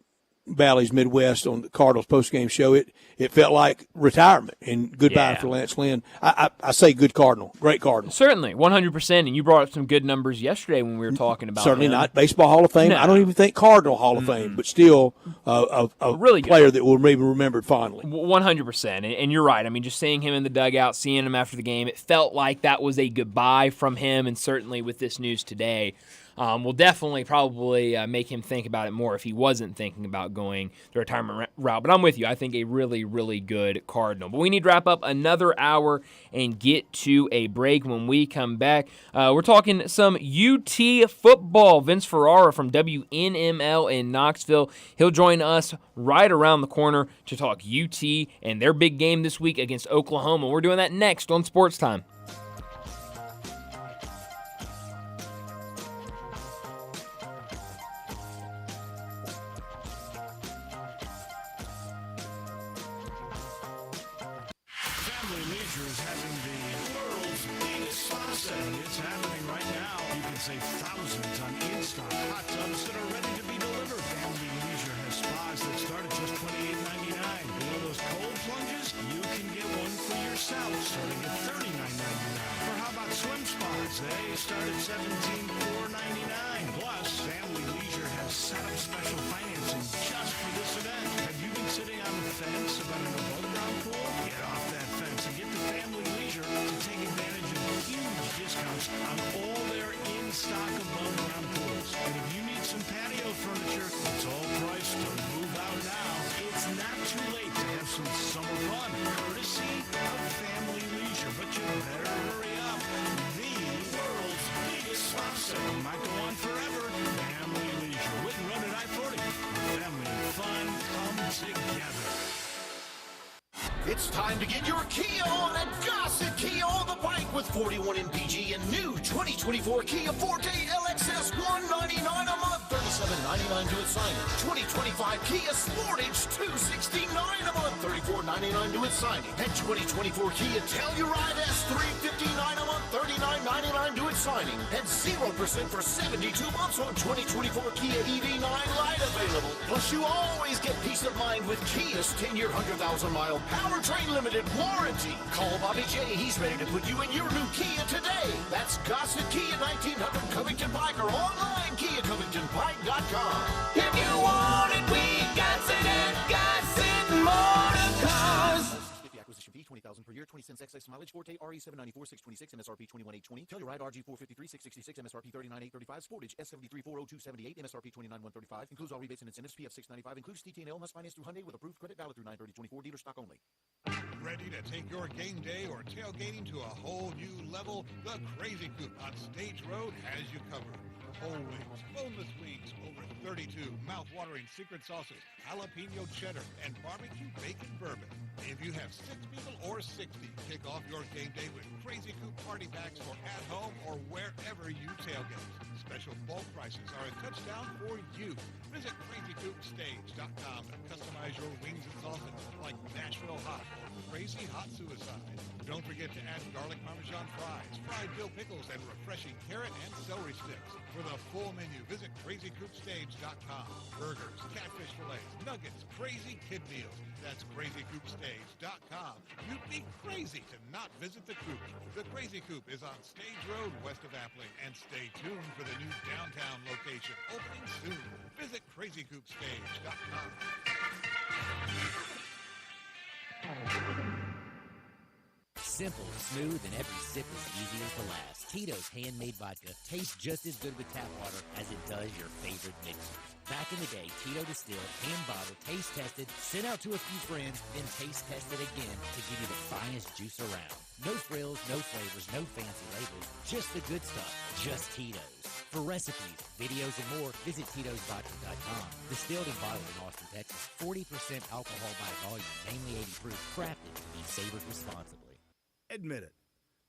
Valley's Midwest on the Cardinals post-game show, it felt like retirement and goodbye for Lance Lynn. I say good Cardinal, great Cardinal. Certainly, 100%. And you brought up some good numbers yesterday when we were talking about Certainly him. not Baseball Hall of Fame. No. I don't even think Cardinal Hall of Fame, but still a really player that will maybe remembered fondly. 100%. And you're right. I mean, just seeing him in the dugout, seeing him after the game, it felt like that was a goodbye from him. And certainly with this news today, will definitely probably make him think about it more if he wasn't thinking about going the retirement route. But I'm with you. I think a really, really good Cardinal. But we need to wrap up another hour and get to a break. When we come back, we're talking some UT football. Vince Ferrara from WNML in Knoxville. He'll join us right around the corner to talk UT and their big game this week against Oklahoma. We're doing that next on Sports Time. It's happening right now. You can save thousands on in-stock hot tubs that are ready to be delivered. Family Leisure has spas that start at just $28.99. You know those cold plunges? You can get one for yourself. start at $17,499. Plus, Family Leisure has set up special financing just for this event. Have you been sitting on the fence about an above-ground pool? Get off that fence and get to Family Leisure to take advantage of huge discounts on all their in-stock above-ground pools. And if you need some patio furniture, it's all priced to move out now. It's not too late to have some summer fun, courtesy of Family Leisure. But you better hurry up. The world's biggest sponsor might go on forever. Family Leisure. With and run at I-40. Family and fun come together. It's time to get your Kia on at Gossett Kia on the bike with 41 MPG and new 2024 Kia Forte LXS $199 a month, $37.99 to its signing. 2025 Kia Sportage $269 a month, $34.99 to its signing. And 2024 Kia Telluride S $359 a month, $39.99 to its signing. And 0% for 72 months on 2024 Kia EV9 Lite available. Plus, you always get peace of mind with Kia's 10-year, 100,000-mile powertrain limited warranty. Call Bobby J. He's ready to put you in your new Kia today. That's Gossett Kia 1900 Covington Pike or online KiaCovingtonPike.com. If you want it, we got it at Gossett Motor Cars. 50 acquisition fee, $20,000 per year, 20 cents excess mileage. Forte RE 794 626 MSRP 21820. Telluride RG 453 666 MSRP 39835. Sportage S73 40278 MSRP 29135. Includes all rebates and incentives. PF 695 includes TT&L. Must finance through Hyundai with approved credit valid through 9/30/24. Dealer stock only. Ready to take your game day or tailgating to a whole new level? The Crazy Coop on Stage Road has you covered. Whole wings, boneless wings, over 32 mouth-watering secret sauces, jalapeno cheddar, and barbecue bacon bourbon. If you have 6 people or 60, kick off your game day with Crazy Coop party packs for at home or wherever you tailgate. Special bulk prices are a touchdown for you. Visit crazycoopstage.com to customize your wings and sauces like Nashville Hot or Crazy Hot Suicide. Don't forget to add garlic parmesan fries, fried dill pickles, and refreshing carrot and celery sticks. For the full menu, visit crazycoopstage.com. Burgers, catfish fillets, nuggets, crazy kid meals. That's crazycoopstage.com. You'd be crazy to not visit the Coop. The Crazy Coop is on Stage Road west of Appling. And stay tuned for the new downtown location opening soon. Visit crazycoopstage.com. Simple, smooth, and every sip as easy as the last. Tito's handmade vodka tastes just as good with tap water as it does your favorite mixers. Back in the day, Tito distilled, hand-bottled, taste-tested, sent out to a few friends, then taste-tested again to give you the finest juice around. No frills, no flavors, no fancy labels, just the good stuff, just Tito's. For recipes, videos, and more, visit Tito'sVodka.com. Distilled and bottled in Austin, Texas. 40% alcohol by volume, mainly 80 proof, crafted to be savored responsibly. Admit it.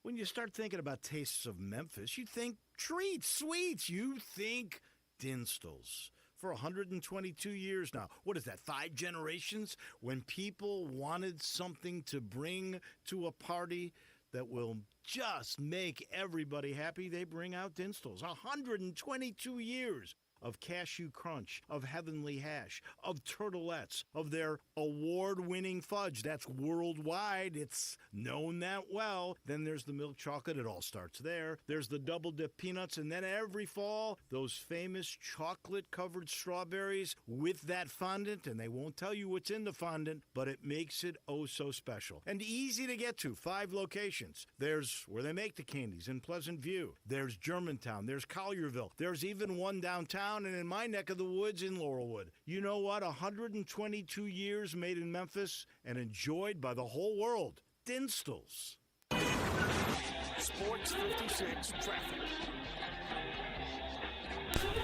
When you start thinking about tastes of Memphis, you think treats, sweets. You think Dinstall's. For 122 years now. What is that, 5 generations? When people wanted something to bring to a party that will just make everybody happy, they bring out Dinstall's. 122 years of cashew crunch, of heavenly hash, of turtlettes, of their award-winning fudge. That's worldwide. It's known that well. Then there's the milk chocolate. It all starts there. There's the double-dip peanuts. And then every fall, those famous chocolate-covered strawberries with that fondant. And they won't tell you what's in the fondant, but it makes it oh so special. And easy to get to. 5 locations. There's where they make the candies in Pleasant View. There's Germantown. There's Collierville. There's even one downtown and in my neck of the woods in Laurelwood. You know what? 122 years made in Memphis and enjoyed by the whole world. Dinstall's. Sports 56 traffic.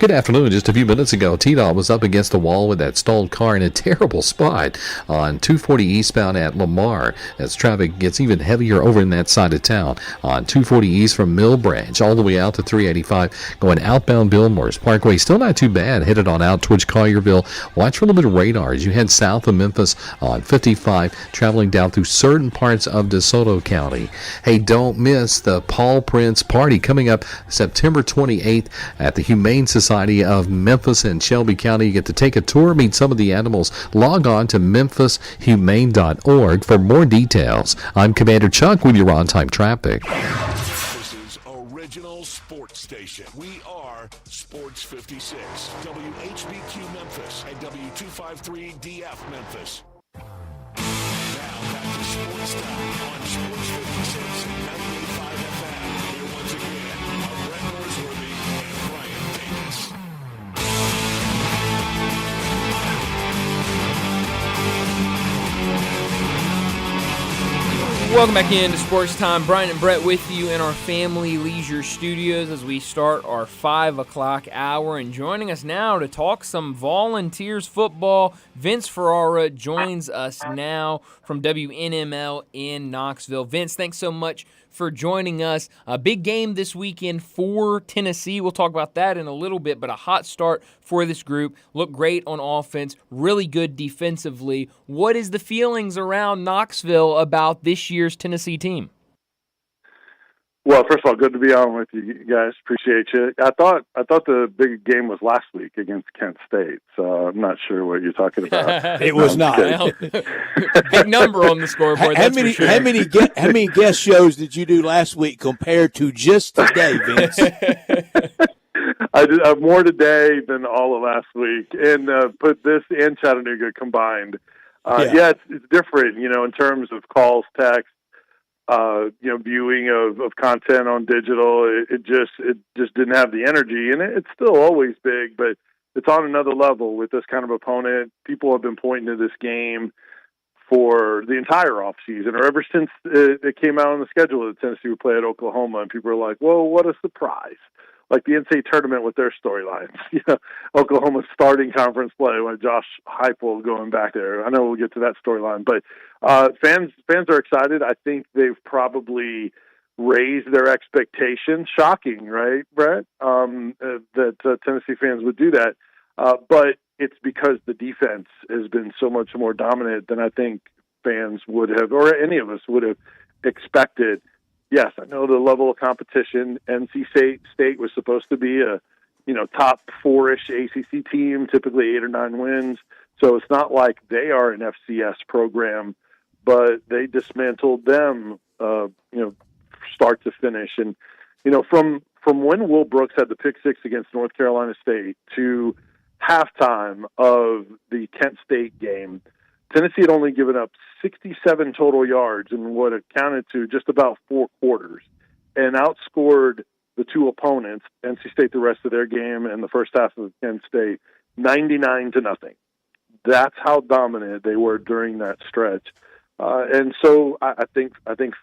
Good afternoon. Just a few minutes ago, T-Dot was up against the wall with that stalled car in a terrible spot on 240 eastbound at Lamar as traffic gets even heavier over in that side of town on 240 east from Mill Branch all the way out to 385 going outbound Billmores Parkway. Still not too bad. Headed on out towards Collierville. Watch for a little bit of radar as you head south of Memphis on 55 traveling down through certain parts of DeSoto County. Hey, don't miss the Paul Prince Party coming up September 28th at the Humane Society of Memphis and Shelby County. You get to take a tour, meet some of the animals. Log on to memphishumane.org for more details. I'm Commander Chuck with your on-time traffic. This is original sports. station. We are Sports 56, WHBQ Memphis, and W253DF Memphis. Now back to Sports Time on Sports 56 and 98.5 FM. Here once again are Brett Norsworthy and Brian Davis. Welcome back into Sports Time. Brian and Brett with you in our Family Leisure Studios as we start our 5 o'clock hour. And joining us now to talk some Volunteers football, Vince Ferrara joins us now from WNML in Knoxville. Vince, thanks so much for joining us. A big game this weekend for Tennessee. We'll talk about that in a little bit, but a hot start for this group. Look great on offense, really good defensively. What is the feelings around Knoxville about this year's Tennessee team? Well, first of all, good to be on with you guys. Appreciate you. I thought the big game was last week against Kent State, so I'm not sure what you're talking about. It was not. Well, big number on the scoreboard. How many guest shows did you do last week compared to just today, Vince? I did more today than all of last week, and put this and Chattanooga combined. Yeah, it's different, in terms of calls, text. Viewing of content on digital, it just didn't have the energy, and it's still always big, but it's on another level with this kind of opponent. People have been pointing to this game for the entire offseason, or ever since it came out on the schedule that Tennessee would play at Oklahoma, and people are like, "Whoa, what a surprise!" Like the NCAA tournament with their storylines. Oklahoma's starting conference play when Josh Heupel going back there. I know we'll get to that storyline, but fans are excited. I think they've probably raised their expectations. Shocking, right, Brett? That Tennessee fans would do that, but it's because the defense has been so much more dominant than I think fans would have, or any of us would have expected. Yes, I know the level of competition. NC State was supposed to be a, top 4-ish ACC team, typically 8 or 9 wins. So it's not like they are an FCS program, but they dismantled them, start to finish. And, from when Will Brooks had the pick six against North Carolina State to halftime of the Kent State game, Tennessee had only given up 67 total yards in what amounted to just about 4 quarters, and outscored the two opponents, NC State, the rest of their game, and the first half of Kent State, 99-0. That's how dominant they were during that stretch. And so I think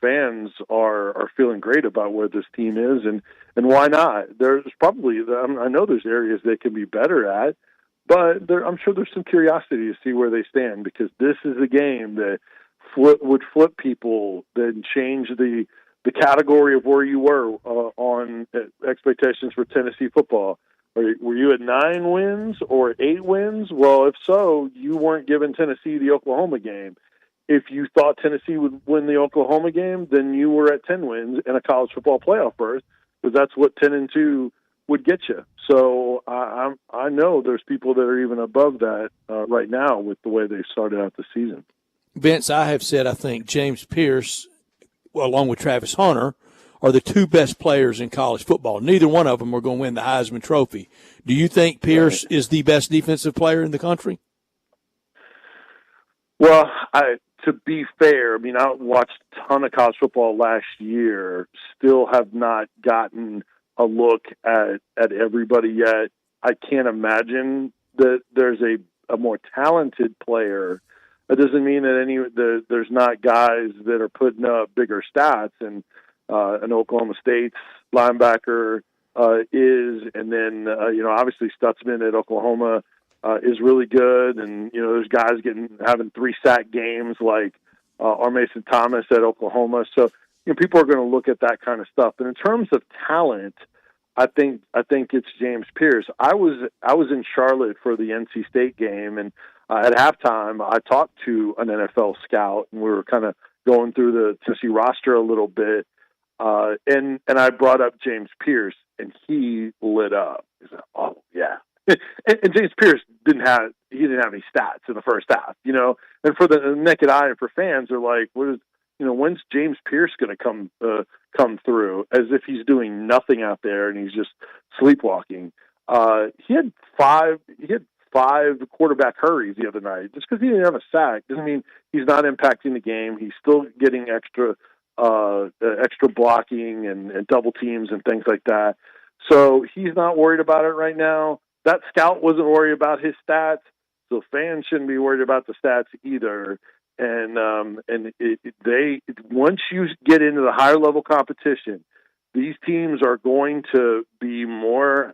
fans are feeling great about where this team is, and why not? There's probably, I know there's areas they can be better at, but I'm sure there's some curiosity to see where they stand, because this is a game that would flip people, then change the category of where you were on expectations for Tennessee football. Were you at 9 wins or 8 wins? Well, if so, you weren't giving Tennessee the Oklahoma game. If you thought Tennessee would win the Oklahoma game, then you were at 10 wins and a college football playoff berth, because that's what 10-2 would get you. So I know there's people that are even above that right now with the way they started out the season. Vince, I have said I think James Pierce, along with Travis Hunter, are the 2 best players in college football. Neither one of them are going to win the Heisman Trophy. Do you think Pierce is the best defensive player in the country? Well, to be fair, I watched a ton of college football last year, still have not gotten a look at everybody yet. I can't imagine that there's a more talented player. That doesn't mean that there's not guys that are putting up bigger stats, and an Oklahoma State's linebacker is, and then obviously Stutzman at Oklahoma is really good, and there's guys having 3-sack games like R. Mason Thomas at Oklahoma. So people are going to look at that kind of stuff. And in terms of talent, I think it's James Pierce. I was in Charlotte for the NC State game, and at halftime I talked to an NFL scout, and we were kind of going through the Tennessee roster a little bit, and I brought up James Pierce, and he lit up. He said, "Oh yeah." And James Pierce didn't have any stats in the first half, and for the naked eye and for fans, they're like, when's James Pierce going to come come through as if he's doing nothing out there and he's just sleepwalking. He had five quarterback hurries the other night. Just because he didn't have a sack doesn't mean he's not impacting the game. He's still getting extra blocking and double teams and things like that. So he's not worried about it right now. That scout wasn't worried about his stats, so fans shouldn't be worried about the stats either. And once you get into the higher level competition, these teams are going to be more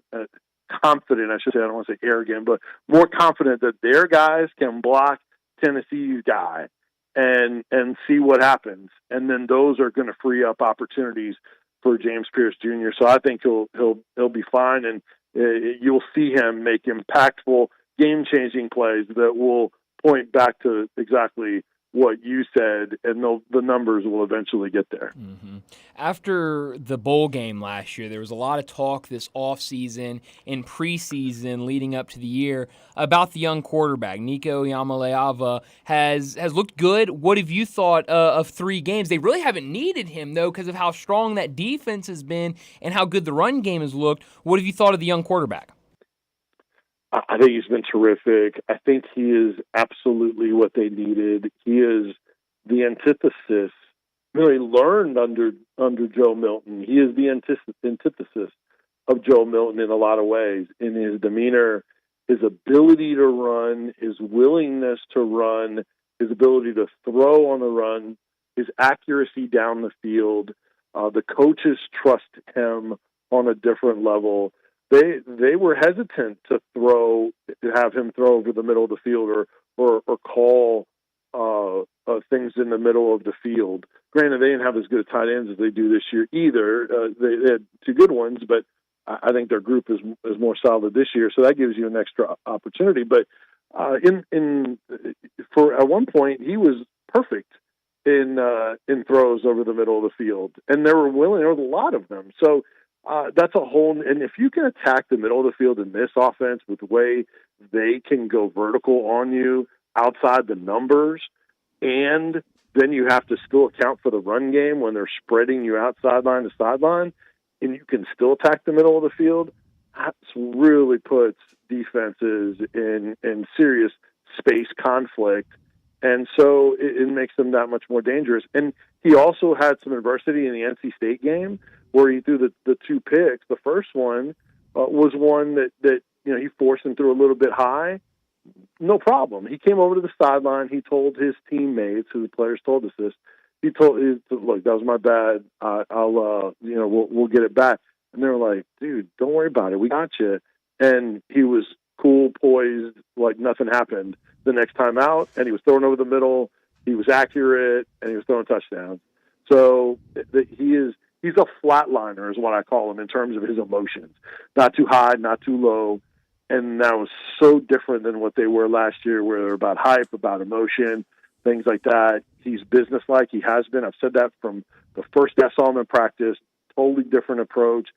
confident. I should say, I don't want to say arrogant, but more confident that their guys can block Tennessee's guy and see what happens. And then those are going to free up opportunities for James Pierce Jr. So I think he'll be fine, and you'll see him make impactful, game-changing plays that will point back to exactly what you said, and the numbers will eventually get there. Mm-hmm. After the bowl game last year, there was a lot of talk this offseason and preseason leading up to the year about the young quarterback. Nico Iamaleava has looked good. What have you thought of 3 games? They really haven't needed him, though, because of how strong that defense has been and how good the run game has looked. What have you thought of the young quarterback? I think he's been terrific. I think he is absolutely what they needed. He is the antithesis. Really learned under Joe Milton. He is the antithesis of Joe Milton in a lot of ways. In his demeanor, his ability to run, his willingness to run, his ability to throw on the run, his accuracy down the field. The coaches trust him on a different level. They were hesitant to have him throw over the middle of the field or call things in the middle of the field. Granted, they didn't have as good a tight ends as they do this year either. They had 2 good ones, but I think their group is more solid this year, so that gives you an extra opportunity. But for at one point, he was perfect in throws over the middle of the field, and there was a lot of them. So. That's a whole, and if you can attack the middle of the field in this offense with the way they can go vertical on you outside the numbers, and then you have to still account for the run game when they're spreading you out sideline to sideline, and you can still attack the middle of the field, that really puts defenses in serious space conflict. And so it makes them that much more dangerous. And he also had some adversity in the NC State game where he threw the 2 picks. The first one was one that he forced him through a little bit high. No problem. He came over to the sideline. He told his teammates, who the players told us this, he told, look, that was my bad. We'll get it back. And they were like, dude, don't worry about it. We got you. And he was cool, poised, like nothing happened the next time out. And he was throwing over the middle. He was accurate, and he was throwing touchdowns. So he's a flatliner is what I call him in terms of his emotions. Not too high, not too low. And that was so different than what they were last year, where they're about hype, about emotion, things like that. He's businesslike. He has been. I've said that from the first day I saw him in practice. Totally different approach.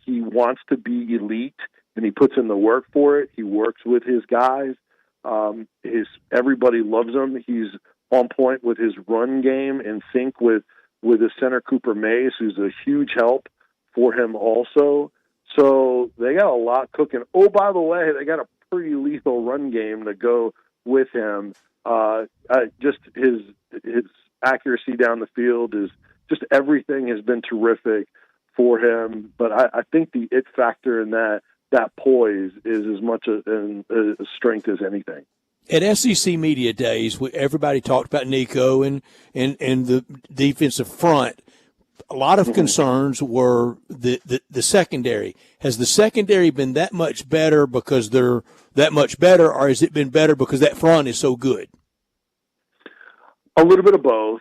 He wants to be elite, and he puts in the work for it. He works with his guys. Everybody loves him. He's on point with his run game, in sync with his center Cooper Mays, who's a huge help for him also. So they got a lot cooking. Oh, by the way, they got a pretty lethal run game to go with him. Just his accuracy down the field is just everything has been terrific for him. But I think the it factor in that poise is as much a strength as anything. At SEC Media Days, everybody talked about Nico and the defensive front. A lot of concerns were the secondary. Has the secondary been that much better because they're that much better, or has it been better because that front is so good? A little bit of both,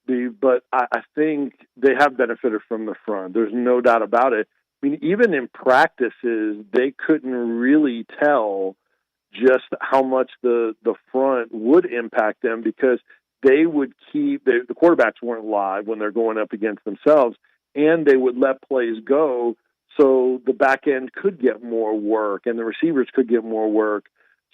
but I think they have benefited from the front. There's no doubt about it. I mean, even in practices, they couldn't really tell just how much the front would impact them because they would keep the quarterbacks weren't live when they're going up against themselves, and they would let plays go so the back end could get more work and the receivers could get more work.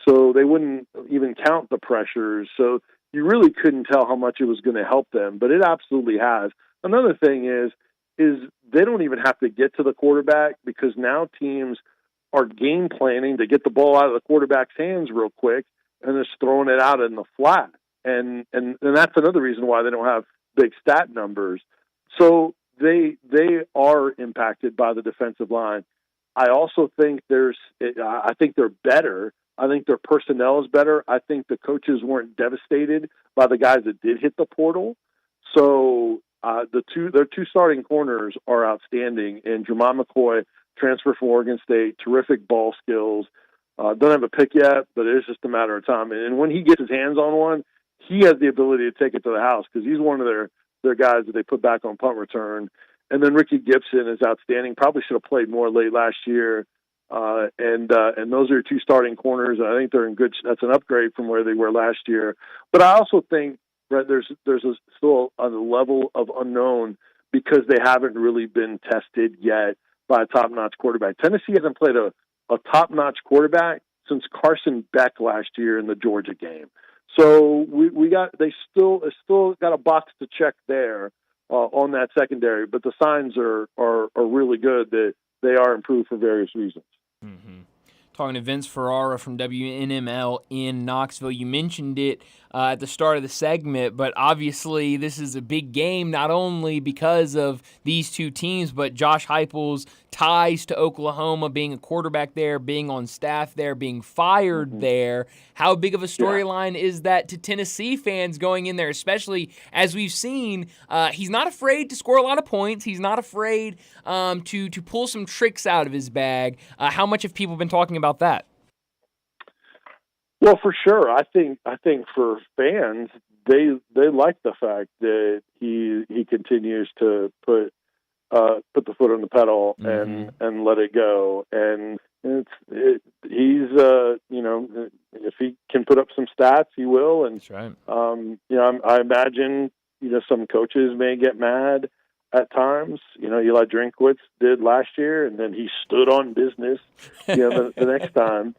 So they wouldn't even count the pressures. So you really couldn't tell how much it was going to help them, but it absolutely has. Another thing is is they don't even have to get to the quarterback because now teams are game planning to get the ball out of the quarterback's hands real quick and just throwing it out in the flat. And that's another reason why they don't have big stat numbers. So they are impacted by the defensive line. I also think I think they're better. I think their personnel is better. I think the coaches weren't devastated by the guys that did hit the portal. So their two starting corners are outstanding. And Jermon McCoy, transfer from Oregon State, terrific ball skills. Don't have a pick yet, but it's just a matter of time. And when he gets his hands on one, he has the ability to take it to the house because he's one of their guys that they put back on punt return. And then Ricky Gibson is outstanding. Probably should have played more late last year. And those are your two starting corners. I think they're in good. That's an upgrade from where they were last year. But I also think, Brett, there's still a level of unknown because they haven't really been tested yet by a top-notch quarterback. Tennessee hasn't played a top-notch quarterback since Carson Beck last year in the Georgia game. So they still got a box to check there on that secondary, but the signs are really good that they are improved for various reasons. Mm-hmm. Talking to Vince Ferrara from WNML in Knoxville. You mentioned it at the start of the segment, but obviously this is a big game, not only because of these two teams, but Josh Heupel's ties to Oklahoma, being a quarterback there, being on staff there, being fired there. How big of a storyline is that to Tennessee fans going in there, especially as we've seen, he's not afraid to score a lot of points. He's not afraid to pull some tricks out of his bag. How much have people been talking about that? Well, for sure. I think for fans, they like the fact that he continues to put the foot on the pedal and let it go. And he's if he can put up some stats, he will. And that's right. I imagine some coaches may get mad at times. Eli Drinkwitz did last year, and then he stood on business. The next time.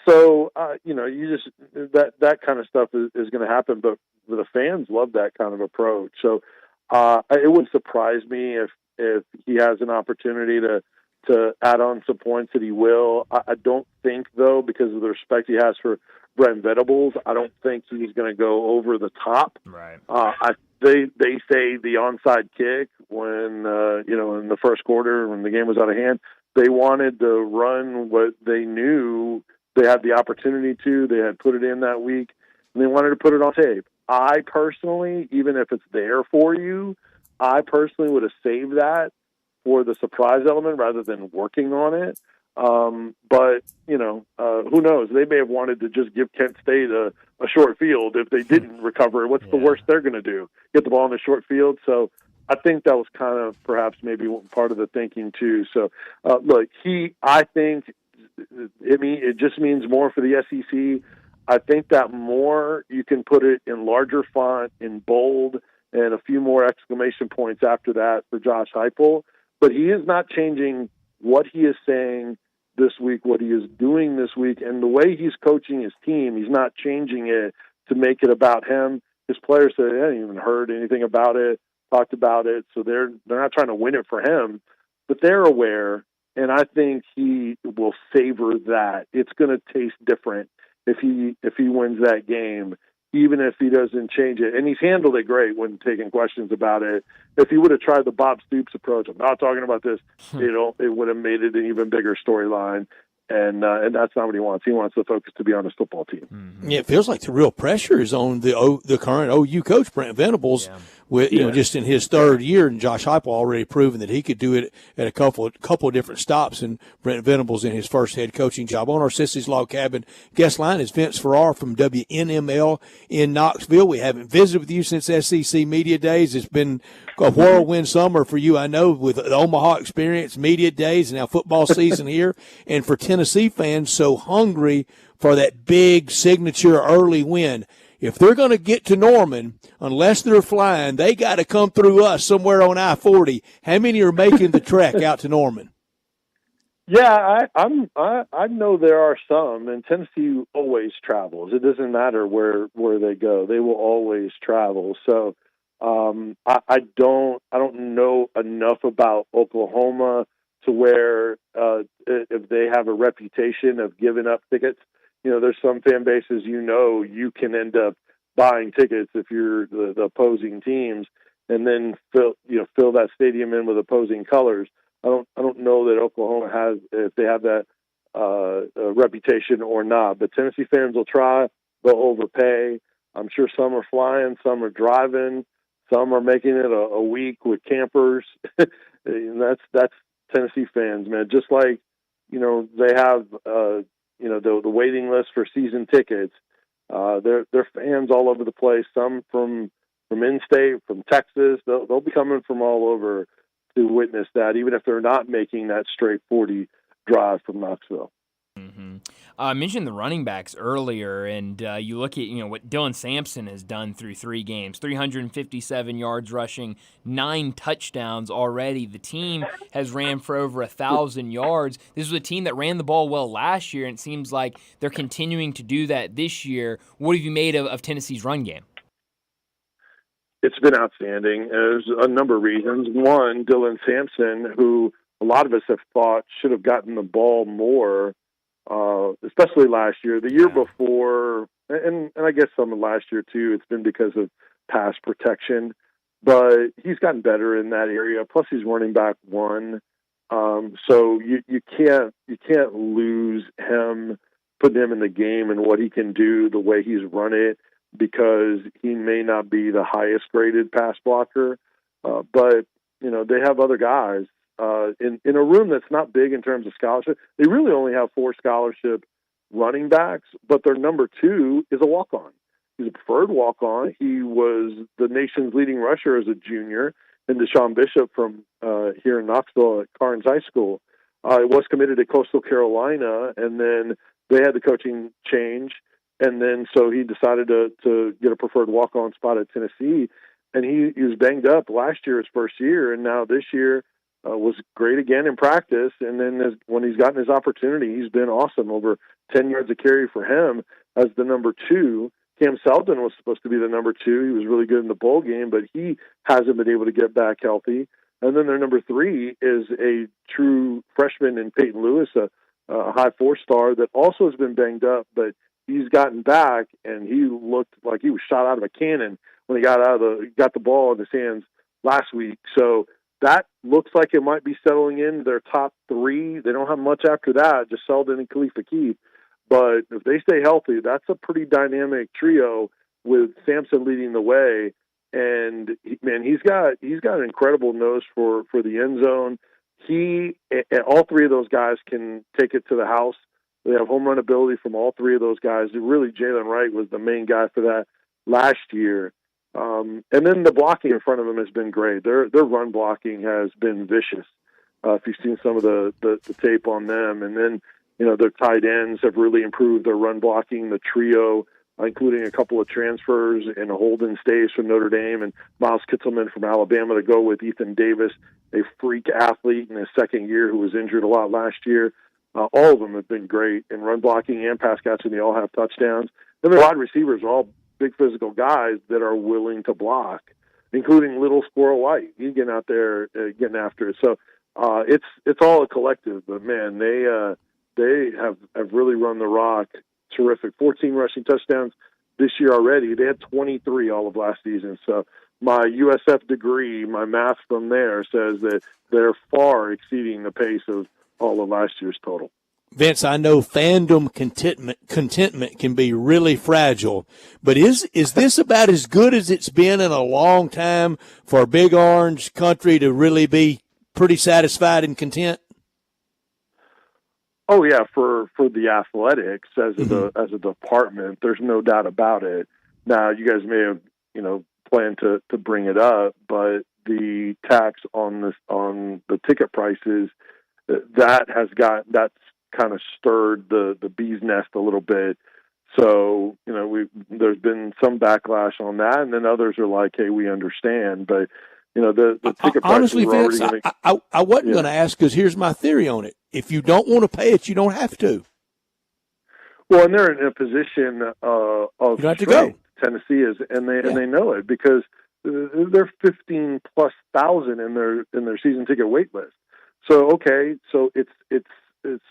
So you just that kind of stuff is going to happen, but the fans love that kind of approach. So it wouldn't surprise me if he has an opportunity to add on some points that he will. I don't think, though, because of the respect he has for Brent Venables, I don't think he's going to go over the top. Right. They say the onside kick when in the first quarter when the game was out of hand, they wanted to run what they knew they had the opportunity to. They had put it in that week, and they wanted to put it on tape. I personally, even if it's there for you, I personally would have saved that for the surprise element rather than working on it. But who knows? They may have wanted to just give Kent State a short field if they didn't recover. What's the worst they're going to do? Get the ball in the short field? So I think that was kind of perhaps maybe part of the thinking too. So look, I think it just means more for the SEC. I think that more you can put it in larger font, in bold, and a few more exclamation points after that for Josh Heupel. But he is not changing what he is saying this week, what he is doing this week, and the way he's coaching his team. He's not changing it to make it about him. His players said they hadn't even heard anything about it, talked about it, so they're not trying to win it for him, but they're aware. And I think he will savor that. It's going to taste different if he wins that game, even if he doesn't change it. And he's handled it great when taking questions about it. If he would have tried the Bob Stoops approach, I'm not talking about this, it would have made it an even bigger storyline. And that's not what he wants. He wants the focus to be on his football team. Mm-hmm. Yeah, it feels like the real pressure is on the current OU coach, Brent Venables, with just in his third year, and Josh Heupel already proven that he could do it at a couple of different stops. And Brent Venables in his first head coaching job. On our Sissy's Log Cabin guest line is Vince Ferrara from WNML in Knoxville. We haven't visited with you since SEC Media Days. It's been a whirlwind summer for you, I know, with the Omaha experience, Media Days, and now football season here. And for Tennessee fans so hungry for that big signature early win. If they're going to get to Norman, unless they're flying, they got to come through us somewhere on I-40. How many are making the trek out to Norman? Yeah, I know there are some, and Tennessee always travels. It doesn't matter where they go; they will always travel. So I don't know enough about Oklahoma to where if they have a reputation of giving up tickets. There's some fan bases you can end up buying tickets if you're the opposing teams, and then fill that stadium in with opposing colors. I don't know that Oklahoma has, if they have that reputation or not. But Tennessee fans will try. They'll overpay. I'm sure some are flying, some are driving, some are making it a week with campers. And that's Tennessee fans, man. Just like they have the waiting list for season tickets. They're fans all over the place. Some from in-state, from Texas. They'll be coming from all over to witness that, even if they're not making that straight 40 drive from Knoxville. I mentioned the running backs earlier, and you look at what Dylan Sampson has done through 3 games: 357 yards rushing, 9 touchdowns already. The team has ran for over 1,000 yards. This was a team that ran the ball well last year, and it seems like they're continuing to do that this year. What have you made of Tennessee's run game? It's been outstanding. There's a number of reasons. One, Dylan Sampson, who a lot of us have thought should have gotten the ball more, especially last year. The year before, and I guess some of last year too, it's been because of pass protection. But he's gotten better in that area. Plus, he's running back 1, so you can't lose him, putting him in the game and what he can do, the way he's run it, because he may not be the highest graded pass blocker, but they have other guys in a room that's not big in terms of scholarship. They really only have 4 scholarship running backs, but their number 2 is a walk-on. He's a preferred walk-on. He was the nation's leading rusher as a junior, and Deshaun Bishop from here in Knoxville at Carnes High School was committed to Coastal Carolina, and then they had the coaching change. And then so he decided to get a preferred walk-on spot at Tennessee. And he was banged up last year, his first year, and now this year was great again in practice. And then when he's gotten his opportunity, he's been awesome. Over 10 yards of carry for him as the number 2. Cam Seldon was supposed to be the number 2. He was really good in the bowl game, but he hasn't been able to get back healthy. And then their number 3 is a true freshman in Peyton Lewis, a high 4-star that also has been banged up, but he's gotten back, and he looked like he was shot out of a cannon when he got the ball in his hands last week. So that looks like it might be settling in their top 3. They don't have much after that, just Seldon and Khalifa Keith. But if they stay healthy, that's a pretty dynamic trio with Sampson leading the way. And man, he's got an incredible nose for the end zone. All 3 of those guys can take it to the house. They have home run ability from all 3 of those guys. Really, Jalen Wright was the main guy for that last year. And then the blocking in front of them has been great. Their run blocking has been vicious. If you've seen some of the tape on them. And then, their tight ends have really improved their run blocking. The trio, including a couple of transfers, and Holden Stays from Notre Dame and Miles Kitzelman from Alabama to go with Ethan Davis, a freak athlete in his second year who was injured a lot last year. All of them have been great in run blocking and pass catching. They all have touchdowns. And their wide receivers are all big physical guys that are willing to block, including Little Squirrel White. He's getting out there getting after it. So it's all a collective. But man, they have really run the rock. Terrific. 14 rushing touchdowns this year already. They had 23 all of last season. So my USF degree, my math from there says that they're far exceeding the pace of all of last year's total. Vince, I know fandom contentment can be really fragile, but is this about as good as it's been in a long time for Big Orange country to really be pretty satisfied and content? Oh yeah, for the athletics as a department, there's no doubt about it. Now you guys may have planned to bring it up, but the tax on the ticket prices, that's kind of stirred the bee's nest a little bit. So there's been some backlash on that, and then others are like, "Hey, we understand," but the ticket prices honestly, were Vince, already I wasn't going to ask because here's my theory on it: if you don't want to pay it, you don't have to. Well, and they're in a position of you don't have to strength. go. Tennessee is, and they know it because they're 15+ thousand in their season ticket wait list. So okay, so it's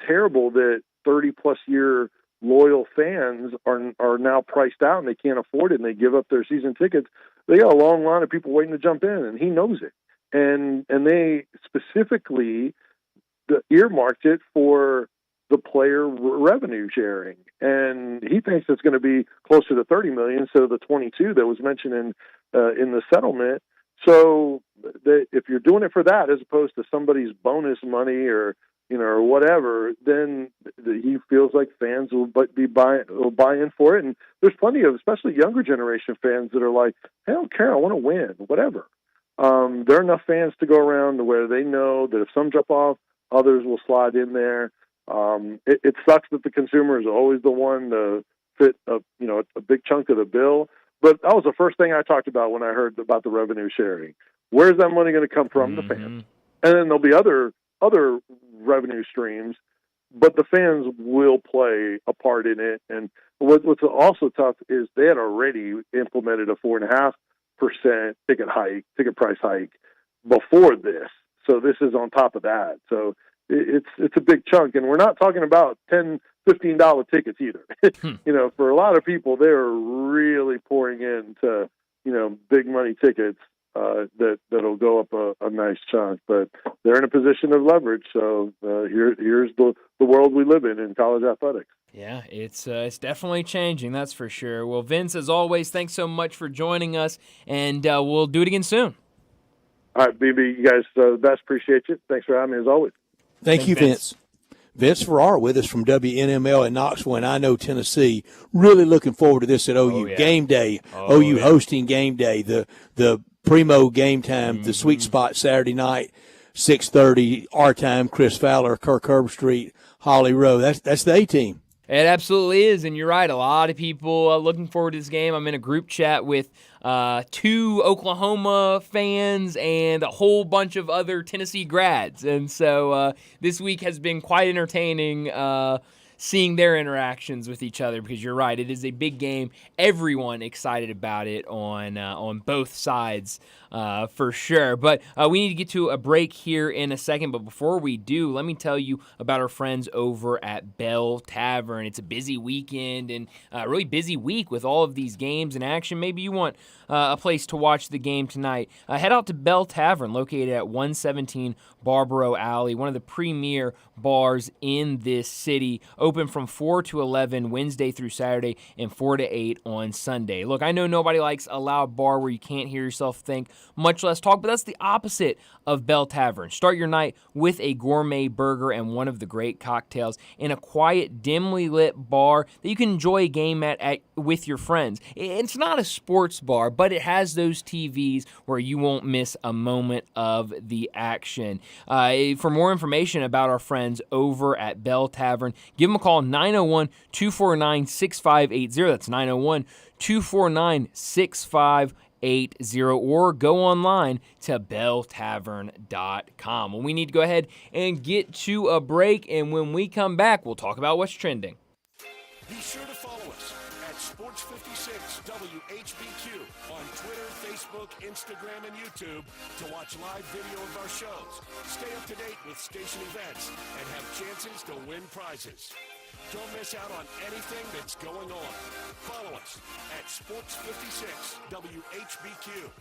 terrible that 30+ year loyal fans are now priced out and they can't afford it and they give up their season tickets. They got a long line of people waiting to jump in, and he knows it. And they specifically earmarked it for the player revenue sharing, and he thinks it's going to be closer to 30 million instead of the 22 that was mentioned in the settlement. So if you're doing it for that as opposed to somebody's bonus money or whatever, then he feels like fans will buy in for it. And there's plenty of, especially younger generation fans, that are like, I don't care, I want to win, whatever. There are enough fans to go around to where they know that if some drop off, others will slide in there. It sucks that the consumer is always the one to fit a big chunk of the bill. But that was the first thing I talked about when I heard about the revenue sharing. Where's that money going to come from? The fans. And then there'll be other revenue streams, but the fans will play a part in it. And what's also tough is they had already implemented a 4.5% ticket price hike before this. So this is on top of that. So it's a big chunk, and we're not talking about $10, $15 tickets either. For a lot of people, they're really pouring into big money tickets that'll go up a nice chunk. But they're in a position of leverage. So here's the world we live in college athletics. Yeah, it's definitely changing, that's for sure. Well, Vince, as always, thanks so much for joining us, and we'll do it again soon. All right, BB, you guys the best. Appreciate you. Thanks for having me as always. Thank you, Vince. Vince Ferrara with us from WNML in Knoxville, and I know Tennessee. Really looking forward to this at OU. Game day, OU hosting game day, the primo game time, the sweet spot Saturday night, 6:30 our time. Chris Fowler, Kirk Herbstreit, Holly Rowe. That's the A-team. It absolutely is, and you're right. A lot of people looking forward to this game. I'm in a group chat with 2 Oklahoma fans and a whole bunch of other Tennessee grads. And so this week has been quite entertaining seeing their interactions with each other, because you're right, it is a big game. Everyone excited about it on both sides for sure. But we need to get to a break here in a second. But before we do, let me tell you about our friends over at Bell Tavern. It's a busy weekend and a really busy week with all of these games in action. Maybe you want a place to watch the game tonight. Head out to Bell Tavern, located at 117 Barbaro Alley, one of the premier bars in this city, open from 4 to 11 Wednesday through Saturday and 4 to 8 on Sunday. Look, I know nobody likes a loud bar where you can't hear yourself think, much less talk, but that's the opposite of Bell Tavern. Start your night with a gourmet burger and one of the great cocktails in a quiet, dimly lit bar that you can enjoy a game at with your friends. It's not a sports bar, but it has those TVs where you won't miss a moment of the action. For more information about our friends over at Bell Tavern, give them a call, 901-249-6580. That's 901-249-6580. Or go online to belltavern.com. Well, we need to go ahead and get to a break, and when we come back, we'll talk about what's trending. Be sure to follow us at Sports56 WHBQ on Twitter, Facebook, Instagram, and YouTube to watch live video of our shows, stay up to date with station events, and have chances to win prizes. Don't miss out on anything that's going on. Follow us at Sports56 WHBQ.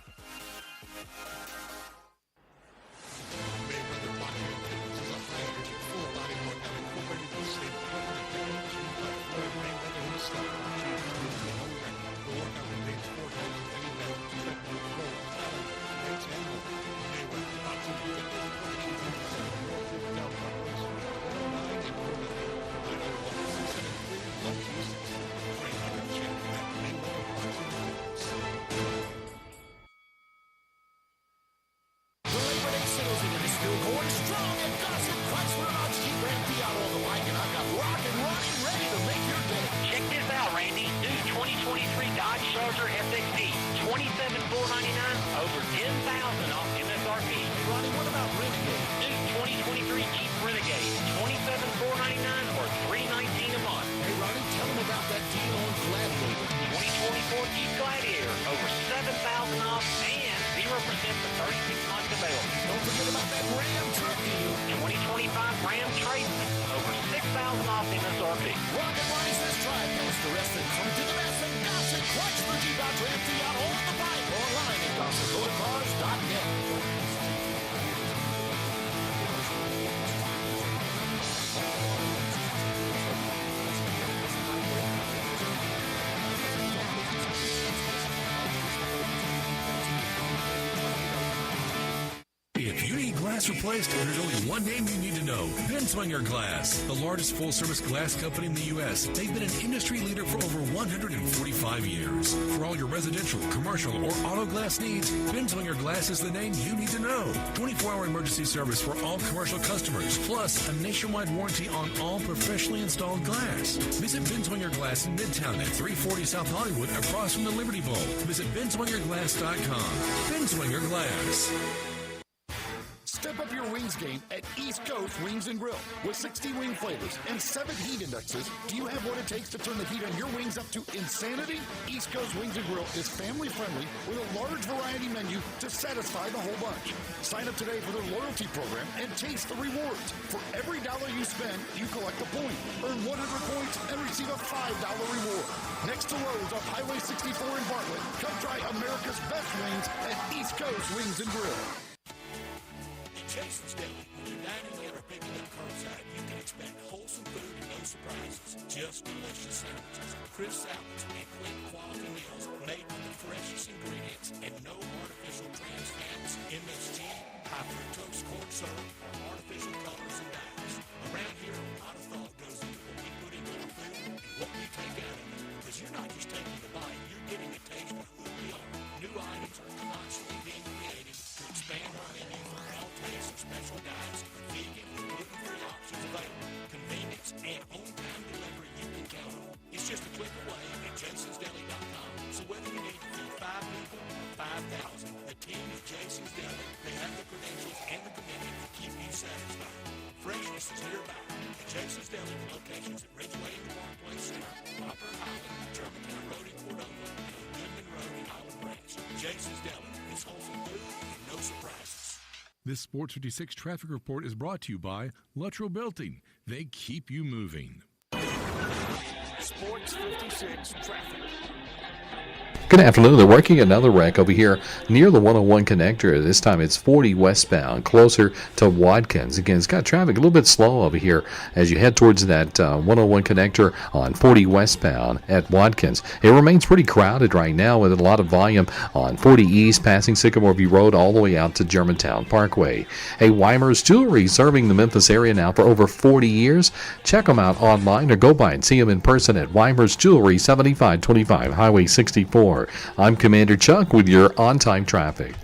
Check this out, Randy. New 2023 Dodge Charger FXD, $27,499, over $10,000 off MSRP. Hey, Ronnie, what about Renegade? New 2023 Jeep Renegade, $27,499 or $319 a month. Hey, Ronnie, tell them about that deal on Gladiator. 2024 Jeep Gladiator, over $7,000 off on the bell. Don't forget about that Ram truck deal. 2025 Ram Tradesman. Over $6,000 off MSRP. Rocket Rise this drive past the rest and come to the best and Gossett Clutch for G-Dot Ram Fiat on the bike. Online at GossettMotorCars.net. If you need glass replaced, there's only one name you need to know. Binswanger Glass, the largest full-service glass company in the U.S. They've been an industry leader for over 145 years. For all your residential, commercial, or auto glass needs, Binswanger Glass is the name you need to know. 24-hour emergency service for all commercial customers, plus a nationwide warranty on all professionally installed glass. Visit Binswanger Glass in Midtown at 340 South Hollywood, across from the Liberty Bowl. Visit binswingerglass.com. Binswanger Glass. Step up your wings game at East Coast Wings and Grill. With 60 wing flavors and 7 heat indexes, do you have what it takes to turn the heat on your wings up to insanity? East Coast Wings and Grill is family friendly with a large variety menu to satisfy the whole bunch. Sign up today for their loyalty program and taste the rewards. For every dollar you spend, you collect a point. Earn 100 points and receive a $5 reward. Next to Lowe's off Highway 64 in Bartlett, come try America's best wings at East Coast Wings and Grill. Jason's Deli. When you're dining in or picking up curbside, you can expect wholesome food and no surprises. Just delicious sandwiches, crisp salads, and quick quality meals made with the freshest ingredients and no artificial trans fats, MSG, high fructose corn syrup, or artificial colors and dyes. Around here, a lot of thought goes into what we put into our food and what we take out of it. Because you're not just taking the bite, you're getting a taste of who we are. New items are constantly being created to expand our menu for all tastes and special diets, vegan and gluten-free options available. Convenience and on-time delivery you can count on. It's just a click away at jasonsdeli.com. So whether you need to feed 5 people or 5,000, the team at Jason's Deli, they have the credentials and the commitment to keep you satisfied. Freshness is nearby at Jason's Deli, locations at Ridgeway in the Parkway Center, Poplar Highland, Germantown Road in Cordova, and Goodman Road in Highland Branch. Jason's Deli is wholesome food and no surprises. This Sports 56 traffic report is brought to you by Luttrell Belting. They keep you moving. Sports 56 traffic. Good afternoon. They're working another wreck over here near the 101 connector. This time it's 40 westbound, closer to Watkins. Again, it's got traffic a little bit slow over here as you head towards that 101 connector on 40 westbound at Watkins. It remains pretty crowded right now with a lot of volume on 40 east, passing Sycamore View Road all the way out to Germantown Parkway. Hey, Weimer's Jewelry, serving the Memphis area now for over 40 years. Check them out online or go by and see them in person at Weimer's Jewelry, 7525 Highway 64. I'm Commander Chuck with your on-time traffic.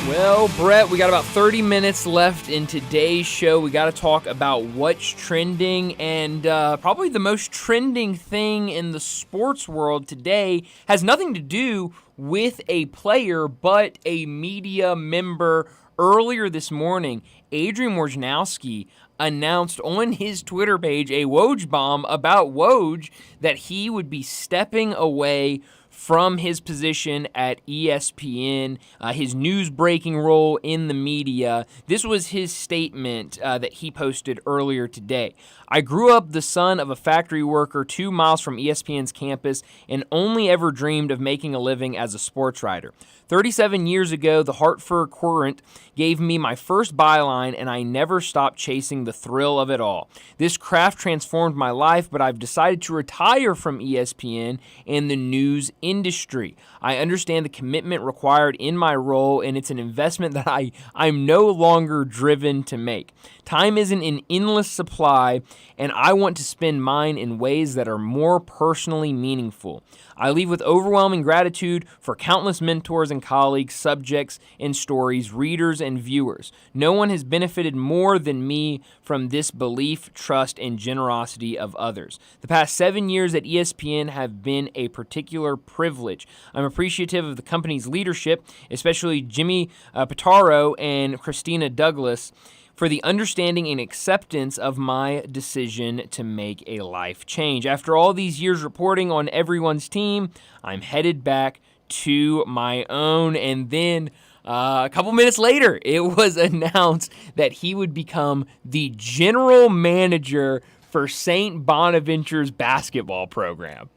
Well, Brett, we got about 30 minutes left in today's show. We got to talk about what's trending, and probably the most trending thing in the sports world today has nothing to do with a player, but a media member. Earlier this morning, Adrian Wojnarowski announced on his Twitter page a Woj bomb about Woj that he would be stepping away from his position at ESPN, his news-breaking role in the media. This was his statement that he posted earlier today. I grew up the son of a factory worker 2 miles from ESPN's campus and only ever dreamed of making a living as a sports writer. 37 years ago, the Hartford Courant gave me my first byline, and I never stopped chasing the thrill of it all. This craft transformed my life, but I've decided to retire from ESPN and the news industry. I understand the commitment required in my role, and it's an investment that I'm no longer driven to make. Time isn't an endless supply, and I want to spend mine in ways that are more personally meaningful. I leave with overwhelming gratitude for countless mentors and colleagues, subjects and stories, readers and viewers. No one has benefited more than me from this belief, trust, and generosity of others. The past 7 years at ESPN have been a particular privilege. I'm appreciative of the company's leadership, especially Jimmy Pitaro and Christina Douglas, for the understanding and acceptance of my decision to make a life change. After all these years reporting on everyone's team, I'm headed back to my own. And then a couple minutes later, it was announced that he would become the general manager for St. Bonaventure's basketball program.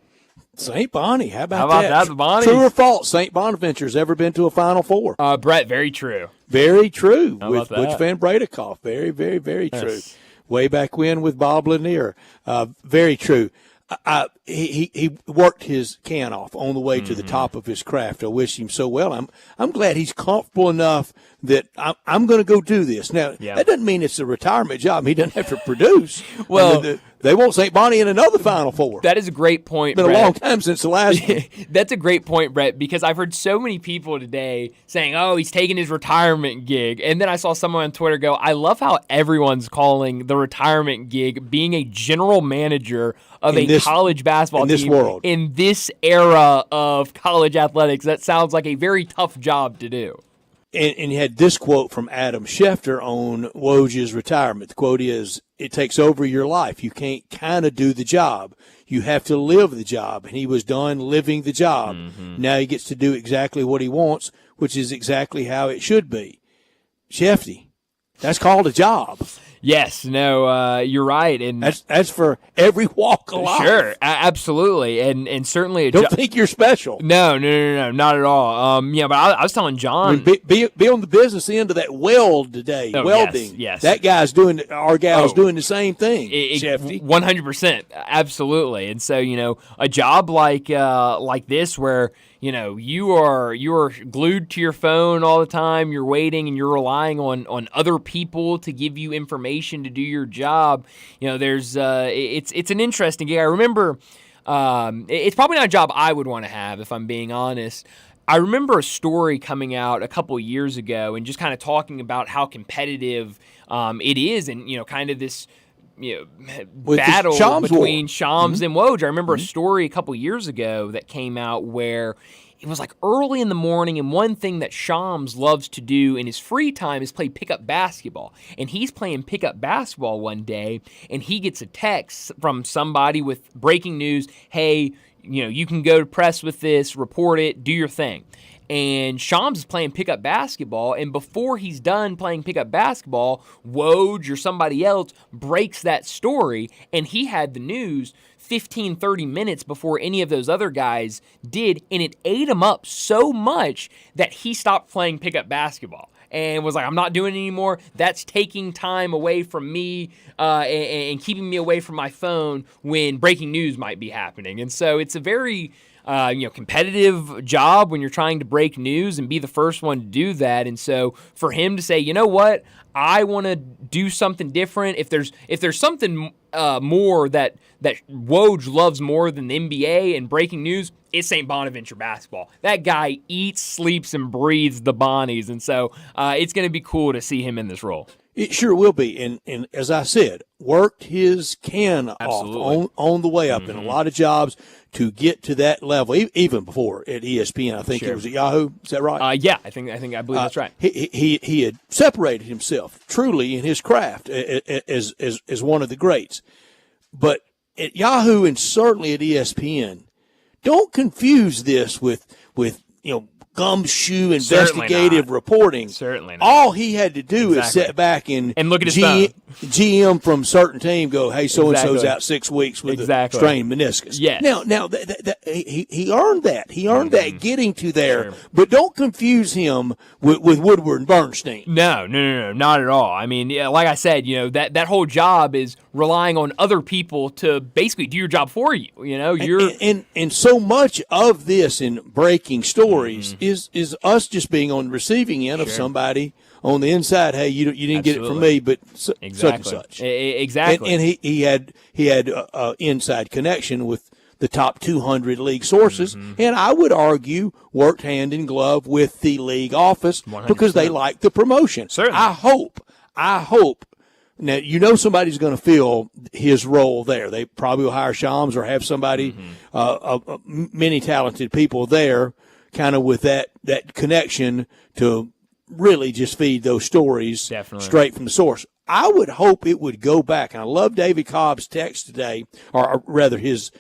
St. Bonnie, how about that? Bonnie? True or false? St. Bonaventure's ever been to a Final Four? Brett, very true. Very true. How With about that? Butch Van Bradekoff. Very, very, very true. Yes. Way back when with Bob Lanier. Very true. He worked his can off on the way to the top of his craft. I wish him so well. I'm glad he's comfortable enough that I'm going to go do this. Now, that doesn't mean it's a retirement job. He doesn't have to produce. Well, they want St. Bonnie in another Final Four. That is a great point, It's been Brett. a long time since the last one. That's a great point, Brett, because I've heard so many people today saying, oh, he's taking his retirement gig. And then I saw someone on Twitter go, I love how everyone's calling the retirement gig being a general manager of college basketball in this team world. in this era of college athletics. That sounds like a very tough job to do. And you had this quote from Adam Schefter on Woj's retirement. The quote is, it takes over your life. You can't kind of do the job. You have to live the job. And he was done living the job. Now he gets to do exactly what he wants, which is exactly how it should be. Shefty, that's called a job. Yes, no, you're right, and that's for every walk of life. Sure, absolutely, and certainly. Don't think you're special. No, not at all. But I was telling John, be on the business end of that weld today, welding. Yes, that guy's doing. Our gal's doing the same thing. Shefty. 100%, absolutely, and so a job like this where. You are glued to your phone all the time. You're waiting and you're relying on other people to give you information to do your job. There's it's an interesting gig. I remember it's probably not a job I would want to have if I'm being honest. I remember a story coming out a couple of years ago and just kind of talking about how competitive it is, and kind of this. Battle between Shams and Woj. I remember a story a couple years ago that came out where it was like early in the morning, and one thing that Shams loves to do in his free time is play pickup basketball. And he's playing pickup basketball one day, and he gets a text from somebody with breaking news, hey, you can go to press with this, report it, do your thing. And Shams is playing pickup basketball, and before he's done playing pickup basketball, Woj or somebody else breaks that story, and he had the news 15, 30 minutes before any of those other guys did, and it ate him up so much that he stopped playing pickup basketball. And was like, I'm not doing it anymore. That's taking time away from me and keeping me away from my phone when breaking news might be happening. And so it's a very competitive job when you're trying to break news and be the first one to do that. And so for him to say, you know what, I want to do something different. If there's something more that Woj loves more than the NBA and breaking news, it's St. Bonaventure basketball. That guy eats, sleeps, and breathes the Bonnies. And so it's going to be cool to see him in this role. It sure will be. And as I said, worked his can off on the way up in a lot of jobs to get to that level, even before at ESPN. I think it was at Yahoo. Is that right? Yeah, I believe that's right. He had separated himself truly in his craft as one of the greats. But at Yahoo and certainly at ESPN, don't confuse this with gumshoe Certainly investigative not. reporting. Certainly not. All he had to do is sit back and look at his phone. GM from certain team go, hey, so-and-so's Exactly. out 6 weeks with Exactly. a strained meniscus. Yes. Now he earned that. He earned that getting to there. Sure. But don't confuse him with Woodward and Bernstein. No, not at all. I mean, yeah, like I said, that whole job is relying on other people to basically do your job for you. You're and so much of this in breaking stories is us just being on the receiving end of somebody on the inside. Hey, you didn't get it from me, but such and such. Exactly. And he had inside connection with the top 200 league sources, and I would argue worked hand in glove with the league office 100%. Because they like the promotion. Certainly. I hope. Now, somebody's going to fill his role there. They probably will hire Shams or have somebody, many talented people there, kind of with that connection to really just feed those stories straight from the source. I would hope it would go back. And I love David Cobb's text today, or rather his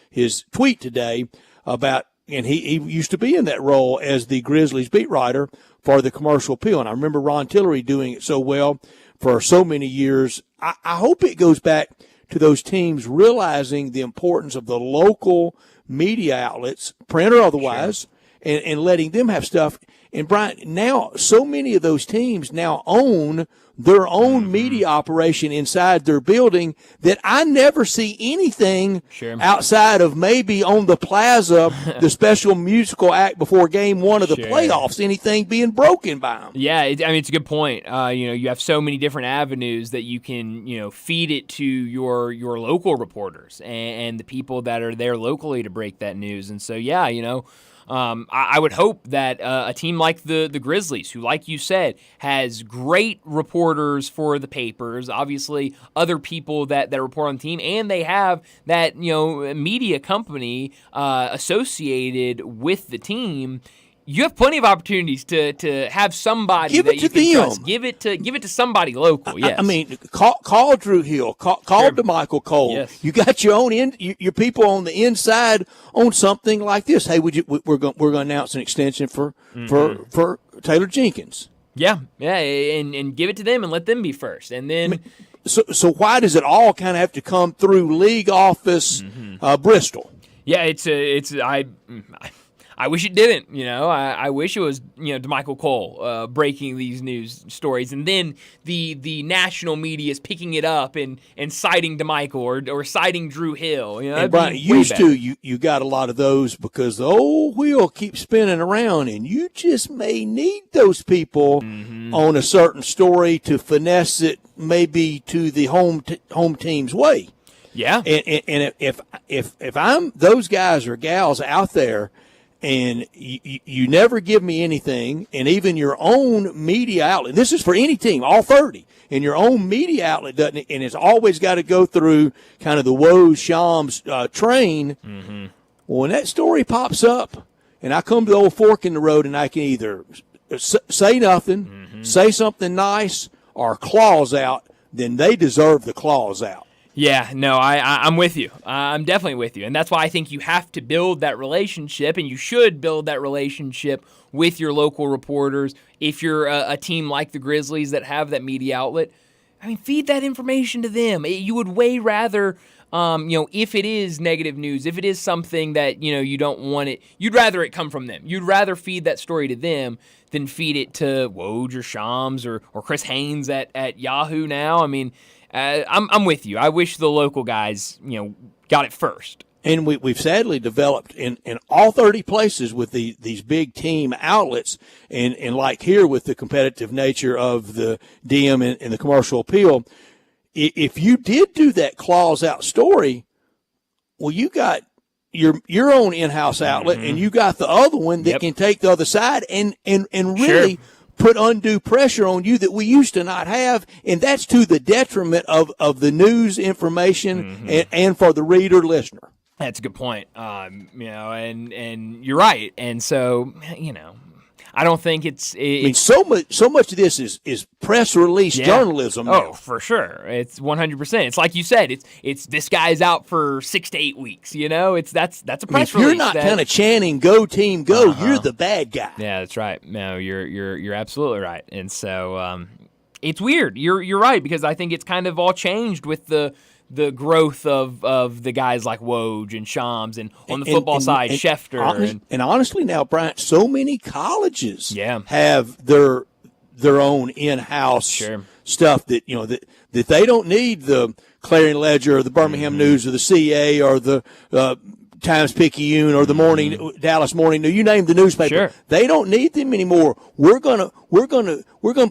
tweet today about, and he used to be in that role as the Grizzlies beat writer for the Commercial Appeal. And I remember Ron Tillery doing it so well for so many years. I hope it goes back to those teams realizing the importance of the local media outlets, print or otherwise, and letting them have stuff. And Brian, now so many of those teams now own their own media operation inside their building that I never see anything outside of maybe on the plaza, the special musical act before game one of the playoffs, anything being broken by them. Yeah, it's a good point. You have so many different avenues that you can, feed it to your local reporters and the people that are there locally to break that news. And so, I would hope that a team like the Grizzlies, who, like you said, has great reporters for the papers, obviously other people that report on the team, and they have that media company associated with the team. You have plenty of opportunities to have somebody that you can trust. Give it to somebody local. Yes. I mean, call Drew Hill, call DeMichael Cole. Yes. You got your own your people on the inside on something like this. Hey, we're going to announce an extension for Taylor Jenkins. Yeah, and give it to them and let them be first, and then. So why does it all kind of have to come through league office, Bristol? Yeah, I wish it didn't, I wish it was, DeMichael Cole breaking these news stories, and then the national media is picking it up and citing DeMichael or citing Drew Hill. And Brian, you got a lot of those because the old wheel keeps spinning around, and you just may need those people on a certain story to finesse it maybe to the home team's way. Yeah. And if I'm those guys or gals out there, and you never give me anything, and even your own media outlet, this is for any team, all 30, and your own media outlet doesn't, and it's always got to go through kind of the Woj Shams train. Well, when that story pops up, and I come to the old fork in the road, and I can either say nothing, say something nice, or claws out, then they deserve the claws out. Yeah, no, I'm with you. I'm definitely with you. And that's why I think you have to build that relationship, and you should build that relationship with your local reporters. If you're a team like the Grizzlies that have that media outlet, feed that information to them. You would way rather, if it is negative news, if it is something that, you don't want it, you'd rather it come from them. You'd rather feed that story to them than feed it to Woj or Shams or Chris Haynes at Yahoo now. I'm with you. I wish the local guys, got it first. And we've sadly developed in all 30 places with these big team outlets, and like here with the competitive nature of the DM and the Commercial Appeal, if you did do that claws out story, well, you got your own in-house outlet, and you got the other one that can take the other side and really put undue pressure on you that we used to not have, and that's to the detriment of the news information and for the reader listener. That's a good point. And you're right. And so, I don't think it's. I mean, so much of this is press release journalism. Oh, for sure. It's 100%. It's like you said. It's this guy's out for 6 to 8 weeks. That's a press if release. You're not kind of chanting "Go team, go," you're the bad guy. Yeah, that's right. No, you're absolutely right. And so it's weird. You're right, because I think it's kind of all changed with the growth of the guys like Woj and Shams, and on the football side, Schefter. And honestly now, Bryant, so many colleges have their own in-house stuff that that they don't need the Clarion Ledger or the Birmingham News or the CA or the Times-Picayune or the Dallas Morning News. You name the newspaper. Sure. They don't need them anymore. We're gonna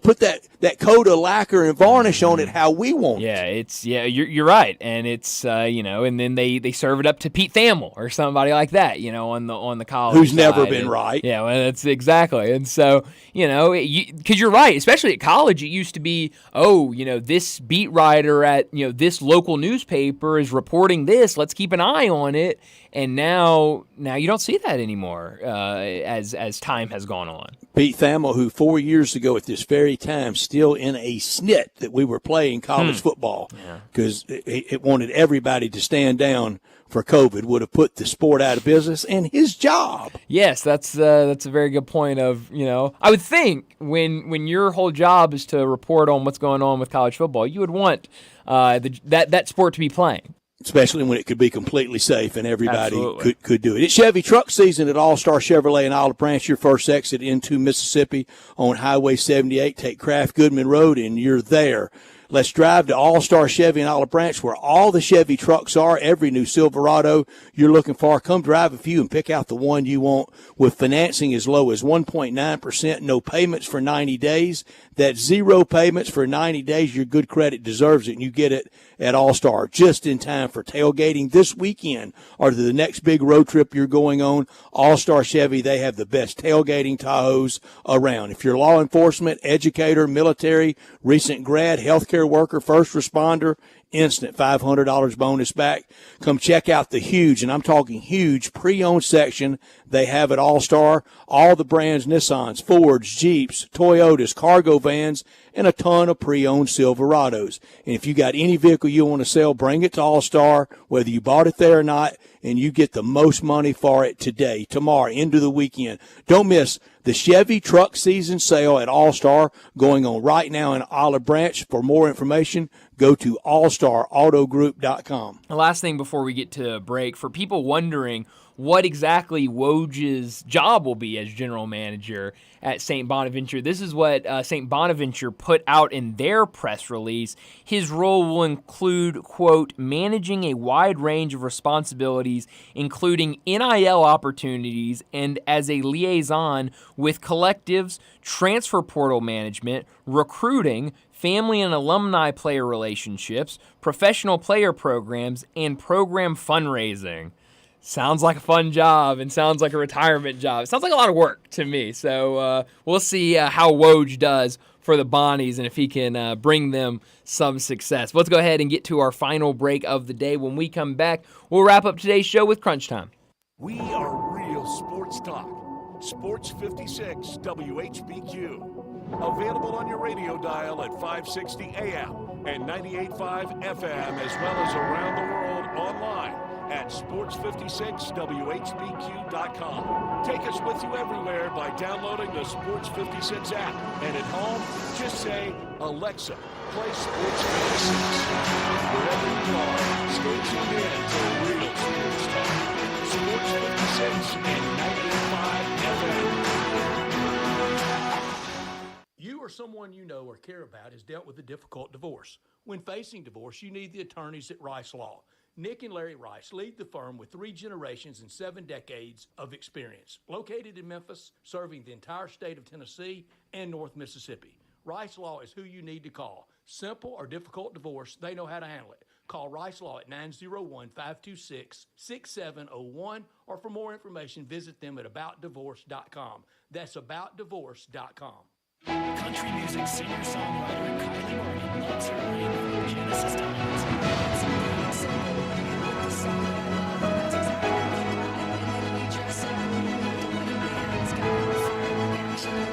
put that coat of lacquer and varnish on it how we want. You're right, and it's and then they serve it up to Pete Thamel or somebody like that, on the college who's side. never been right. Yeah, well, that's exactly. And so because you're right, especially at college, it used to be this beat writer at this local newspaper is reporting this. Let's keep an eye on it. And now you don't see that anymore as time has gone on. Pete Thamel, who 4 years ago at this very time still in a snit that we were playing college football because it wanted everybody to stand down for COVID, would have put the sport out of business and his job. Yes, that's a very good point. I would think when your whole job is to report on what's going on with college football, you would want that sport to be playing. Especially when it could be completely safe and everybody could do it. It's Chevy truck season at All-Star Chevrolet in Olive Branch. Your first exit into Mississippi on Highway 78. Take Kraft Goodman Road and you're there. Let's drive to All-Star Chevy in Olive Branch where all the Chevy trucks are. Every new Silverado you're looking for. Come drive a few and pick out the one you want with financing as low as 1.9%. No payments for 90 days. That's 0 payments for 90 days. Your good credit deserves it, and you get it at All-Star just in time for tailgating this weekend or the next big road trip you're going on. All-Star Chevy, they have the best tailgating Tahoes around. If you're law enforcement, educator, military, recent grad, healthcare worker, first responder, instant $500 bonus back. Come check out the huge, and I'm talking huge, pre-owned section they have at All-Star. All the brands, Nissans, Fords, Jeeps, Toyotas, cargo vans, and a ton of pre-owned Silverados. And if you got any vehicle you want to sell, bring it to All-Star, whether you bought it there or not, and you get the most money for it today, tomorrow, into the weekend. Don't miss the Chevy truck season sale at All-Star going on right now in Olive Branch. For more information, go to allstarautogroup.com. The last thing before we get to break, for people wondering what exactly Woj's job will be as general manager at St. Bonaventure, this is what St. Bonaventure put out in their press release. His role will include, quote, managing a wide range of responsibilities, including NIL opportunities and as a liaison with collectives, transfer portal management, recruiting, family and alumni player relationships, professional player programs, and program fundraising. Sounds like a fun job and sounds like a retirement job. It sounds like a lot of work to me. So we'll see how Woj does for the Bonnies and if he can bring them some success. Let's go ahead and get to our final break of the day. When we come back, we'll wrap up today's show with Crunch Time. We are real sports talk. Sports 56 WHBQ. Available on your radio dial at 560 AM and 98.5 FM, as well as around the world online at sports56whbq.com. Take us with you everywhere by downloading the Sports 56 app. And at home, just say, Alexa, play Sports 56. Wherever you are, stay tuned in to real sports talk. Sports 56 and 98.5 FM. You or someone you know or care about has dealt with a difficult divorce. When facing divorce, you need the attorneys at Rice Law. Nick and Larry Rice lead the firm with 3 generations and 7 decades of experience. Located in Memphis, serving the entire state of Tennessee and North Mississippi. Rice Law is who you need to call. Simple or difficult divorce, they know how to handle it. Call Rice Law at 901-526-6701, or for more information, visit them at aboutdivorce.com. That's aboutdivorce.com. Country music singer-songwriter Kylie Morgan loves her ring from Genesis Diamonds. It's something simple with the song that I love. That's exactly what I do. And then we just sing the winning bands, got a fire, passion,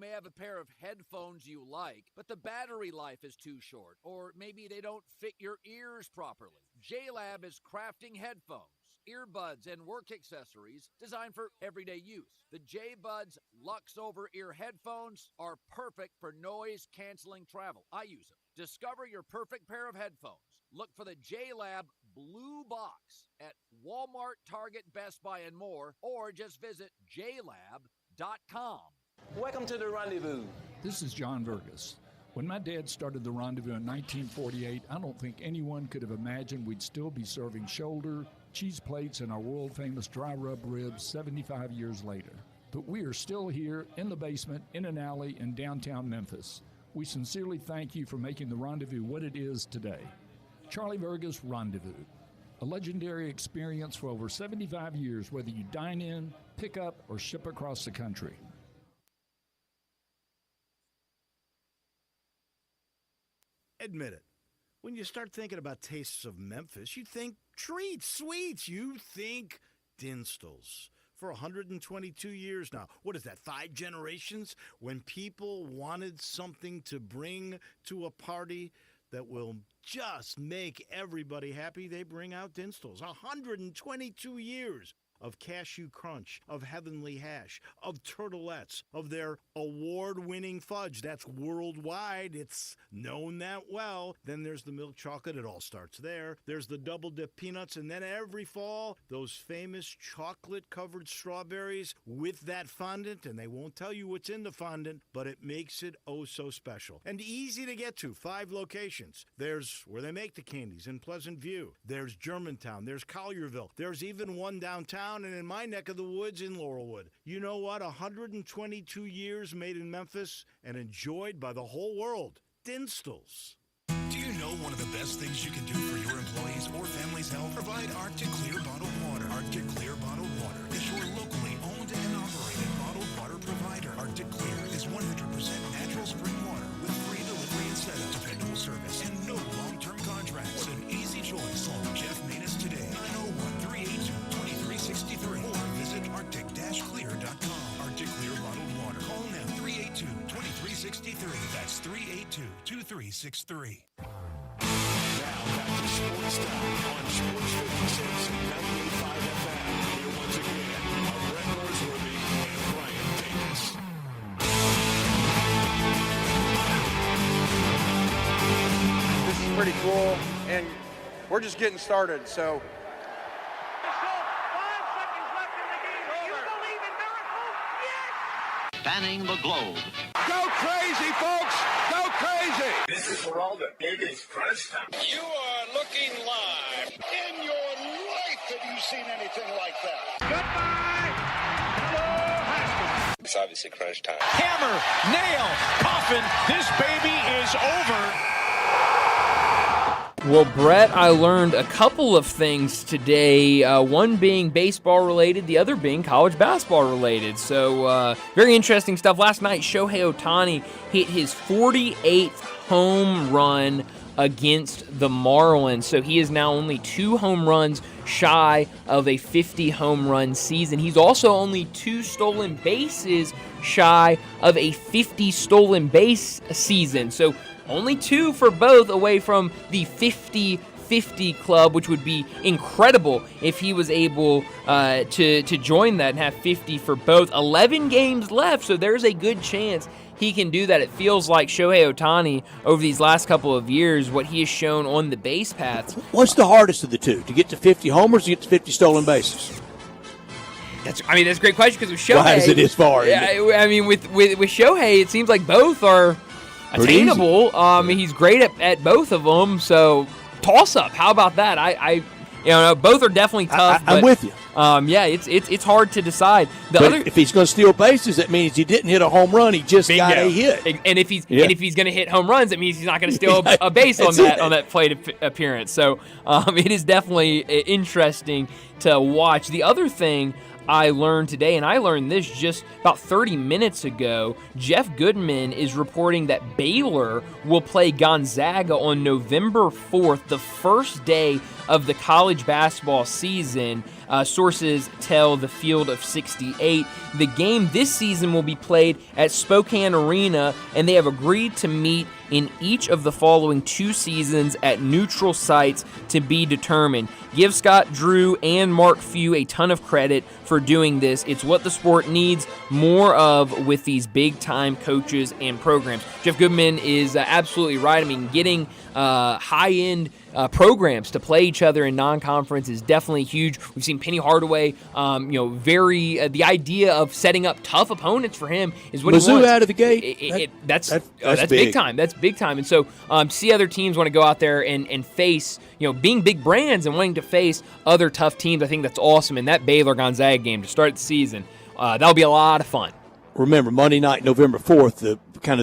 may have a pair of headphones you like, but the battery life is too short, or maybe they don't fit your ears properly. JLab is crafting headphones, earbuds, and work accessories designed for everyday use. The J-Buds Lux over-ear headphones are perfect for noise-canceling travel. I use them. Discover your perfect pair of headphones. Look for the JLab Blue Box at Walmart, Target, Best Buy, and more, or just visit JLab.com. Welcome to the Rendezvous. This is John Vergas. When my dad started the Rendezvous in 1948, I don't think anyone could have imagined we'd still be serving shoulder, cheese plates, and our world-famous dry rub ribs 75 years later. But we are still here in the basement, in an alley in downtown Memphis. We sincerely thank you for making the Rendezvous what it is today. Charlie Vergas Rendezvous, a legendary experience for over 75 years, whether you dine in, pick up, or ship across the country. Admit it. When you start thinking about tastes of Memphis, you think treats, sweets. You think Dinstall's. For 122 years now. What is that, 5 generations? When people wanted something to bring to a party that will just make everybody happy, they bring out Dinstall's. 122 years of cashew crunch, of heavenly hash, of turtlettes, of their award-winning fudge. That's worldwide. It's known that well. Then there's the milk chocolate. It all starts there. There's the double-dip peanuts. And then every fall, those famous chocolate-covered strawberries with that fondant. And they won't tell you what's in the fondant, but it makes it oh so special. And easy to get to. 5 locations. There's where they make the candies in Pleasant View. There's Germantown. There's Collierville. There's even one downtown and in my neck of the woods in Laurelwood. You know what? 122 years made in Memphis and enjoyed by the whole world. Dinstall's. Do you know one of the best things you can do for your employees or family's health? Provide Arctic Clear bottled water. Arctic Clear bottled water is your locally owned and operated bottled water provider. Arctic Clear is 100% natural spring water with free delivery and setup, dependable service, and no long-term contracts. What an easy choice. Call Jeff Manus today at 01-382-2363 or visit arctic-clear.com. Arctic Clear bottled water. Call now 382-2363. That's 382-2363. Now back to Sportstime on Sports 56 and 98.5 FM. Here once again are Brett Norsworthy and Brian Davis. This is pretty cool, and we're just getting started, so. Spanning the globe. Go crazy, folks! Go crazy! This is for all the biggest crunch time. You are looking live. In your life have you seen anything like that? Goodbye! Hello, Haskins. It's obviously crunch time. Hammer, nail, coffin. This baby is over. Well, Brett, I learned a couple of things today, one being baseball related, the other being college basketball related. So very interesting stuff. Last night, Shohei Ohtani hit his 48th home run against the Marlins. So he is now only 2 home runs shy of a 50 home run season. He's also only 2 stolen bases shy of a 50 stolen base season. So only 2 for both away from the 50-50 club, which would be incredible if he was able to join that and have 50 for both. 11 games left, so there's a good chance he can do that. It feels like Shohei Ohtani, over these last couple of years, what he has shown on the base paths. What's the hardest of the two? To get to 50 homers or to get to 50 stolen bases? That's a great question because with Shohei... Why is it as far? Yeah, I mean, with Shohei, it seems like both are attainable. He's great at both of them, so toss-up. How about that? Both are definitely tough. I'm with you. Yeah, it's hard to decide. If he's going to steal bases, that means he didn't hit a home run. He just got a hit. And if he's going to hit home runs, it means he's not going to steal a base on that plate appearance. So it is definitely interesting to watch. The other thing I learned today, and I learned this just about 30 minutes ago, Jeff Goodman is reporting that Baylor will play Gonzaga on November 4th, the first day of the college basketball season. Sources tell the Field of 68. The game this season will be played at Spokane Arena, and they have agreed to meet in each of the following 2 seasons at neutral sites to be determined. Give Scott Drew and Mark Few a ton of credit for doing this. It's what the sport needs more of with these big-time coaches and programs. Jeff Goodman is absolutely right. I mean, getting high-end programs to play each other in non-conference is definitely huge. We've seen Penny Hardaway, the idea of setting up tough opponents for him is what Mizzou he wants. Out of the gate. That's big time. That's big time. And so see other teams want to go out there and face, being big brands and wanting to face other tough teams. I think that's awesome. And that Baylor-Gonzaga game to start the season, that'll be a lot of fun. Remember, Monday night, November 4th, the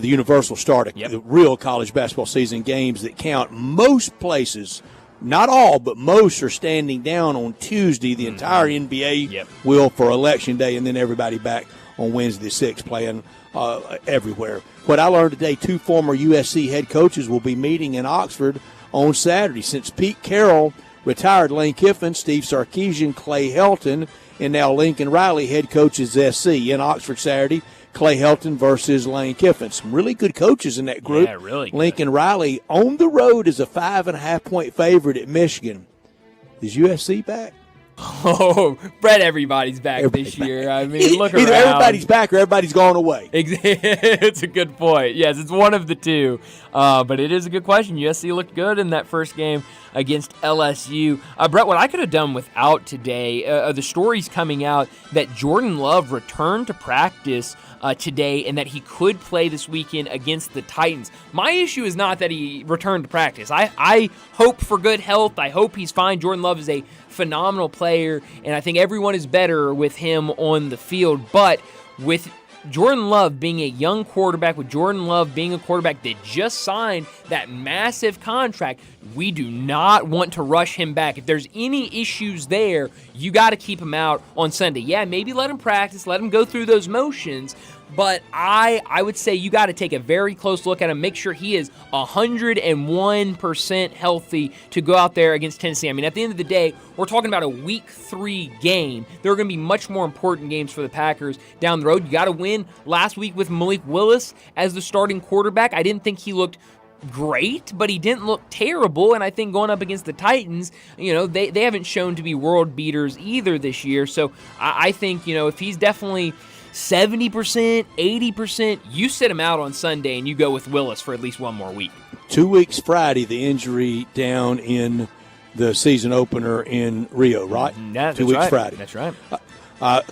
universal start of the real college basketball season, games that count. Most places, not all, but most are standing down on Tuesday. The entire NBA will for Election Day, and then everybody back on Wednesday the 6th playing everywhere. What I learned today, 2 former USC head coaches will be meeting in Oxford on Saturday. Since Pete Carroll retired, Lane Kiffin, Steve Sarkisian, Clay Helton, and now Lincoln Riley, head coaches SC in Oxford Saturday. Clay Helton versus Lane Kiffin. Some really good coaches in that group. Yeah, really good. Lincoln Riley on the road is a 5.5-point favorite at Michigan. Is USC back? Oh, Brett, everybody's back this year. I mean, look around. Either everybody's back or everybody's gone away. It's a good point. Yes, it's one of the two. But it is a good question. USC looked good in that first game against LSU. Brett, what I could have done without today, the stories coming out that Jordan Love returned to practice today and that he could play this weekend against the Titans. My issue is not that he returned to practice. I hope for good health. I hope he's fine. Jordan Love is a phenomenal player, and I think everyone is better with him on the field. But with Jordan Love being a young quarterback, with Jordan Love being a quarterback that just signed that massive contract, we do not want to rush him back. If there's any issues there, you got to keep him out on Sunday. Yeah, maybe let him practice, let him go through those motions, but I would say you got to take a very close look at him, make sure he is 101% healthy to go out there against Tennessee. I mean, at the end of the day, we're talking about a Week 3 game. There are going to be much more important games for the Packers down the road. You got to win last week with Malik Willis as the starting quarterback. I didn't think he looked great, but he didn't look terrible, and I think going up against the Titans, they haven't shown to be world beaters either this year, so I think, if he's definitely 70%, 80%, you sit him out on Sunday and you go with Willis for at least one more week. 2 weeks Friday, the injury down in the season opener in Rio, right? 2 weeks Friday. That's right.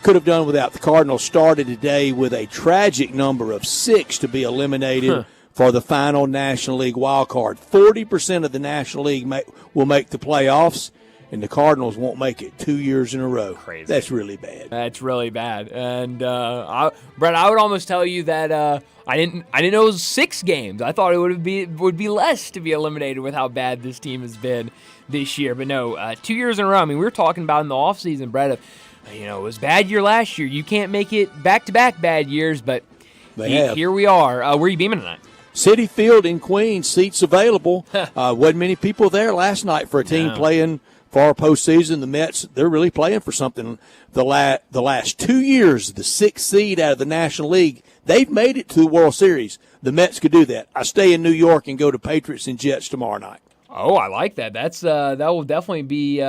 Could have done without. The Cardinals started today with a tragic number of 6 to be eliminated for the final National League wild card. 40% of the National League will make the playoffs, and the Cardinals won't make it 2 years in a row. Crazy. That's really bad. That's really bad. And Brett, I would almost tell you that I didn't know it was 6 games. I thought it would be less to be eliminated with how bad this team has been this year. But no, 2 years in a row. I mean, we were talking about in the offseason, Brett, it was a bad year last year. You can't make it back-to-back bad years, but here we are. Where are you beaming tonight? City Field in Queens, seats available. Wasn't many people there last night for a team playing for our postseason. The Mets, they're really playing for something. The last 2 years, the 6th seed out of the National League, they've made it to the World Series. The Mets could do that. I stay in New York and go to Patriots and Jets tomorrow night. Oh, I like that. That will definitely be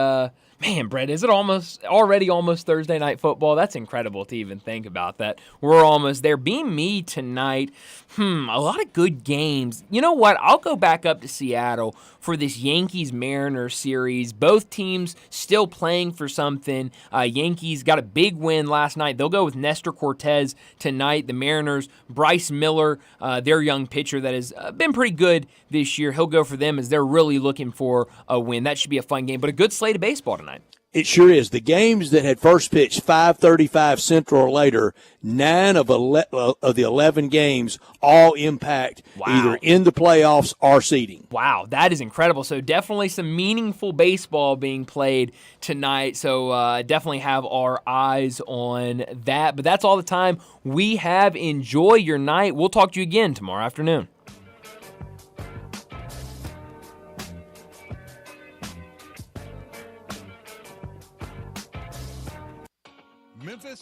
man, Brett, is it already almost Thursday night football? That's incredible to even think about that. We're almost there. Being me tonight, a lot of good games. You know what? I'll go back up to Seattle for this Yankees-Mariners series. Both teams still playing for something. Yankees got a big win last night. They'll go with Nestor Cortez tonight. The Mariners, Bryce Miller, their young pitcher that has been pretty good this year. He'll go for them as they're really looking for a win. That should be a fun game, but a good slate of baseball tonight. It sure is. The games that had first pitched 5:35 Central or later, 9 of the 11 games all impact either in the playoffs or seeding. Wow, that is incredible. So definitely some meaningful baseball being played tonight. So definitely have our eyes on that. But that's all the time we have. Enjoy your night. We'll talk to you again tomorrow afternoon.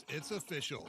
it's official.